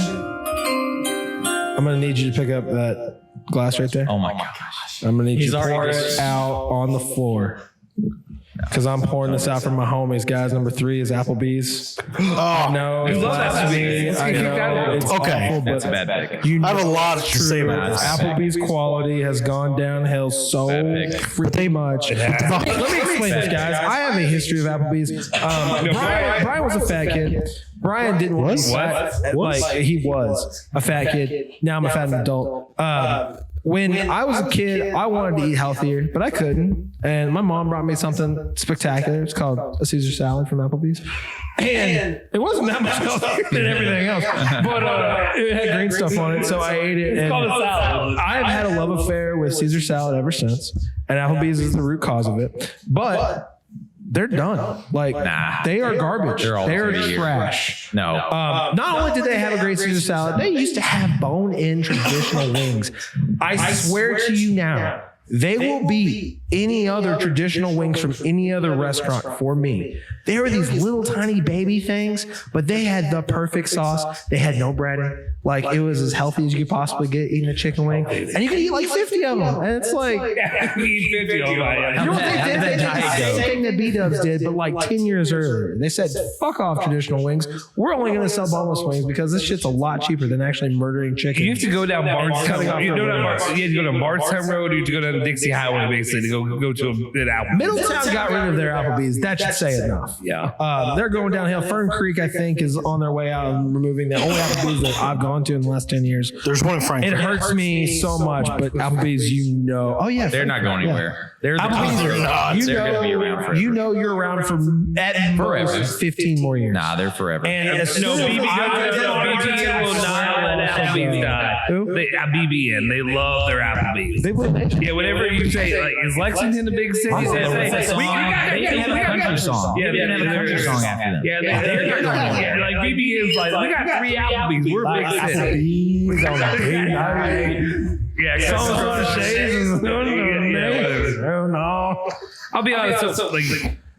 I'm gonna need you to pick up that glass right there. Oh my gosh. I'm gonna need you He's to pour already- it out on the floor. Because I'm pouring this out for my homies, guys. Number 3 is Applebee's. Oh, No, it's blasphemy. I know it's Okay. awful, That's a but bad pick. you know I have a lot to it's say true. about this. Applebee's quality has gone downhill so pretty much. Let me explain this, guys. I have a history of Applebee's. Brian was a fat kid. Brian didn't want to be fat. Like, he was a fat kid. Now I'm a fat adult. When I was a kid, I wanted to eat healthier, but I couldn't. And my mom brought me something spectacular. It's called a Caesar salad from Applebee's. And it wasn't that much healthier than everything else, but it had green stuff on it, so I ate it. And I've had a love affair with Caesar salad ever since, and Applebee's is the root cause of it. But they're done. Like, they are garbage. They're all They're over here. trash. No. Not only did they have a great Caesar salad, they used to have bone-in traditional wings. I swear to you now, they will beat any other traditional wings from any other restaurant for me. They were these little tiny baby things, but they had the perfect sauce. They had no breading. Like, it was as healthy as you could possibly get eating a chicken wing. And you can eat like 50 of them. And it's like, you don't think they did the same thing that B-Dubs did, but like 10 years earlier. They said, fuck off traditional wings. We're only going to sell boneless wings because this shit's a lot cheaper than actually murdering chicken. You have to go down Bardstown. You have to go to Bardstown Road. You have to go down Dixie Highway basically to go to an Applebee's. Middletown got rid of their Applebee's. That should say enough. Yeah. They're going downhill. Fern Creek, I think, is on their way out and removing the only Applebee's that I've gone to in the last 10 years. There's one in Frankfurt. It hurts me so much, but Applebee's, you know. Oh, yeah. They're not going anywhere. They're the Applebee's are not. They're going to be around forever. You know you're around for at most 15 more years. Nah, they're forever. And as soon as BBN will not let Applebee's die. Who? BBN, they love their Applebee's. They would. Yeah, whenever you say, like, is Lexington a big city? They have a country song. Yeah, They have a country song after them. Yeah, they're like BBN's like, we got 3 Applebee's. We're a big city. Applebee's on a big night. Yeah, Songs on the shades. Oh, no. I'll be honest. So like,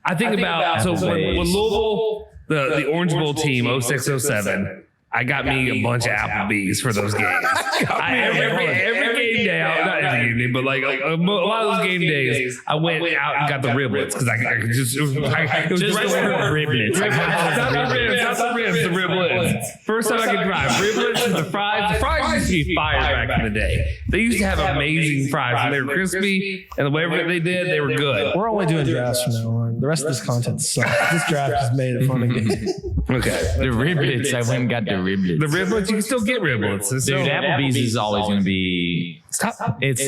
I think about so when Louisville, the Orange Bowl team, 06-07, I got me a bunch of Applebee's for those games. Every game day, not every game day, but like a lot of those game days, I went out and got the riblets because I could just. It was Just right the word there. riblets. Not the ribs, the riblets. First time I could drive riblets and the fries. The fries used to be fire back in the day. They used to have amazing fries and they were crispy and whatever they did, they were good. We're only doing drafts from now on. The rest of this content sucks. This draft has made it fun again. Okay. The riblets. I went and got the riblets. The riblets, you can still get riblets. Dude, Applebee's is always going to be. It's not. It's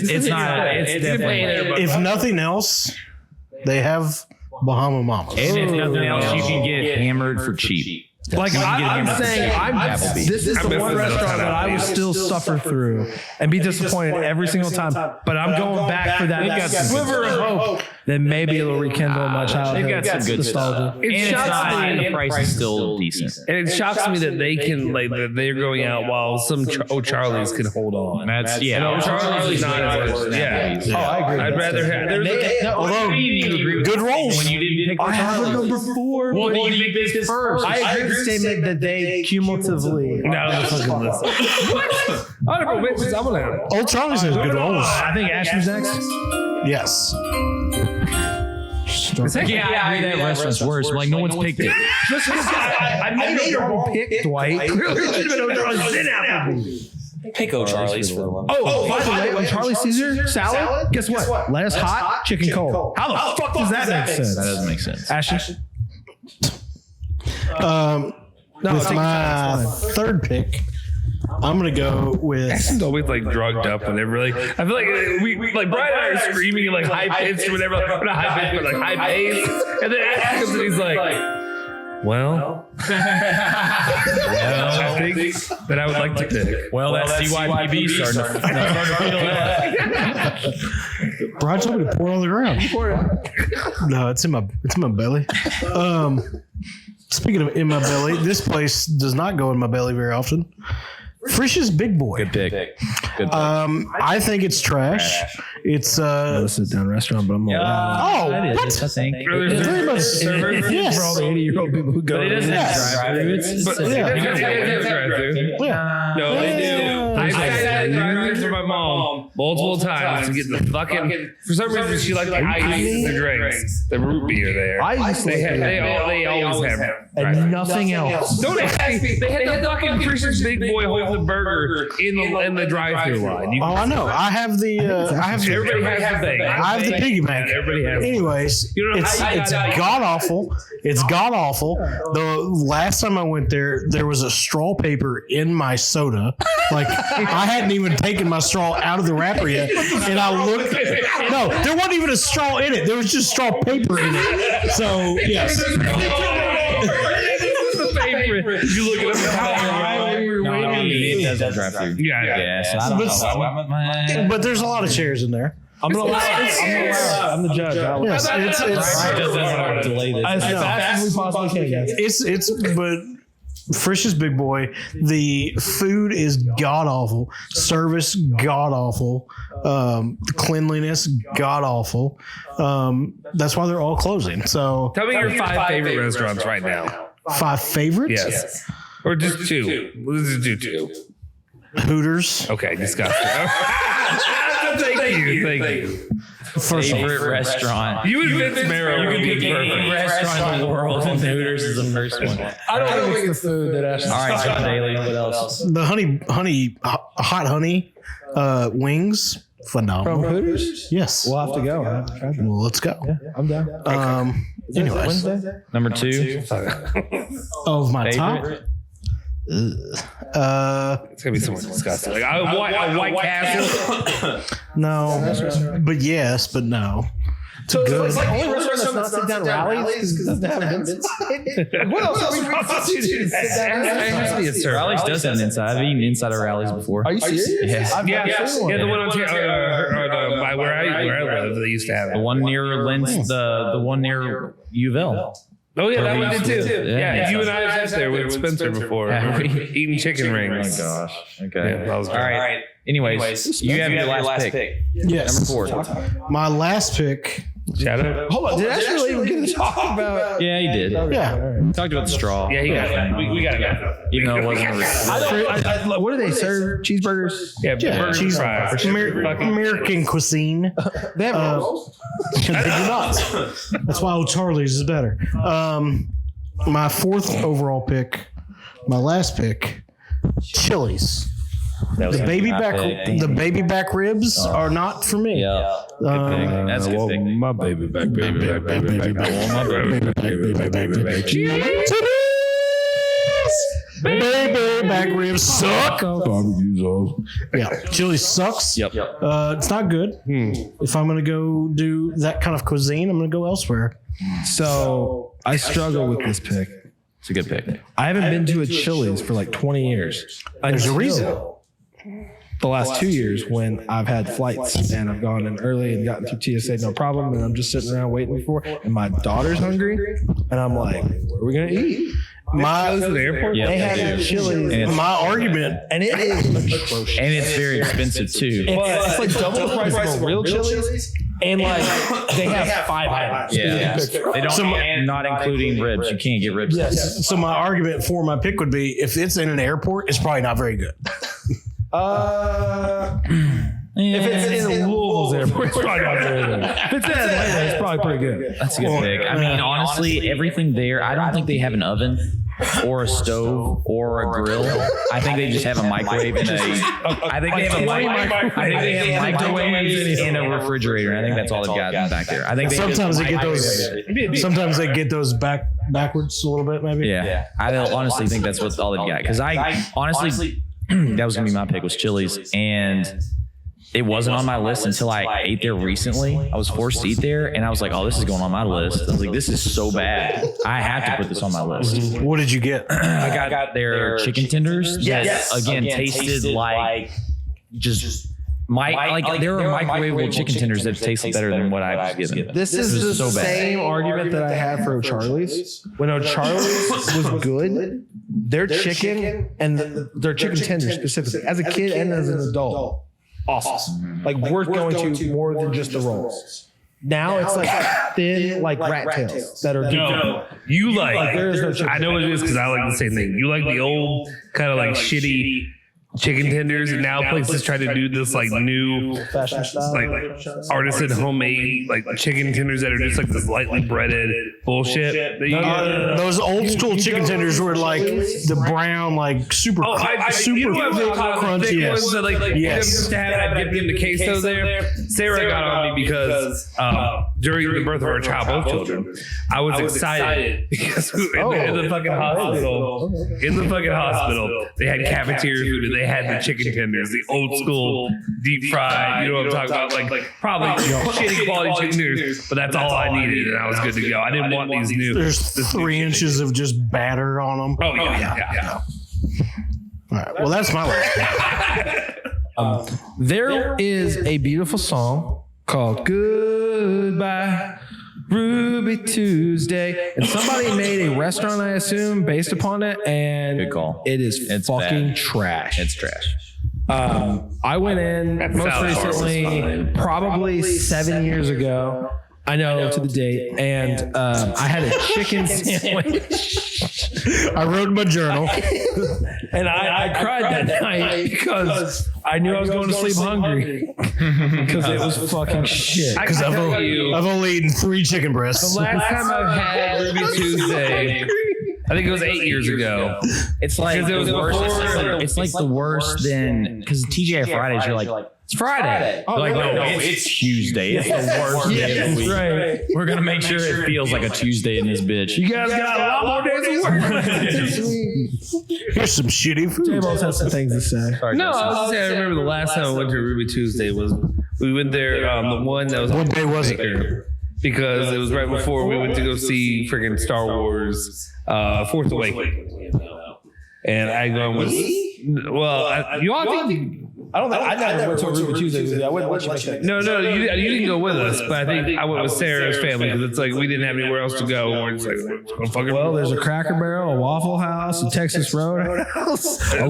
definitely. If nothing else, they have Bahama Mamas. And if nothing else, you can get hammered for cheap. Like, I'm saying, this is the one restaurant that I will still suffer through and be disappointed every single time. But I'm going back for that sliver of hope that maybe it'll rekindle my childhood. They've got some good nostalgia. It shocks me, and the price is still decent. and it shocks me that they can like that they're going out while some O'Charlie's can hold on. That's And O'Charlie's not as worse. Yeah. Oh, I agree. I'd rather have. There's Although, good rolls. When you didn't pick I have a number 4. Well, you picked this first. I agree with the statement that they cumulatively. no, fucking listen. What? Honorable mentions. I'm gonna. Old Charlie's has good rolls. I think Ashton's next. Yes. Yeah, I agree that restaurant's worse. Like, no one's picked it. Just because I made a wrong pick, Dwight. Clearly, it should have been O'Charlie's then Applebee's. Pick O'Charlie's for the one. Oh, by the way, O'Charlie's Caesar salad, guess what? Lettuce hot, chicken cold. How the fuck does that make sense? That doesn't make sense. Ashton? With my third pick, I'm gonna go with. Ashton's always like drugged up whenever like I feel like we like Brian and I are screaming like high pitched or whatever, like, not high pitched but like high pace, and then Ashton comes and he's like, well, I think that I would like to pick. Well, that's CYPB starting to Brian told me to pour it on the ground. No, it's in my belly. Speaking of in my belly, this place does not go in my belly very often. Frisch's Big Boy. Good pick. I think it's trash. It's a sit down restaurant, but I'm like, It is, I think. it's very much yes. for all the 80-year-old people who go. But it doesn't have drive-through. No, they do. I sat in drive-thru for my mom multiple times to get the fucking. For some reason, she liked the ice in the drinks, the root beer there. I used to like They always have and nothing else. Don't ask me. They had the fucking Frisch's Big Boy holding the burger in the drive-thru line. I know. I have the. Everybody has the thing. I have the piggyback. Everybody has. Anyways, You know, it's god awful. It's god awful. The last time I went there was a straw paper in my soda. Like I hadn't even taken my straw out of the wrapper yet, and I looked. No, there wasn't even a straw in it. There was just straw paper in it. So yes. You look at It doesn't drive through. Yeah. So I don't know. But there's a lot of chairs in there. I'm the judge. Yes, it's Delay this. as fast as we possibly can, guys. but Frisch's Big Boy, the food is god awful, service god awful, cleanliness god awful. That's why they're all closing. So Tell me your 5 favorite restaurants right now. 5 favorites. Yes. Or just 2. Let's just do 2. Hooters. Okay, disgusting. Thank you. First Favorite restaurant. You and Vince Marrow You would can be pick any perfect. restaurant in the world, and Hooters is the first one. I don't think it's the food that Ashton. All right, John Daly. What else? The hot honey wings. Phenomenal. From Hooters? Yes. We'll have to go. I haven't tried them. Well, let's go. I'm down. Anyways, Wednesday? Number 2. of my Favorite? top. It's gonna be somewhere disgusting. Like a White Castle. No, but yes, but no. So it's like only restaurant that's not sit down rallies because it doesn't have an inside. What else are we supposed to do? It has to be a service. Rallies does have an inside. I've eaten inside of Rallies before. Are you serious? Yeah. Yeah, the one on by where I live, they used to have The it. one near Lynn's, the one near U of L. Oh yeah, that one did too. Yeah. Yeah, you and I have there with Spencer before, Yeah. chicken rings. Oh my gosh. Okay. Yeah, that was All great. right. Anyways, you have your last pick. Yes. Number 4. My last pick. Shout out. Hold on. Did Ashton really even get to talk about? Yeah, you did. Yeah. Talked about the straw. Yeah, he got it. We got it. Even though it wasn't. What do they serve? Cheeseburgers? Yeah, Yeah, burger cheese fries. American cuisine. They have rolls? They do not. That's why Old Charlie's is better. My 4th overall pick, my last pick, Chili's. The baby back ribs are not for me. Yeah. Good pick. That's a good pick. My baby back. Baby back ribs suck. Yeah, Chili's sucks. Yep. It's not good. If I'm gonna go do that kind of cuisine, I'm gonna go elsewhere. So I struggle with this pick. It's a good pick. I haven't been to a Chili's for like 20 years. There's a reason. The last 2 years when I've had flights and I've gone in early and gotten through TSA, no problem. And I'm just sitting around waiting for, and my daughter's hungry. And I'm like, what are we going to eat? Yeah, They have Chili's. My argument, And it is atrocious. And it's very expensive too. It's like double the price of a real Chili's. And like, they have 5 items. Yeah. They don't, not including ribs. You can't get ribs. yes. So my argument for my pick would be, if it's in an airport, it's probably not very good. If it's in Louisville's airport, it's probably not very good. If it's in Atlanta, it's probably pretty good. That's a good pick. I mean, honestly, everything there, I don't think they have an oven or a stove or a grill. I think they just have a microwave and I think they have microwaves and a refrigerator. I think that's all they've got back there. I think Sometimes they get those backwards a little bit, maybe. Yeah. I honestly think that's all they've got. Because I honestly, that was going to be my pick, was Chili's. And it wasn't on my list until I ate there recently. I was forced to eat there, and I was like, oh, this is going on my list. I was like, this is so bad. I have to put this on my list. What did you get? I got their chicken tenders that, again, tasted like just There are microwavable chicken tenders that taste better than what I was given. This is the same argument that I had for O'Charlie's. When O'Charlie's was good, their chicken and their chicken tenders specifically, as a kid and as an adult, awesome. Like worth going to more than just the rolls. Now it's like thin, like rat tails that are No, you like there is no chicken. I know what it is because I like the same thing. You like the old kind of like shitty chicken tenders, and now places try to do this like new fashion style, like artisan homemade like chicken tenders that are just like this lightly breaded bullshit. That you get. Those old school chicken tenders were like the brown, like super you know what I'm crunchy. thick ones that, like, Yes. you know, I'd dip into queso there. Sarah got on me because during the birth of our child, both children, I was excited because in the fucking hospital, they had cafeteria food and they had the chicken tenders, the old school deep fried. You know what I'm talking about? Like probably shitty quality chicken tenders, but that's all I needed, and I was good to go. I didn't want these new. There's 3 inches of just batter on them. Oh yeah. All right. Well, that's my last. There is a beautiful song called Goodbye Ruby Tuesday, and somebody made a restaurant, I assume, based upon it, and Good call. it's fucking bad. trash. It's trash. I went in most sounds recently, probably 7 years ago. I know to the date, and I had a chicken sandwich. I wrote in my journal. And I cried that night because I knew I was going to sleep hungry because it was fucking shit. Because I've only eaten 3 chicken breasts. The last time I've had Ruby Tuesday, I think it was 8 years ago. It's like Because it was the worst. before- It's like the worst than because TGI Fridays. You're like it's Friday. Oh, Like no, no, it's Tuesday. It's the worst day of the week. Right. We're gonna make sure it feels like a Tuesday in this bitch. You guys got a lot more days of work. Here's some shitty food. Tables has some things to say. No, I was saying, I remember the last time I went to Ruby Tuesday was we went there. The one that was What day was it? because it was right before we went to go see freaking Star Wars Force Awakens. And I going with you all think. I never went to a Ruby Tuesday with you. I wouldn't let you make that. No, you didn't go with us, but I think I went with Sarah's family because it's like we didn't have anywhere else to go. And we're just like, let's go fucking. Well, there's a Cracker Barrel, a Waffle House, a Texas Roadhouse. Well,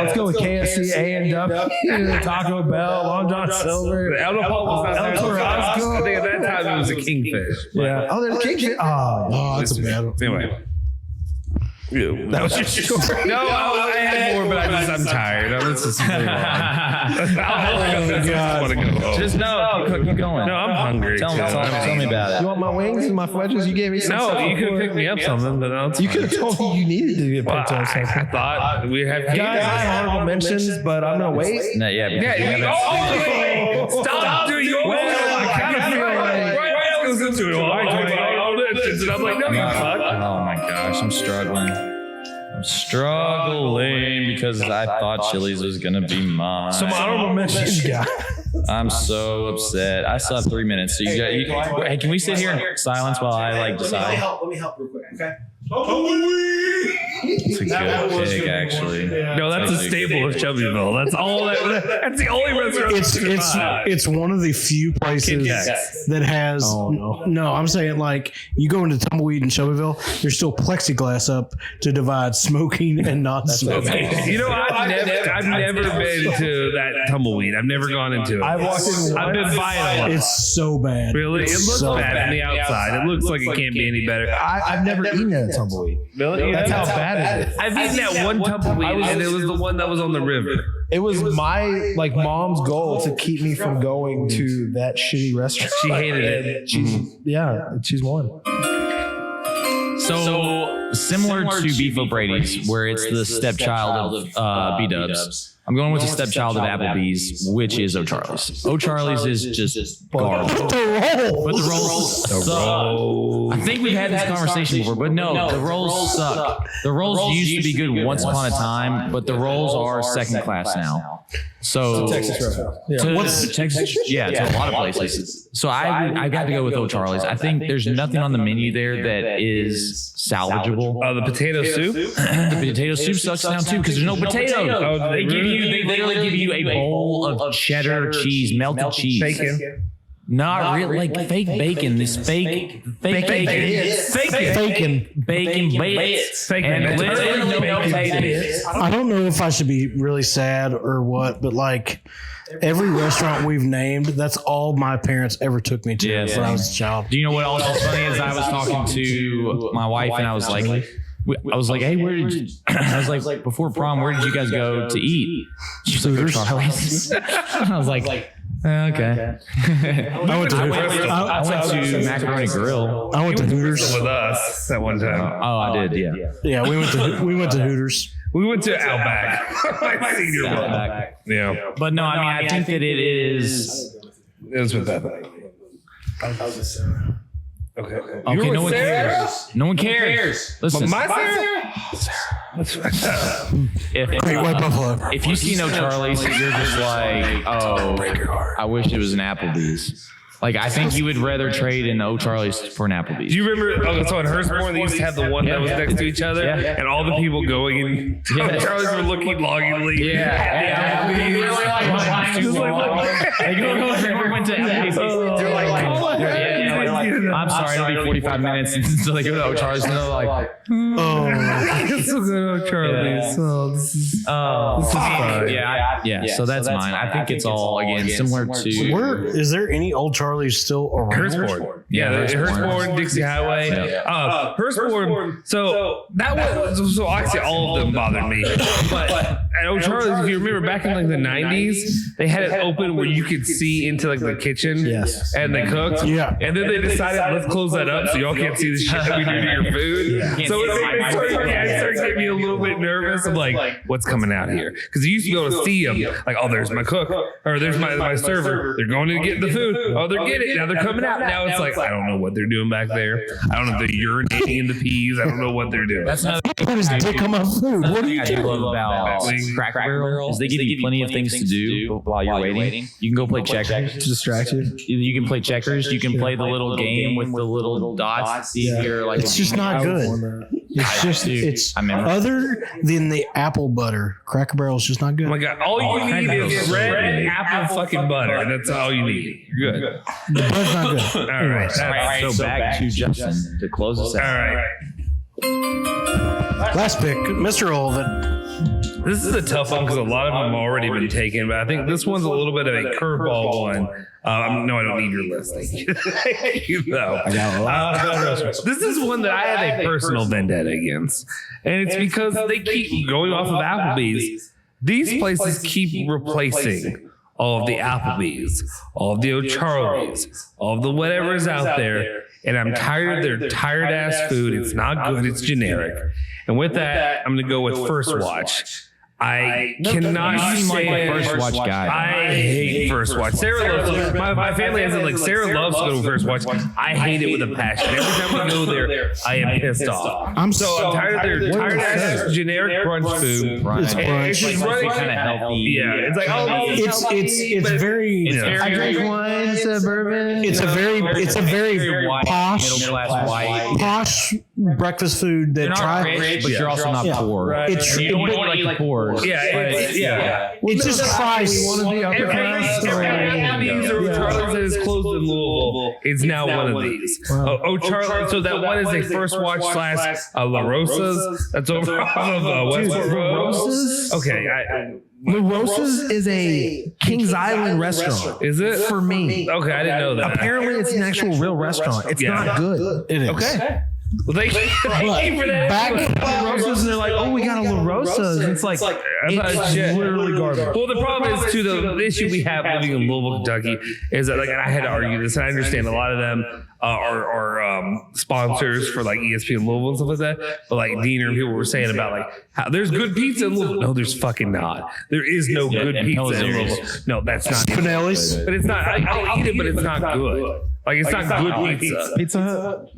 let's go with KFC, A&W, Taco Bell, Long John Silver. El Paul was not there. I think at that time it was a Kingfish. Yeah. Oh, there's Kingfish. Oh, That's a bad one. Anyway. That was just short. No, I had more, but I'm tired. Let's just move on. I want to go home. Just keep going. No, I'm hungry. Tell me about You it. want my wings and my wedges? You gave me some. No, you could have picked me up something, but no, You could have told me you needed to get picked up I something. thought we have Guys, I have honorable mentions, but I'm gonna wait. No, yeah, because we haven't- Stop doing your I kind of feel like right goes into it. And I'm like, no, you fuck. Oh my gosh, I'm struggling. I'm struggling because I thought Chili's was gonna be mine. Some honorable mentions, guys. I'm so upset. I still have 3 minutes. So hey, can we sit here in silence while I decide? Let me help real quick, okay? It's a good pick, actually. No, that's a staple of Chubbyville. That's all. That's the only restaurant. It's one of the few places that has. No, I'm saying like you go into Tumbleweed in Shelbyville, there's still plexiglass up to divide smoking and not smoking. You know, I've never been to that Tumbleweed. I've never gone into it. I walked in. I've been buying a lot. It's so bad. Really? It looks so bad on the outside. It looks like it can't be any better. I've never eaten at a Tumbleweed. Really? That's how bad it is. I've eaten that one Tumbleweed, and it was the one that was on the river. It was my mom's goal to keep me from going to that shitty restaurant. She hated it. She's won. So similar to Beef O'Brady's, where it's the stepchild of B-Dubs. I'm going with the stepchild of Applebee's, which is O'Charlie's. O'Charlie's is just garbage. But the rolls suck. I think we've had this conversation before, but no, the rolls suck. The rolls used to be good once upon a time, but the rolls are second class now. So Texas Roadhouse. to Texas, yeah, to a lot of places. So I got to go with O'Charlie's. I think there's nothing on the menu there that is salvageable. eligible. Oh, the potato soup. The potato soup sucks now too because there's no potatoes. Oh, They literally give you a bowl of cheddar cheese, melted cheese. Bacon. Not really, like fake bacon. This fake bacon. Bacon bits. And literally no potatoes. I don't know if I should be really sad or what, but like every restaurant we've named, that's all my parents ever took me to when I was a child. Do you know what else is funny is I was talking to my wife and I was like, hey, where did you, I was like, before prom, where did you guys go to eat? She's like, Charlie's. I was like, okay. I went to Macaroni Grill. I went to Hooters with us at one time. Oh, I did. Yeah. Yeah, we went to Hooters. We went to Outback. My senior one. Yeah. But no, I mean, I think that it is. It was with that. Okay. Okay, no one cares. No one cares. Listen, my Sarah? Great White Buffalo. If you see no Charlie's, you're just like, oh, I wish it was an Applebee's. Like, I think you would rather trade an O'Charlie's for an Applebee's. Do you remember? So in Hurstbourne, they used to have the one that was next to each other, and all the people going in. Charlie's were looking longingly. Yeah. Went to Applebee's. I'm sorry, it'll be 45 minutes until they go to O'Charlie's and they're like, oh, it's so good O'Charlie's. This is fun. Yeah. So that's mine. I think it's all again similar to. Where is there any old Charlie's still around? Hurstbourne. Hurstbourne, Dixie Highway. Hurstbourne. So that was actually all of them bothered me. But at O'Charlie's, if you remember back in like the 90s, they had it open where you could see into like the kitchen. Yes. And they cooked. Yeah. And then they decided, let's close that up so y'all can't see the shit that we do to your food. So it started getting me a little bit nervous. I'm like, what's coming out here? Because you used to go to see them. Like, oh, there's my cook. Or there's my server. They're going to get the food. Oh, they're getting it. Now they're coming out. Now it's like, I don't know what they're doing back there. I don't know if they're urinating in the peas. I don't know what they're doing. That's another What is dick on my food? What are you I do doing? love about Cracker Barrel is they give you plenty of things to do while you're waiting. You can go play checkers. To distract you. You can play checkers. You can play the little game with the little dots. See if you're like. It's just not good. It's just other than the apple butter. Cracker Barrel is just not good. Oh my God. All you need is red apple fucking butter. That's all you need. You're good. The butter's not good. All right. All right. So back to Justin to close us out. All right. Last pick, Mr. Olvin. This is a tough one because a lot of them have already been taken, but I think this one's a little bit of a curveball one. No, I don't need your list. Thank you. No. This is one that I have a personal vendetta against, and it's because they keep going off of Applebee's. These places keep replacing all of the Applebee's, all of the O'Charlie's, all of the whatever's out there. And I'm tired of their tired ass food. It's not good. It's generic. And with that, I'm going to go with First Watch. I cannot say First Watch guy. I hate First Watch. Sarah loves my family has it like Sarah loves to go to First Watch. I hate it with a passion. Every time we go there, I am pissed off. I'm tired of their tired ass generic brunch food. It's just running kind of healthy. Yeah, it's like It's very. I drink wine, it's a bourbon. It's a very posh, middle class white. posh breakfast food that You're not rich, but you're also not poor. Right. It's You don't want to eat like poor. It just fries. One of the upper class. Every Applebee's or O'Charlie's that is closed in Louisville is now one of these. O'Charlie's, so that one is a First Watch / La Rosa's. That's over off of Westport Road. Okay, La Rosa's is a Kings Island restaurant. is it? For me. Okay, I didn't know that. Apparently, it's an actual real restaurant. It's not good. It is. Okay. Well, thank you for that. La Rosa's, and they're like, oh, we got a La Rosa's. It's like, it's literally garbage. Well, the problem is, too, the issue we have living in Louisville, Kentucky, is that, like, and I had to argue this, and I understand a lot of them are sponsors for, like, ESPN Louisville and stuff like that, but, like, Diener and people were saying about, like, how there's good pizza in Louisville. No, there's fucking not. There is no good pizza in Louisville. No, that's not. Spinelli's. But it's not. I'll eat it, but it's not good. Like, it's not good pizza. Pizza Hut.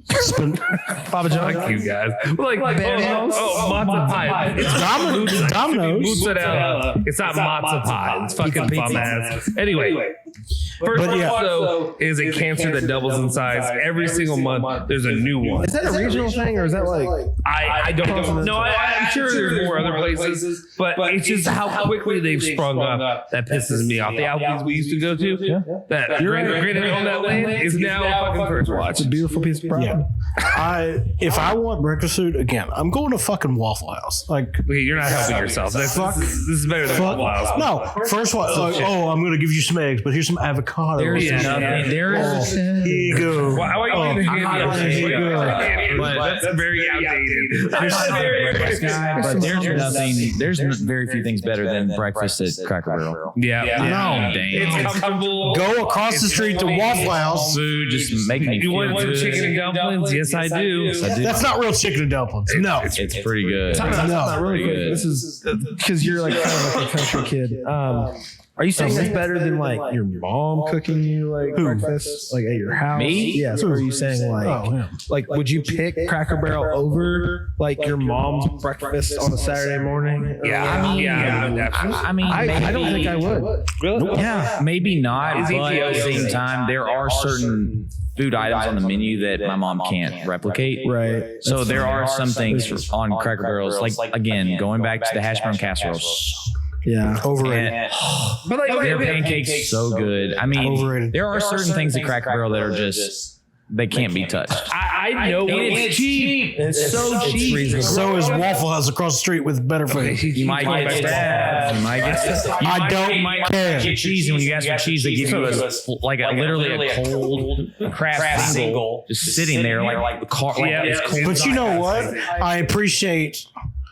Papa John's. Like you guys. Like matzo pie. It's Domino's. Mozzarella. It's not matzo pie. It's fucking bum ass. Anyway, First But yeah. Watch, though, is a cancer that doubles in size. Every single month, there's a new one. Is that a regional thing or is that like? I don't know. I'm sure there's more other places, but it's just how quickly they've sprung up that pisses me off. The Applebee's we used to go to, that granted on that land, is now a fucking First Watch. It's a beautiful piece of property. Yeah. If I want breakfast food again, I'm going to fucking Waffle House. Like, Okay, you're not helping yourself. This is better than Waffle House. no, First Watch. Like, I'm going to give you some eggs, but here's some avocado. There's Yeah. nothing. There is. Here you go. Why are you I'm not gonna here you go. That's very outdated. I'm not a breakfast guy, but there's nothing. There's very few things better than breakfast at Cracker Barrel. Yeah. No. It's comfortable. Go across the street to Waffle House. Food just make me You feel want good. chicken and dumplings? Yes, I do. That's not real chicken and dumplings. No. It's pretty good. Time out, No. really quick. Good. This is because you're like kind of like a country kid. Are you saying it's better than like your mom cooking you like breakfast, like at your house? Me? Yeah. So are you saying like would you pick Cracker Barrel over like your mom's breakfast on a Saturday morning? I mean, I don't think I would. Really? Yeah, maybe not. But at the same time, there are certain food items on the menu that my mom can't replicate. Right. So there are some things on Cracker Barrels, like again, going back to the hash brown casseroles. Yeah. Overrated. But like Their pancakes so good. I mean, Overrated. there are certain things at Cracker Barrel that are just they can't be touched. I know it's cheap. It's so cheap. So is Waffle House across the street with better food. You might get stabbed. You might get stabbed. I don't care. Get cheese, and when you ask for cheese, they give you like literally a cold Kraft single just sitting there, like the car. It's cold. But you know what? I appreciate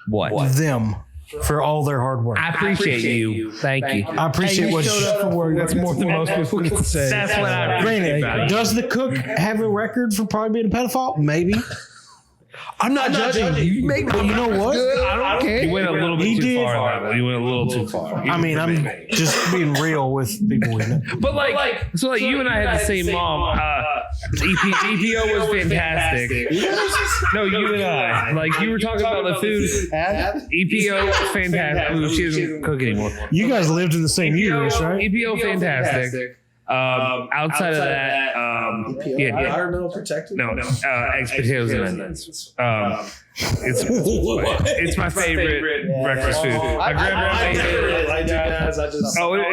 What? them for all their hard work. I appreciate you. Thank you. I appreciate what showed up for work. That's more than most people can say. That's what I Granted, appreciate. does the cook have a record for probably being a pedophile? Maybe. I'm not judging. You make But you know what? I don't care. You went a little bit He too did. far on that one. You went a little too far. I mean, I'm just being real with people we know. But like, so like you and I had the same mom. EPO was fantastic. No, you and I. Like you were talking about the food. EPO fantastic. She doesn't cook anymore. You guys lived in the same universe, right? EPO fantastic. Outside of that, Environmental protected? no, eggs, potatoes, and onions. It's my favorite breakfast food. My grandma made it.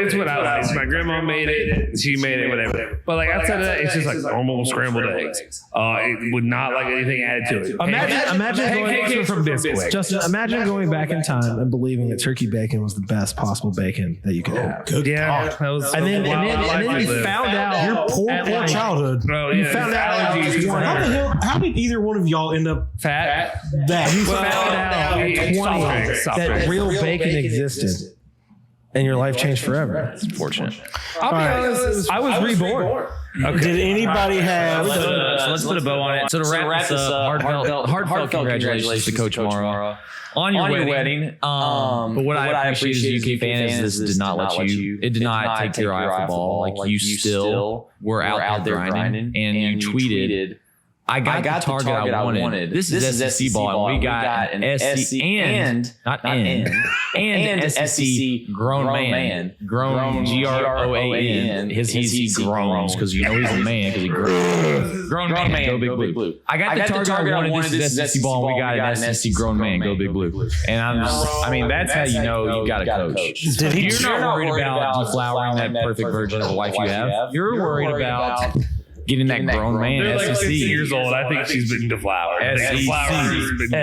It's what I like. My grandma made it. She made it. Whatever. But like outside of that, it's just like normal scrambled eggs. It would not like anything added to it. Imagine Pancakes from Bisquick. Justin, imagine going back in time and believing that turkey bacon was the best possible bacon that you could have. Yeah, that was And then you found out Your poor childhood. you found out allergies. How the hell? How did either one of y'all end up fat. that? You found out at 20 that real bacon existed, and your life changed forever. It's fortunate. I'll be honest. I was reborn. Did anybody have? So let's put a bow on it. So to wrap this up, heartfelt congratulations to Coach Morrow on your wedding. But what I appreciate as a UK fan is this did not let you. It did not take your eye off the ball. Like you still were out there grinding, and you tweeted. I got the target I wanted. This is SEC ball, and we got an SEC and SEC grown man. Grown GROAN. He's groans because you know he's a man because he grows. Grown man, go big blue. I got the target I wanted. This is SEC ball, and we got an SEC grown man, go big blue. And that's how you know you got a coach. You're not worried about deflowering that perfect virgin of a wife you have. You're worried about getting that grown man. They're like SEC 50 years old. I think she's been deflowered.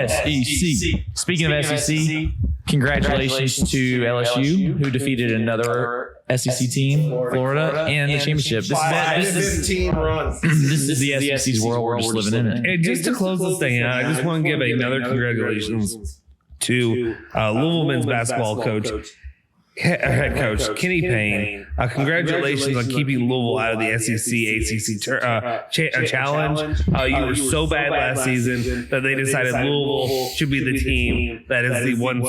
SEC. Speaking of SEC, congratulations to LSU, who defeated another SEC team, Florida, in the championship. This is the SEC's world. We're just living in it. And just to close this thing out, I just want to give another congratulations to Louisville men's basketball head coach Kenny Payne. Congratulations on keeping Louisville out of the SEC ACC challenge. You were so bad last season that they decided Louisville should be the team that is the one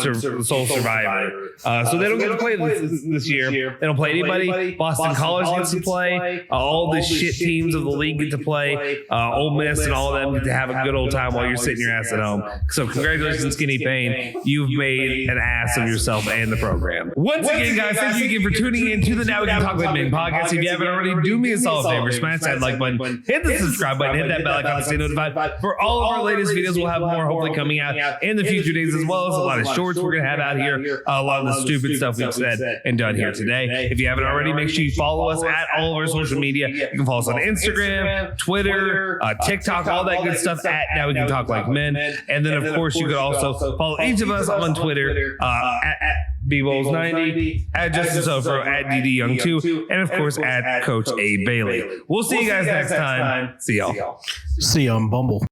sole survivor. So they don't get to play this year. They don't play anybody. Boston College gets to play. All the shit teams of the league get to play. Ole Miss and all of them get to have a good old time while you're sitting your ass at home. So congratulations, Kenny Payne. You've made an ass of yourself and the program. Once again, guys, thank you again for tuning in to the Now We Can Talk Like Men podcast. If you haven't already, do me a solid favor. Smash that like button, hit the subscribe button, hit that bell icon to stay notified for all of our latest videos. We'll have more hopefully coming out in the future days, as well as a lot of shorts we're going to have out here. A lot of the stupid stuff we've said and done here today. If you haven't already, make sure you follow us at all of our social media. You can follow us on Instagram, Twitter, TikTok, all that good stuff at Now We Can Talk Like Men. And then, of course, you could also follow each of us on Twitter at BBowls90, at Justin Sofro, at DD Young 2, and of course at Coach A Bailey. We'll see you guys next time. See y'all. See you on Bumble.